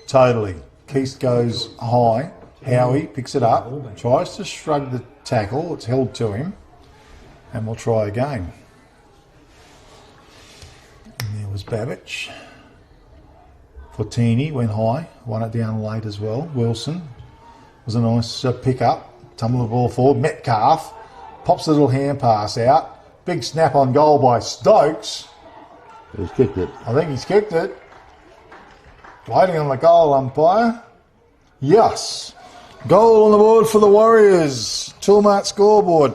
Totally. Keast goes high. Howie picks it up, tries to shrug the tackle. It's held to him, and we'll try again. And there was Babbage. Fortini went high, won it down late as well. Wilson was a nice pick up, tumble the ball forward. Metcalf pops a little hand pass out. Big snap on goal by Stokes. He's kicked it. I think he's kicked it. Waiting on the goal umpire. Yes. Goal on the board for the Warriors. Toolmart scoreboard.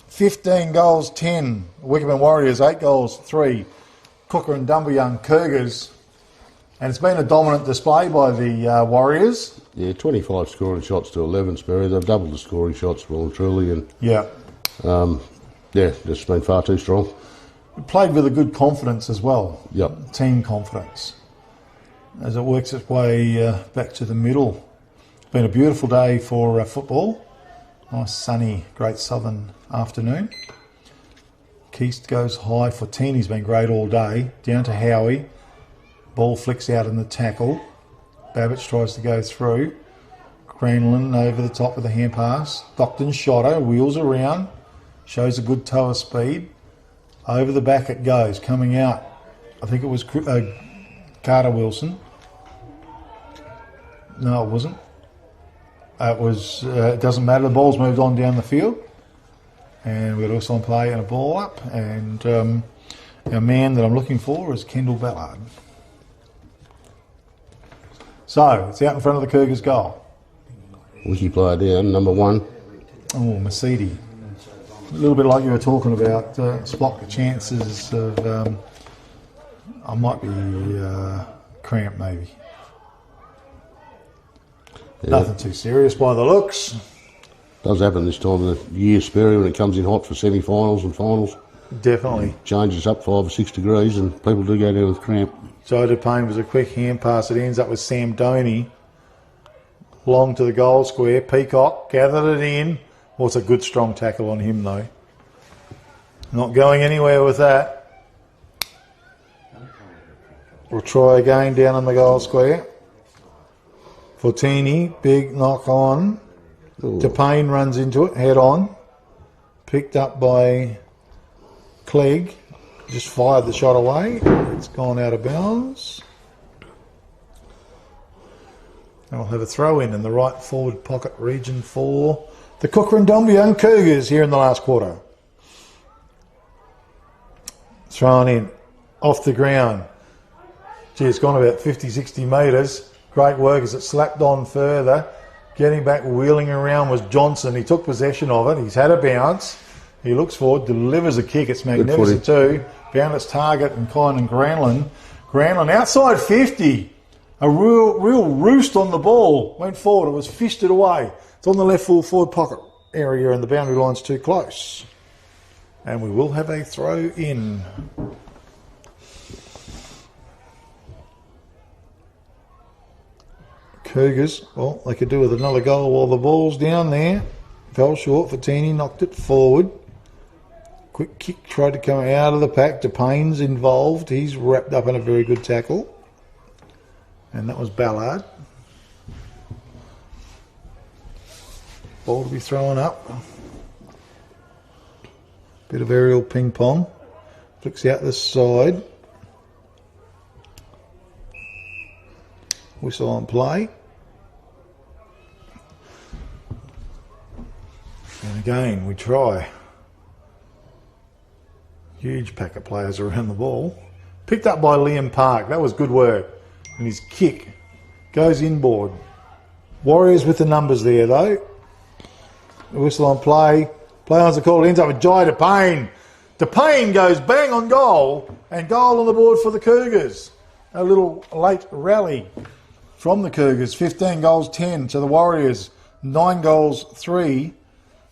15 goals, 10. Wickepin Warriors, 8 goals, 3. Kukerin Dumbleyung Cougars. And it's been a dominant display by the Warriors. Yeah, 25 scoring shots to 11, Sperry. They've doubled the scoring shots well and truly. And yeah, it's been far too strong. Played with a good confidence as well. Yep. Team confidence. As it works its way back to the middle. It's been a beautiful day for football. Nice sunny Great Southern afternoon. Keast goes high for 10. He's been great all day. Down to Howie. Ball flicks out in the tackle. Babbage tries to go through. Cranlin over the top with a hand pass. Stockton Shotter wheels around. Shows a good toe of speed. Over the back it goes. Coming out. I think it was Carter Wilson. No, it wasn't. It was. It doesn't matter. The ball's moved on down the field. And we've got also on play and a ball up. And our man that I'm looking for is Kendall Ballard. So, it's out in front of the Cougars' goal. Wiki player down, number 1. Oh, Mercedes. A little bit like you were talking about, spot the chances of, I might be cramped maybe. Yeah. Nothing too serious by the looks. Does happen this time of the year, Sperry, when it comes in hot for semi-finals and finals. Definitely. It changes up 5 or 6 degrees and people do go down with cramp. Joe DePayne was a quick hand pass. It ends up with Sam Doney. Long to the goal square. Peacock gathered it in. Well, it's a good strong tackle on him though. Not going anywhere with that. We'll try again down on the goal square. Fortini, big knock on. DePayne runs into it head on. Picked up by Clegg. Just fired the shot away. It's gone out of bounds. And we'll have a throw in the right forward pocket region for the Kukerin Dumbleyung Cougars here in the last quarter. Thrown in off the ground. Gee, it's gone about 50, 60 metres. Great work as it slapped on further. Getting back, wheeling around was Johnson. He took possession of it. He's had a bounce. He looks forward, delivers a kick. It's magnificent too. Found its target and Granlin. Granlin outside 50. A real roost on the ball. Went forward. It was fisted away. It's on the left full forward pocket area and the boundary line's too close. And we will have a throw in. Cougars, well, they could do with another goal while the ball's down there. Fell short. Fatini knocked it forward. Quick kick, tried to come out of the pack. DePayne's involved. He's wrapped up in a very good tackle. And that was Ballard. Ball to be thrown up. Bit of aerial ping pong. Flicks out the side. Whistle on play. And again, we try. Huge pack of players around the ball. Picked up by Liam Park. That was good work. And his kick goes inboard. Warriors with the numbers there, though. Whistle on play. Play on's the call. Ends up with Jai DePayne. DePayne goes bang on goal. And goal on the board for the Cougars. A little late rally from the Cougars. 15 goals, 10 to the Warriors. 9 goals, 3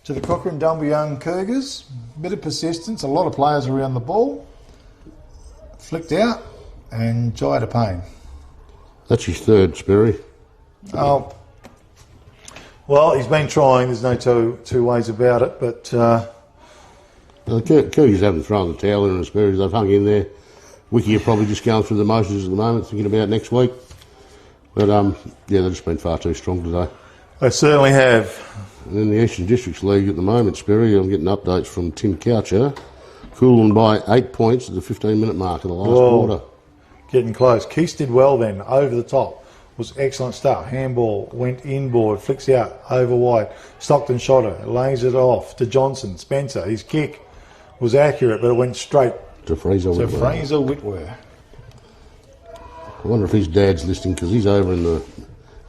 to the Kukerin Dumbleyung Cougars. Bit of persistence, a lot of players around the ball. Flicked out, and Jai DePayne. That's his third, Sperry. Oh, well, he's been trying. There's no two ways about it. But the Cougars haven't thrown the towel in, Sperry. They've hung in there. Wiki are probably just going through the motions at the moment, thinking about next week. But yeah, they've just been far too strong today. They certainly have. And in the Eastern Districts League at the moment, Sperry, I'm getting updates from Tim Coucher. Cooling by 8 points at the 15-minute mark of the last quarter. Getting close. Keast did well then, over the top. Was excellent start. Handball went inboard, flicks out, over wide. Stockton Shotter lays it off to Johnson. Spencer, his kick was accurate, but it went straight to Fraser Whitwer. I wonder if his dad's listening, because he's over in the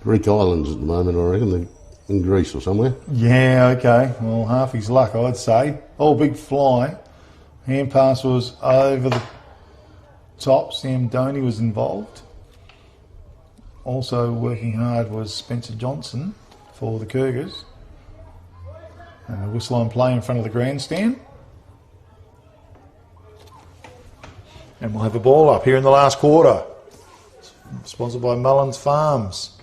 Greek Islands at the moment, I reckon, in Greece or somewhere. Yeah, okay. Well, half his luck, I'd say. Oh, big fly. Hand pass was over the top. Sam Doney was involved. Also working hard was Spencer Johnson for the Cougars. And a whistle on play in front of the grandstand. And we'll have the ball up here in the last quarter. Sponsored by Mullins Farms.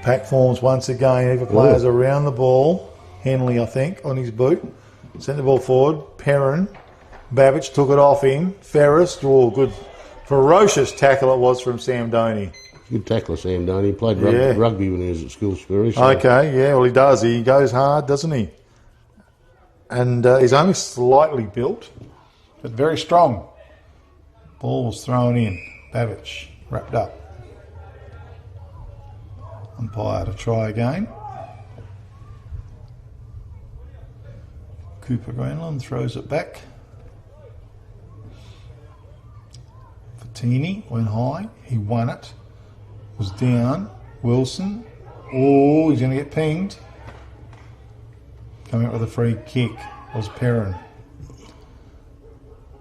Pack forms once again. Either players around the ball. Henley, I think, on his boot. Sent the ball forward. Perrin. Babbage took it off him. Ferris. Oh, good. Ferocious tackle it was from Sam Doney. Good tackler, Sam Doney. He played rugby when he was at school, Spurry. So. Okay, yeah, well, he does. He goes hard, doesn't he? And he's only slightly built, but very strong. Ball was thrown in. Babbage wrapped up. Umpire to try again. Cooper Granlund throws it back. Fatini went high. He won it. Was down. Wilson. Oh, he's going to get pinged. Coming up with a free kick was Perrin.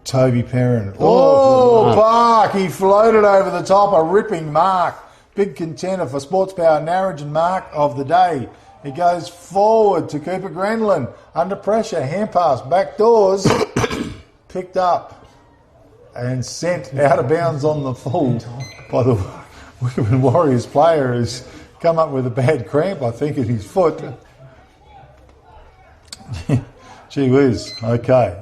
Toby Perrin. Oh, Park. He floated over the top. A ripping mark. Big contender for Sports Power Narrogin mark of the day. He goes forward to Cooper Granlund. Under pressure. Hand pass. Back doors. Picked up. And sent out of bounds on the full by the Wickepin Warriors player who's come up with a bad cramp, I think, in his foot. Gee whiz. Okay.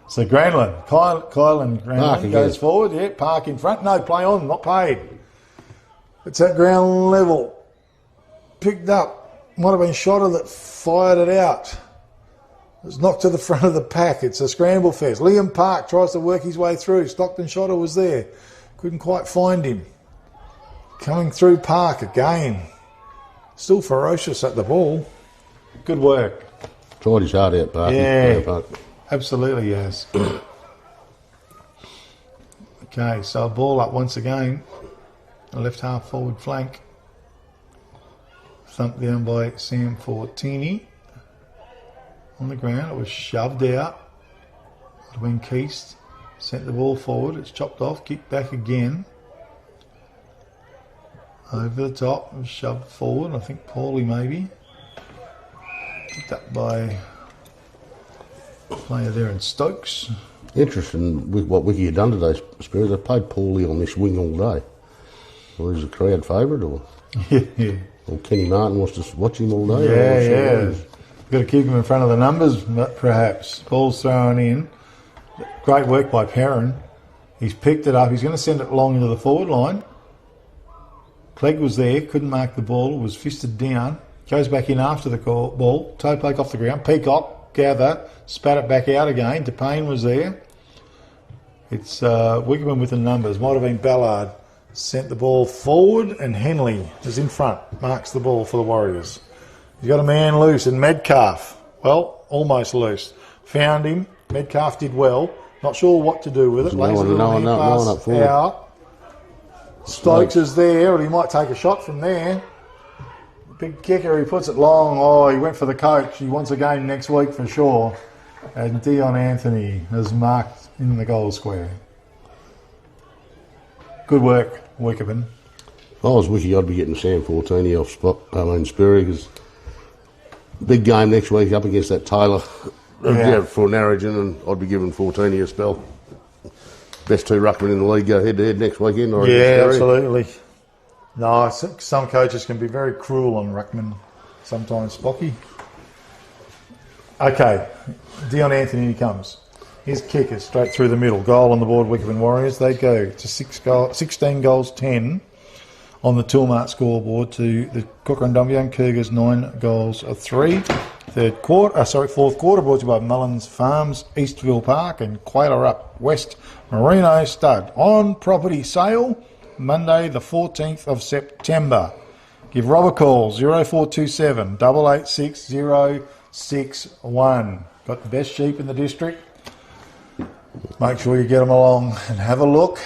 So Granlund, Kylan Granlund goes forward. Yeah, Park in front. No, play on, not paid. It's at ground level. Picked up. Might have been Shotter that fired it out. It was knocked to the front of the pack. It's a scramble fest. Liam Park tries to work his way through. Stockton Shotter was there. Couldn't quite find him. Coming through Park again. Still ferocious at the ball. Good work. Tried his heart out, Park. Yeah, absolutely has. Okay, so a ball up once again. The left half forward flank. Thumped down by Sam Fortini. On the ground, it was shoved out. It had been Keast. Sent the ball forward. It's chopped off. Kicked back again. Over the top. It was shoved forward. I think Paulie maybe. Picked up by a player there in Stokes. Interesting with what Wiki had done today, Spirit. They played Paulie on this wing all day. Or is a crowd favourite, or or Kenny Martin wants to watch him all day? Yeah. Got to keep him in front of the numbers, perhaps. Ball's thrown in. Great work by Perrin. He's picked it up. He's going to send it long into the forward line. Clegg was there, couldn't mark the ball, was fisted down. Goes back in after the ball. Toe poke off the ground. Peacock, gather, spat it back out again. DePayne was there. It's Wickepin with the numbers. Might have been Ballard. Sent the ball forward, and Henley is in front. Marks the ball for the Warriors. He's got a man loose, and Metcalf, well, almost loose. Found him. Metcalf did well. Not sure what to do with it. No one up forward. Out. Stokes is there, and he might take a shot from there. Big kicker, he puts it long. Oh, he went for the coach. He wants a game next week for sure. And Dion Anthony has marked in the goal square. Good work, Wickepin. If I was Wiki, I'd be getting Sam Fortini off spot. Spurry, because big game next week up against that Taylor for Narrogin, and I'd be giving Fortini a spell. Best two ruckmen in the league go head-to-head next weekend. Yeah, absolutely. No, some coaches can be very cruel on ruckmen, sometimes Spocky. Okay, Dion Anthony, he comes. His kick is straight through the middle. Goal on the board, Wickepin Warriors. They go to 16 goals, 10 on the Toolmart scoreboard to the Kukerin Dumbleyung Cougars, 9 goals, 3. Fourth quarter brought to you by Mullins Farms, Eastville Park, and Quayle Up West Merino Stud. On property sale, Monday the 14th of September. Give Rob a call, 0427 886 061. Got the best sheep in the district. Make sure you get them along and have a look.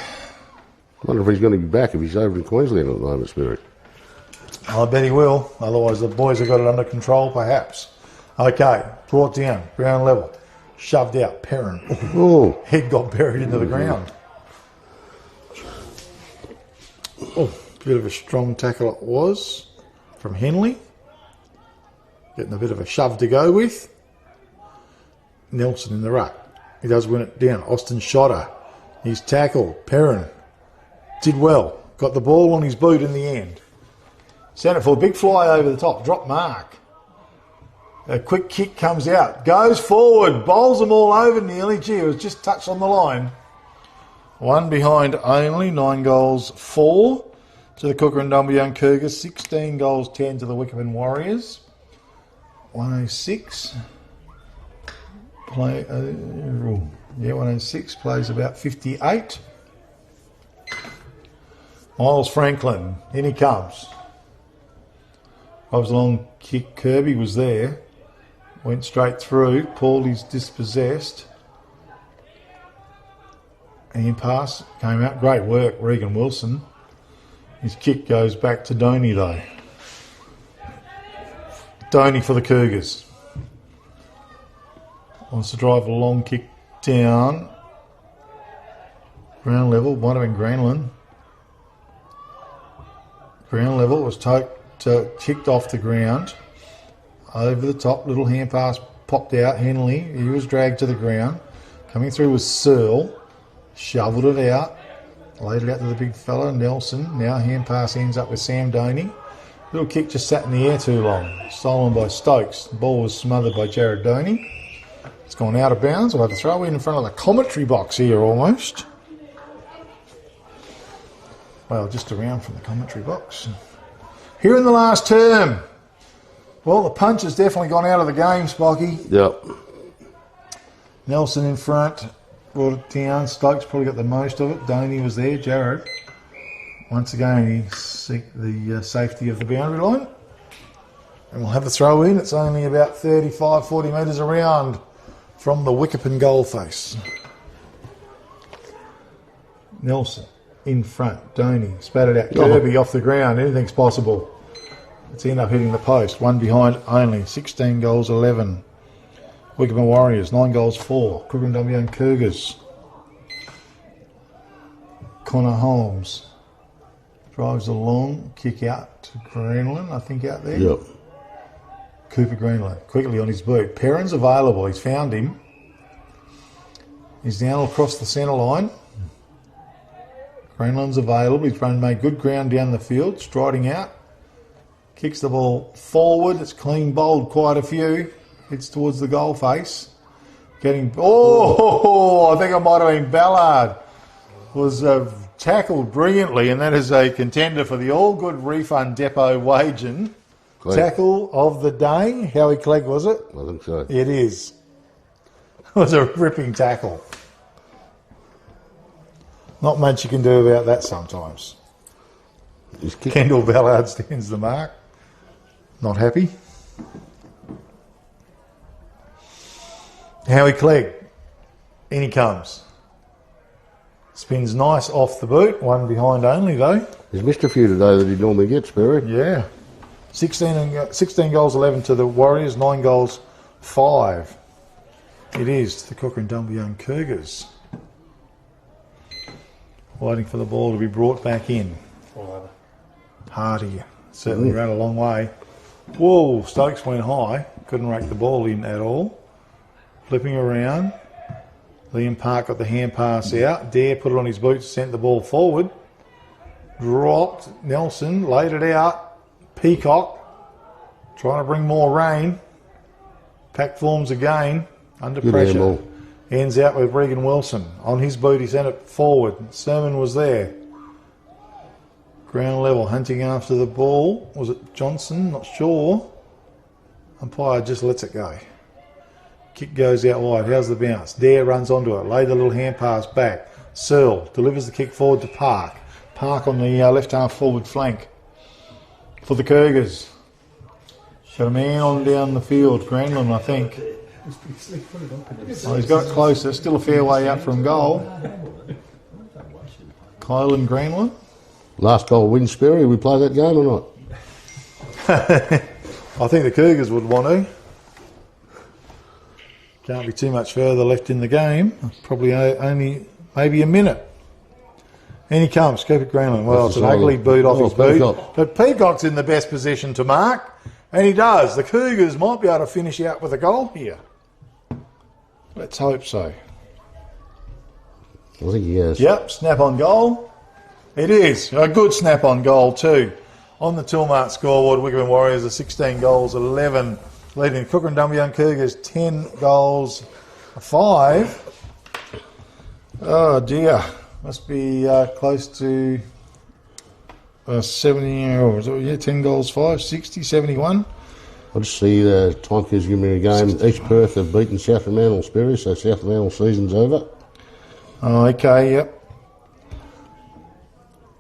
I wonder if he's going to be back if he's over in Queensland at the moment, Spirit. I bet he will. Otherwise, the boys have got it under control, perhaps. Okay, brought down, ground level, shoved out. Perrin. Oh, head got buried into the ground. Oh, bit of a strong tackle it was from Henley. Getting a bit of a shove to go with. Nelson in the ruck. He does win it down. Austin Shotter. His tackle. Perrin did well. Got the ball on his boot in the end. Sent it for a big fly over the top. Drop mark. A quick kick comes out. Goes forward. Bowls them all over nearly. Gee, it was just touched on the line. One behind only. 9 goals 4 to the Kukerin Dumbleyung Cougars. 16 goals 10 to the Wickepin Warriors. 106. 106 plays about 58. Miles Franklin, in he comes. Drives a long kick. Kirby was there. Went straight through. Paulie's dispossessed. And pass came out. Great work, Regan Wilson. His kick goes back to Doney though. Doney for the Cougars. Wants to drive a long kick down. Ground level, might have been Granlund. Ground level was kicked off the ground. Over the top, little hand pass popped out. Henley, he was dragged to the ground. Coming through was Searle. Shoveled it out. Laid it out to the big fella, Nelson. Now hand pass ends up with Sam Doney. Little kick just sat in the air too long. Stolen by Stokes. The ball was smothered by Jared Doney. It's gone out of bounds. We'll have to throw it in front of the commentary box here almost. Well, just around from the commentary box. Here in the last term. Well, the punch has definitely gone out of the game, Spocky. Yep. Nelson in front. Brought it down. Stokes probably got the most of it. Doney was there. Jared. Once again, he seek the safety of the boundary line. And we'll have the throw in. It's only about 35, 40 metres around from the Wickepin goal face. Nelson in front. Doney spattered out. Kirby off the ground. Anything's possible. It's ended up hitting the post. One behind only. 16 goals 11. Wickepin Warriors 9 goals 4. Kukerin Dumbleyung Cougars. Connor Holmes drives a long kick out to Greenland, I think, out there. Yep. Cooper Greenland quickly on his boot. Perrin's available. He's found him. He's now across the centre line. Greenland's available. He's made good ground down the field, striding out. Kicks the ball forward. It's clean bowled quite a few. Heads towards the goal face. Oh, I think it might have been Ballard. Was tackled brilliantly, and that is a contender for the All Good Refund Depot waging. Tackle of the day. Howie Clegg, was it? I think so. It is. It was a ripping tackle. Not much you can do about that sometimes. Kendall Ballard stands the mark. Not happy. Howie Clegg. In he comes. Spins nice off the boot. One behind only though. He's missed a few today that he normally gets, Barry. Yeah. 16 goals 11 to the Warriors. 9 goals 5. It is to the Kukerin Dumbleyung Cougars. Waiting for the ball to be brought back in. Hardy certainly ran a long way. Whoa, Stokes went high. Couldn't rake the ball in at all. Flipping around. Liam Park got the hand pass out. Dare put it on his boots, sent the ball forward. Dropped. Nelson laid it out. Peacock trying to bring more rain. Pack forms again. Under pressure. Ends out with Regan Wilson. On his boot, he sent it forward. Sermon was there. Ground level, hunting after the ball. Was it Johnson? Not sure. Umpire just lets it go. Kick goes out wide. How's the bounce? Dare runs onto it. Laid the little hand pass back. Searle delivers the kick forward to Park. Park on the left arm forward flank for the Cougars. Got a man on down the field. Granlund, I think. Oh, he's got it closer. Still a fair way out from goal. Highland Greenland. Last goal win, Sperry. We play that game or not? I think the Cougars would want to. Can't be too much further left in the game. Probably only maybe a minute. In he comes, keep it Greenland. Well, it's an ugly boot off his boot. But Peacock's in the best position to mark, and he does. The Cougars might be able to finish out with a goal here. Let's hope so. I think he has. Yep, snap on goal. It is. A good snap on goal too. On the Toolmart scoreboard, Wickepin Warriors are 16 goals, 11, leading the Kukerin Dumbleyung Cougars 10 goals, 5. Oh dear. Must be close to 70, 10 goals, 5, 60, 71. I just see the Tonka's giving me a game. East Perth have beaten South Fremantle Sperry, so South Fremantle season's over. Oh, okay, yep.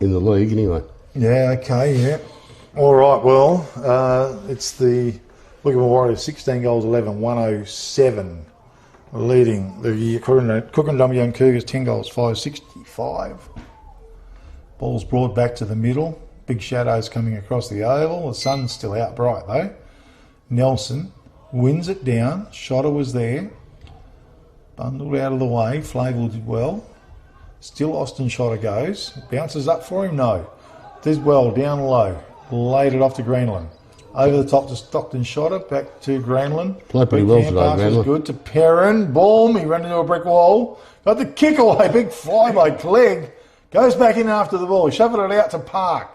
In the league, anyway. Yeah, okay, yeah. All right, well, it's the Wickepin Warriors 16 goals, 11, 107. Leading the Kukerin Dumbleyung Cougars 10 goals, 5, 65. Ball's brought back to the middle. Big shadows coming across the oval. The sun's still out bright though. Nelson wins it down. Shotter was there. Bundled out of the way. Flavel did well. Still Austin Shotter goes. Bounces up for him? No. Did well, down low. Laid it off to Greenland. Over the top to Stockton Shotter, back to Greenland. Played pretty well today, Greenland. Was good to Perrin. Boom, he ran into a brick wall. Got the kick away, big fly by Clegg. Goes back in after the ball, shoving it out to Park.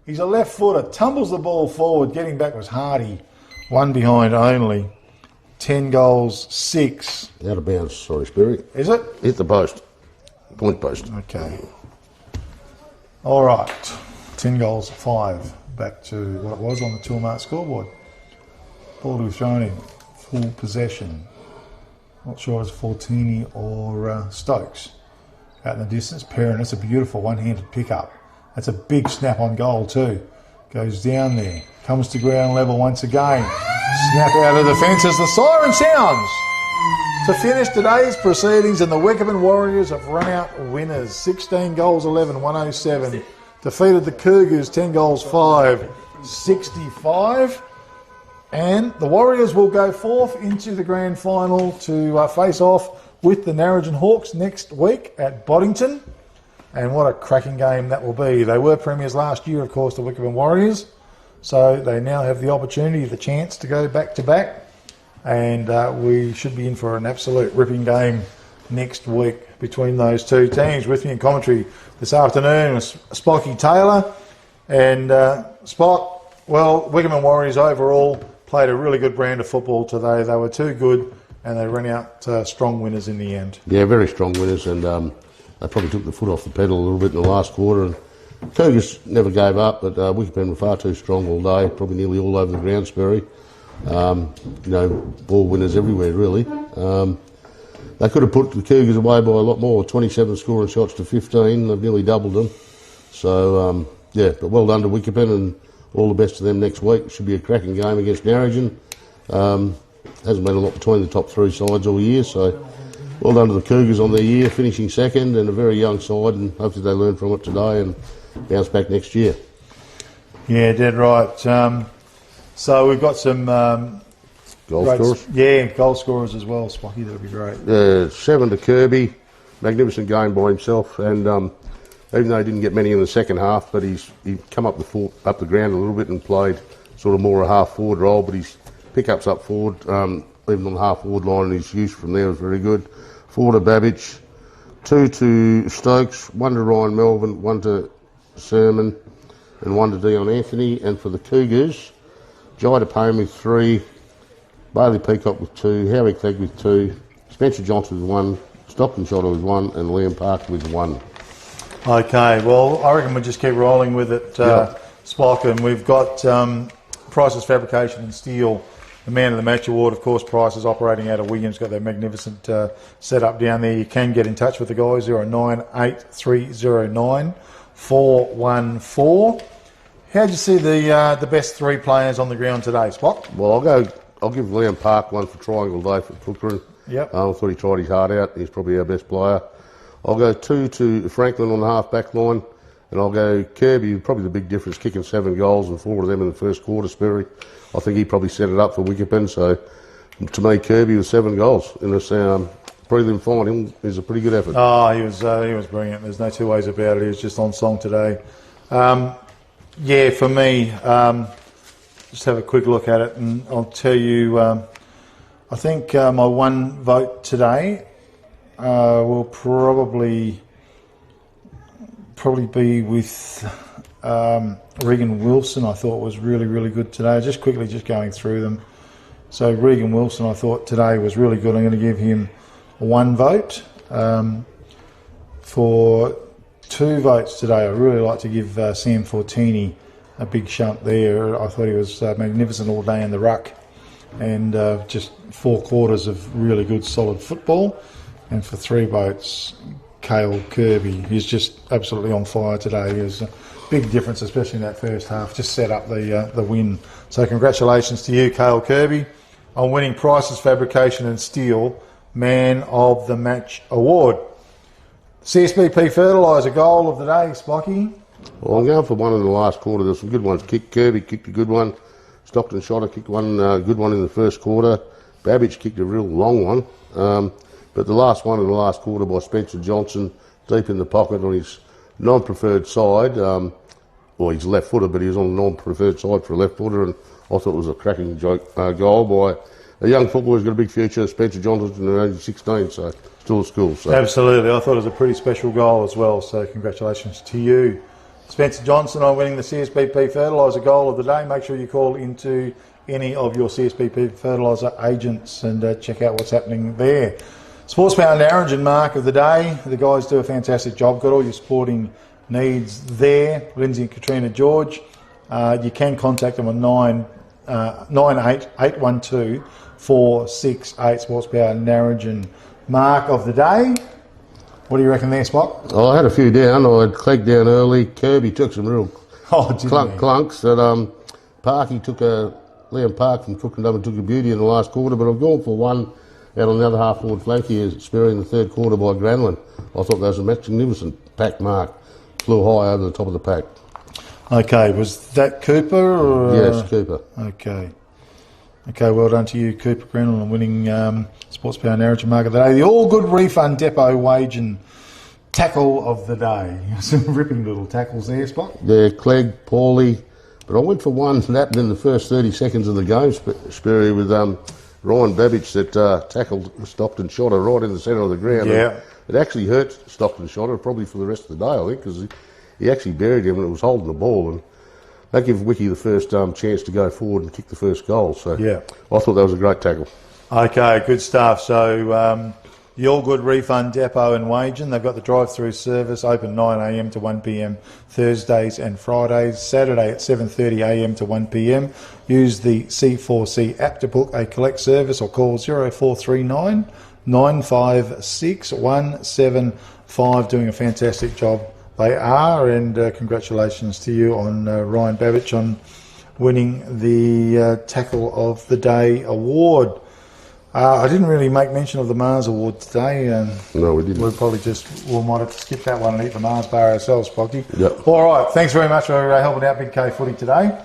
He's a left footer, tumbles the ball forward. Getting back was Hardy. One behind only. 10 goals, 6. Out of bounds, sorry, Sperry. Is it? Hit the post. Point post. Okay. All right. 10 goals, 5. Back to what it was on the Toolmart scoreboard. Ball to be thrown in. Full possession. Not sure it's Fortini or Stokes. Out in the distance. Perrin, that's a beautiful one-handed pickup. That's a big snap on goal too. Goes down there. Comes to ground level once again. Snap out of the fence as the siren sounds. To finish today's proceedings, and the Wickepin Warriors have run out winners. 16 goals, 11, 107. Defeated the Cougars 10 goals, 5, 65. And the Warriors will go forth into the grand final to face off with the Narrogin Hawks next week at Boddington. And what a cracking game that will be. They were premiers last year, of course, the Wickepin Warriors. So they now have the opportunity, the chance to go back to back. And we should be in for an absolute ripping game next week between those two teams. With me in commentary this afternoon was Spocky Taylor. And Spock, well, Wickepin Warriors overall played a really good brand of football today. They were too good and they ran out strong winners in the end. Yeah, very strong winners, and they probably took the foot off the pedal a little bit in the last quarter. And Cougars never gave up, but Wickepin were far too strong all day, probably nearly all over the ground, Sperry. Ball winners everywhere, really. They could have put the Cougars away by a lot more, 27 scoring shots to 15. They've nearly doubled them. So, but well done to Wickepin, and all the best to them next week. It should be a cracking game against Narrogin. Hasn't been a lot between the top three sides all year, so well done to the Cougars on their year, finishing second, and a very young side, and hopefully they learn from it today and bounce back next year. Yeah, dead right. So we've got some goal scorers. Yeah, goal scorers as well, Spocky. That'd be great. 7 to Kirby, magnificent game by himself, and even though he didn't get many in the second half, but he come up the ground a little bit and played sort of more a half forward role, but his pickups up forward, even on the half forward line, and his use from there was very good. 4 to Babbage, 2 to Stokes, 1 to Ryan Melvin, 1 to Sermon, and 1 to Dion Anthony. And for the Cougars, Jai Payne with 3, Bailey Peacock with 2, Harry Clegg with 2, Spencer Johnson with 1, Stockton Shotter with 1, and Liam Park with 1. Okay, well, I reckon we'll just keep rolling with it, Spock, and we've got Price's Fabrication and Steel, the Man of the Match Award. Of course, Price is operating out of Williams, got their magnificent setup down there. You can get in touch with the guys. 09309 414. How'd you see the best 3 players on the ground today, Spock? Well, I'll give Liam Park 1 for Triangle Day for Kukerin. Yep. I thought he tried his heart out. He's probably our best player. I'll go 2 to Franklin on the half-back line, and I'll go Kirby, probably the big difference, kicking 7 goals and 4 of them in the first quarter, Sperry. I think he probably set it up for Wickepin, so to me, Kirby with 7 goals in this prelim final is a pretty good effort. Oh, he was brilliant. There's no two ways about it. He was just on song today. Yeah, for me, just have a quick look at it, and I'll tell you, I think my one vote today will probably be with Regan Wilson. I thought was really good today. Just quickly going through them. So Regan Wilson, I thought today was really good. I'm going to give him 1 vote. For 2 votes today, I'd really like to give Sam Fortini a big shunt there. I thought he was magnificent all day in the ruck, and just 4 quarters of really good solid football. And for 3 votes, Cale Kirby. He's just absolutely on fire today. He was a big difference, especially in that first half. Just set up the win. So congratulations to you, Cale Kirby, on winning Price's Fabrication and Steel Man of the Match Award. CSBP Fertiliser goal of the day, Spocky. Well, I'm going for one in the last quarter. There's some good ones. Kirby kicked a good one. Stockton Shotter kicked one good one in the first quarter. Babbage kicked a real long one. But the last one in the last quarter by Spencer Johnson, deep in the pocket on his non-preferred side. Well, he's left-footer, but he was on the non-preferred side for a left-footer, and I thought it was a cracking goal by a young footballer who's got a big future. Spencer Johnson, only 16, so still at school. So. Absolutely. I thought it was a pretty special goal as well, so congratulations to you. Spencer Johnson on winning the CSBP Fertiliser goal of the day. Make sure you call into any of your CSBP Fertiliser agents and check out what's happening there. Sports Power Narrogin mark of the day. The guys do a fantastic job. Got all your sporting needs there. Lindsay and Katrina George. You can contact them on 98 468 Sports Power Narrogin mark of the day. What do you reckon there, Spock? Oh, I had a few down. I had Clegg down early. Kirby took some real clunks. That Parky took Liam Park from Cookendum took a beauty in the last quarter, but I've gone for one out on the other half forward flank here, Sperry in the third quarter by Granlin. I thought that was a magnificent pack mark. Flew high over the top of the pack. Okay, was that Cooper? Or, yes, Cooper. Okay, well done to you, Cooper Granlin, on winning Sports Power Narrogin mark of the day. The All Good Refund Depot wage and tackle of the day. Some ripping little tackles there, Spot. Yeah, Clegg, Paulie. But I went for one that in the first 30 seconds of the game, Sperry, with Ryan Babbage that tackled Stockton Shotter right in the centre of the ground. Yeah. It actually hurt Stockton Shotter probably for the rest of the day, I think, because he actually buried him and it was holding the ball. And that gave Wiki the first chance to go forward and kick the first goal. So yeah, I thought that was a great tackle. Okay, good stuff. So the All Good Refund Depot in Wagen, they've got the drive-through service open 9am to 1pm Thursdays and Fridays, Saturday at 7:30am to 1pm. Use the C4C app to book a collect service or call 0439 956 175. Doing a fantastic job. They are, and congratulations to you on Ryan Babbage on winning the Tackle of the Day award. I didn't really make mention of the Mars Award today. No, we didn't. We might have to skip that one and eat the Mars bar ourselves, Spocky. Yep. All right, thanks very much for helping out Big K Footy today.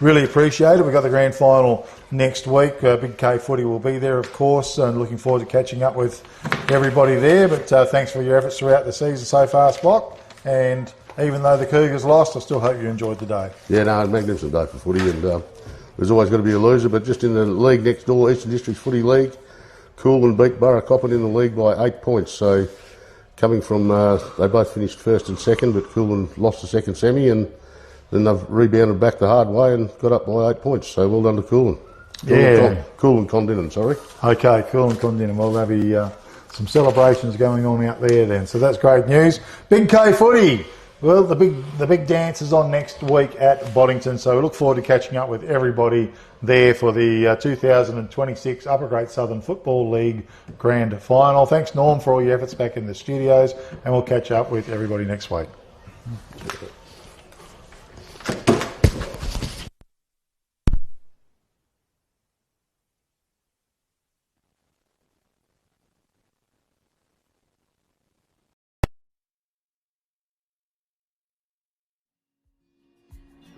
Really appreciate it. We've got the grand final next week. Big K Footy will be there, of course, and looking forward to catching up with everybody there. But thanks for your efforts throughout the season so far, Spock. And even though the Cougars lost, I still hope you enjoyed the day. Yeah, no, a magnificent day for footy, and there's always going to be a loser, but just in the league next door, Eastern District Footy League, Coolin beat Burracoppin in the league by 8 points. So coming from, they both finished first and second, but Coolin lost the second semi, and then they've rebounded back the hard way and got up by 8 points. So well done to Coolin. Coolin Condinin, sorry. Okay, Coolin Condinin. Well, there'll be some celebrations going on out there then. So that's great news. Big K Footy. Well, the big dance is on next week at Boddington, so we look forward to catching up with everybody there for the 2026 Upper Great Southern Football League Grand Final. Thanks, Norm, for all your efforts back in the studios, and we'll catch up with everybody next week.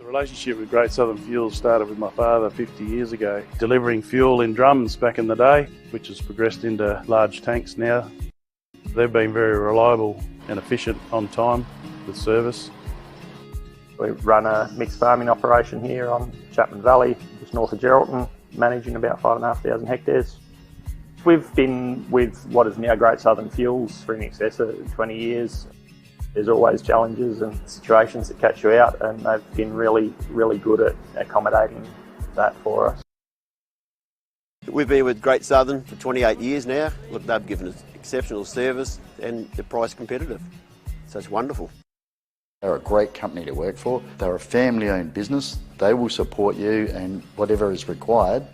relationship with Great Southern Fuels started with my father 50 years ago, delivering fuel in drums back in the day, which has progressed into large tanks now. They've been very reliable and efficient on time with service. We run a mixed farming operation here on Chapman Valley, just north of Geraldton, managing about 5,500 hectares. We've been with what is now Great Southern Fuels for in excess of 20 years. There's always challenges and situations that catch you out, and they've been really, really good at accommodating that for us. We've been with Great Southern for 28 years now. Look, they've given us exceptional service and they're price competitive. So it's wonderful. They're a great company to work for. They're a family-owned business. They will support you and whatever is required.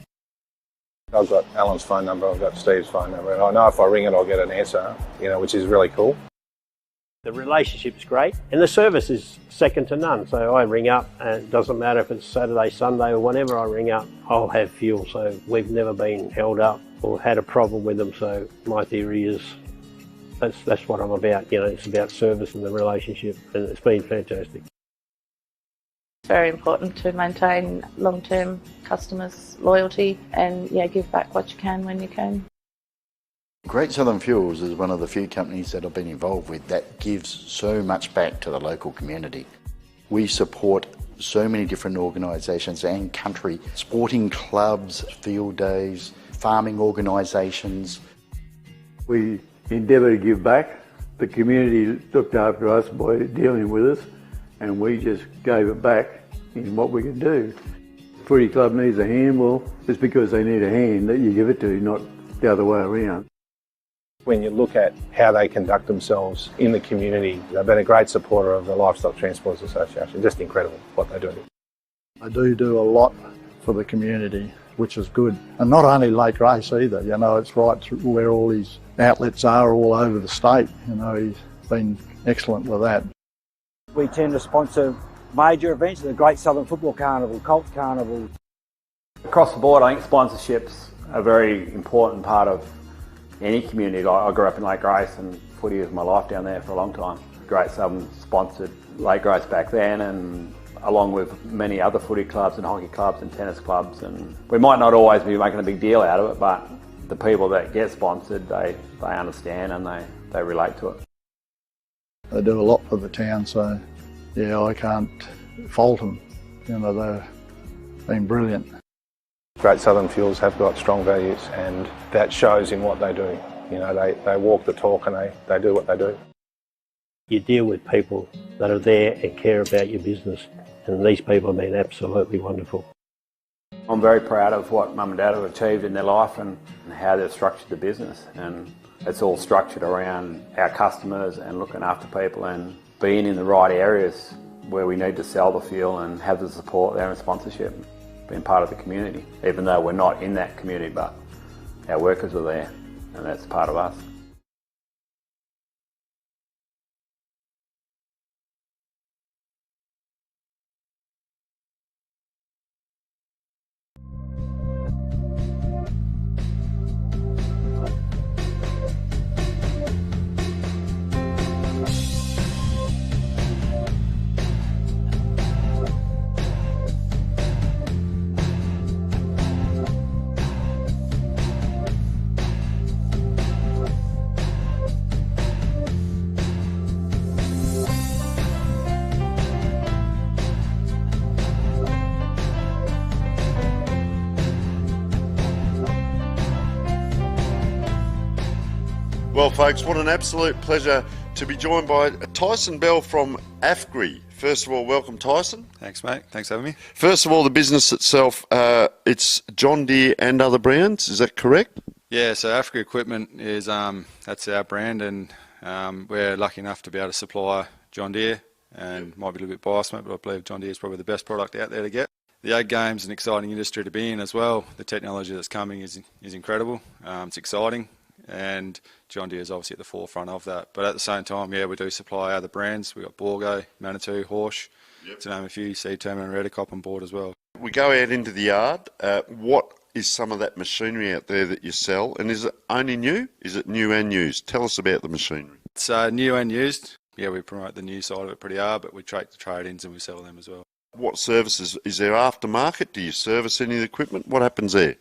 I've got Alan's phone number, I've got Steve's phone number, and I know if I ring it I'll get an answer, which is really cool. The relationship's great and the service is second to none. So I ring up and it doesn't matter if it's Saturday, Sunday or whenever I ring up, I'll have fuel. So we've never been held up or had a problem with them. So my theory is that's what I'm about. It's about service and the relationship, and it's been fantastic. It's very important to maintain long-term customers' loyalty and give back what you can when you can. Great Southern Fuels is one of the few companies that I've been involved with that gives so much back to the local community. We support so many different organisations and country, sporting clubs, field days, farming organisations. We endeavour to give back. The community looked after us by dealing with us, and we just gave it back in what we could do. Footy club needs a hand, well, it's because they need a hand that you give it to, not the other way around. When you look at how they conduct themselves in the community, they've been a great supporter of the Livestock Transporters Association. Just incredible what they do. They do a lot for the community, which is good. And not only late race either, it's right through where all these outlets are all over the state. He's been excellent with that. We tend to sponsor major events, the Great Southern Football Carnival, Colts Carnival. Across the board, I think sponsorships are a very important part of any community. I grew up in Lake Grace and footy was my life down there for a long time. Great Southern sponsored Lake Grace back then, and along with many other footy clubs and hockey clubs and tennis clubs, and we might not always be making a big deal out of it, but the people that get sponsored, they understand and they relate to it. They do a lot for the town, so I can't fault them. They've been brilliant. Great Southern Fuels have got strong values, and that shows in what they do. They walk the talk and they do what they do. You deal with people that are there and care about your business, and these people have been absolutely wonderful. I'm very proud of what Mum and Dad have achieved in their life and how they've structured the business, and it's all structured around our customers and looking after people and being in the right areas where we need to sell the fuel and have the support there and sponsorship. Being part of the community, even though we're not in that community, but our workers are there and that's part of us. Well, folks, what an absolute pleasure to be joined by Tyson Bell from AFGRI. First of all, welcome, Tyson. Thanks, mate. Thanks for having me. First of all, the business itself, it's John Deere and other brands, is that correct? Yeah, so AFGRI Equipment is that's our brand, and we're lucky enough to be able to supply John Deere, and might be a little bit biased, mate, but I believe John Deere is probably the best product out there to get. The ag game's an exciting industry to be in as well. The technology that's coming is incredible. It's exciting. And John Deere is obviously at the forefront of that. But at the same time, we do supply other brands. We've got Borgo, Manitou, Horsch, to name a few, Seed Termin and Redicop on board as well. We go out into the yard. What is some of that machinery out there that you sell? And is it only new? Is it new and used? Tell us about the machinery. It's new and used. Yeah, we promote the new side of it pretty hard, but we take the trade-ins and we sell them as well. What services? Is there aftermarket? Do you service any of the equipment? What happens there?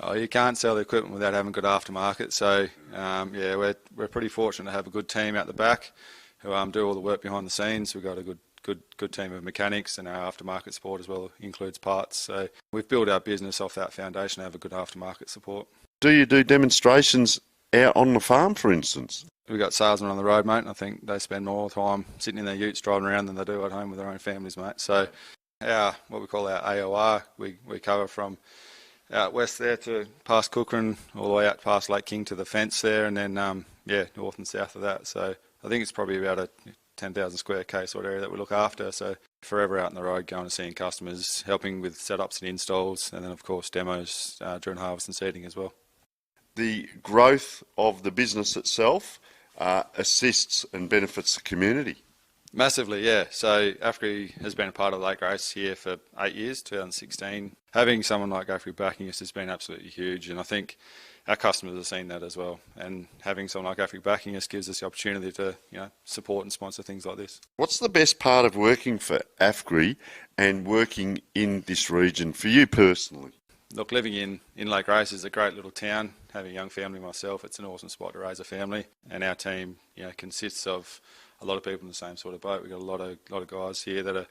Oh, you can't sell the equipment without having good aftermarket. So, yeah, we're pretty fortunate to have a good team out the back who do all the work behind the scenes. We've got a good team of mechanics, and our aftermarket support as well includes parts. So we've built our business off that foundation to have a good aftermarket support. Do you do demonstrations out on the farm, for instance? We've got salesmen on the road, mate, and I think they spend more time sitting in their utes driving around than they do at home with their own families, mate. So what we call our AOR, we cover from out west there to past Kukerin, all the way out past Lake King to the fence there, and then north and south of that. So I think it's probably about a 10,000 square k sort of area that we look after. So forever out on the road, going and seeing customers, helping with setups and installs, and then of course demos during harvest and seeding as well. The growth of the business itself assists and benefits the community. Massively, yeah. So AFGRI has been a part of Lake Grace here for 8 years, 2016. Having someone like AFGRI backing us has been absolutely huge, and I think our customers have seen that as well. And having someone like AFGRI backing us gives us the opportunity to support and sponsor things like this. What's the best part of working for AFGRI and working in this region for you personally? Look, living in Lake Grace is a great little town. Having a young family myself, it's an awesome spot to raise a family. And our team, consists of a lot of people in the same sort of boat. We've got a lot of guys here that are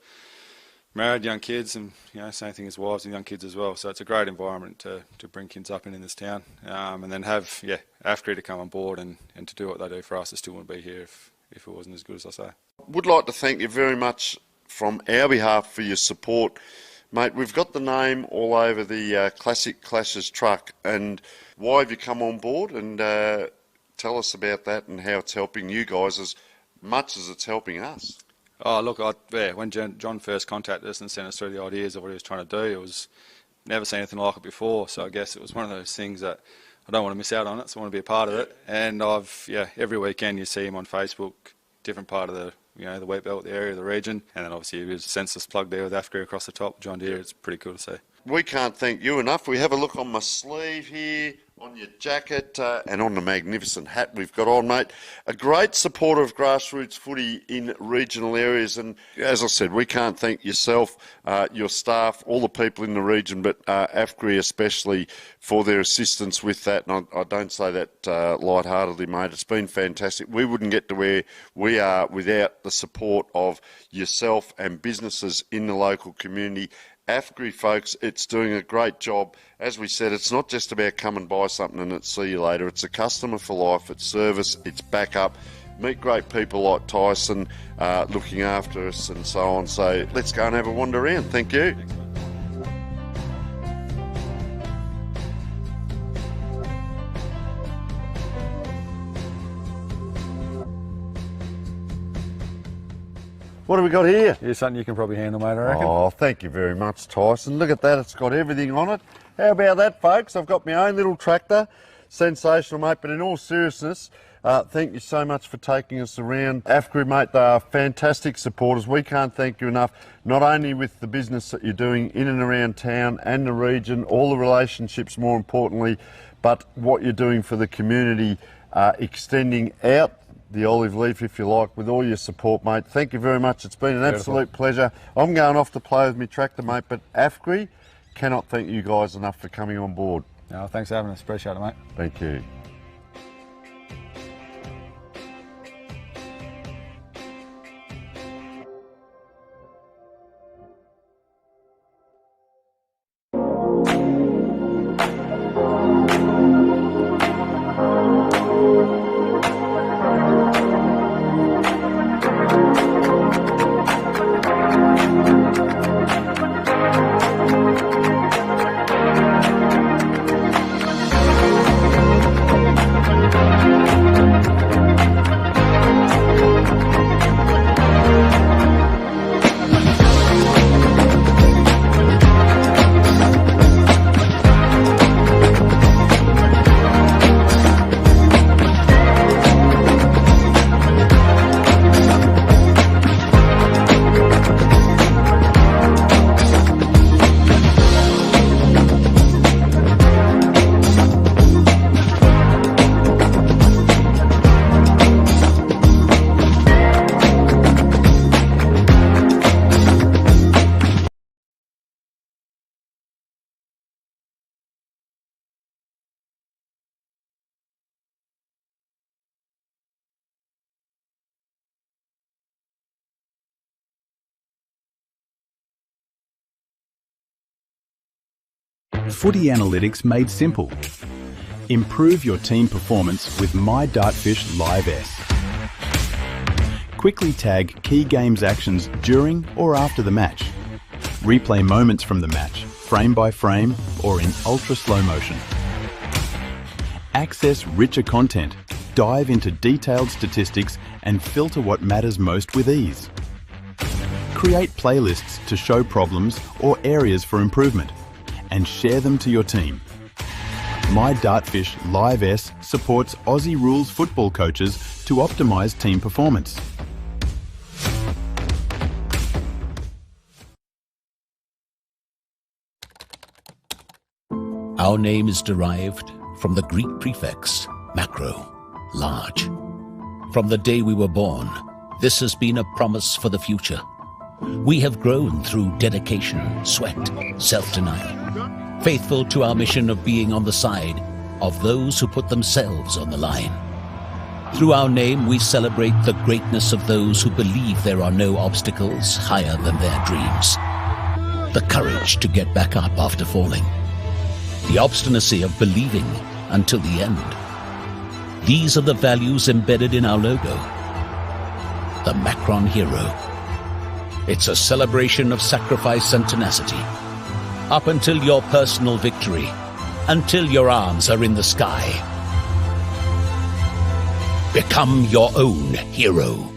married, young kids, and same thing as wives and young kids as well. So it's a great environment to bring kids up in this town, and then have AFGRI to come on board and to do what they do for us. I still wouldn't be here if it wasn't as good as I say. Would like to thank you very much from our behalf for your support. Mate, we've got the name all over the Classic Clashes truck, and why have you come on board? And tell us about that and how it's helping you guys as much as it's helping us. Oh, look, when John first contacted us and sent us through the ideas of what he was trying to do, it was never seen anything like it before. So I guess it was one of those things that I don't want to miss out on it, so I want to be a part of it. And every weekend you see him on Facebook, different part of the the wheat belt, the area, the region, and then obviously there's a census plug there with AFGRI across the top, John Deere. It's pretty cool to see. We can't thank you enough. We have a look on my sleeve here, on your jacket, and on the magnificent hat we've got on, mate. A great supporter of grassroots footy in regional areas, and as I said, we can't thank yourself, your staff, all the people in the region, but AFGRI especially for their assistance with that, and I don't say that lightheartedly, mate. It's been fantastic. We wouldn't get to where we are without the support of yourself and businesses in the local community. AFGRI, folks, it's doing a great job. As we said, it's not just about come and buy something and it's see you later. It's a customer for life. It's service. It's backup. Meet great people like Tyson looking after us and so on. So let's go and have a wander around. Thank you. What have we got here? Here's something you can probably handle, mate, I reckon. Oh, thank you very much, Tyson. Look at that. It's got everything on it. How about that, folks? I've got my own little tractor. Sensational, mate. But in all seriousness, thank you so much for taking us around. AFGRI, mate, they are fantastic supporters. We can't thank you enough, not only with the business that you're doing in and around town and the region, all the relationships more importantly, but what you're doing for the community, extending out the olive leaf, if you like, with all your support, mate. Thank you very much. It's been an absolute pleasure. I'm going off to play with my tractor, mate, but AFGRI cannot thank you guys enough for coming on board. No, thanks for having us. Appreciate it, mate. Thank you. Footy analytics made simple. Improve your team performance with My Dartfish Live S. Quickly tag key games actions during or after the match. Replay moments from the match, frame by frame or in ultra slow motion. Access richer content, dive into detailed statistics and filter what matters most with ease. Create playlists to show problems or areas for improvement and share them to your team. My Dartfish Live S supports Aussie rules football coaches to optimise team performance. Our name is derived from the Greek prefix, macro, large. From the day we were born, this has been a promise for the future. We have grown through dedication, sweat, self-denial, faithful to our mission of being on the side of those who put themselves on the line. Through our name, we celebrate the greatness of those who believe there are no obstacles higher than their dreams. The courage to get back up after falling. The obstinacy of believing until the end. These are the values embedded in our logo. The Macron Hero. It's a celebration of sacrifice and tenacity. Up until your personal victory, until your arms are in the sky. Become your own hero.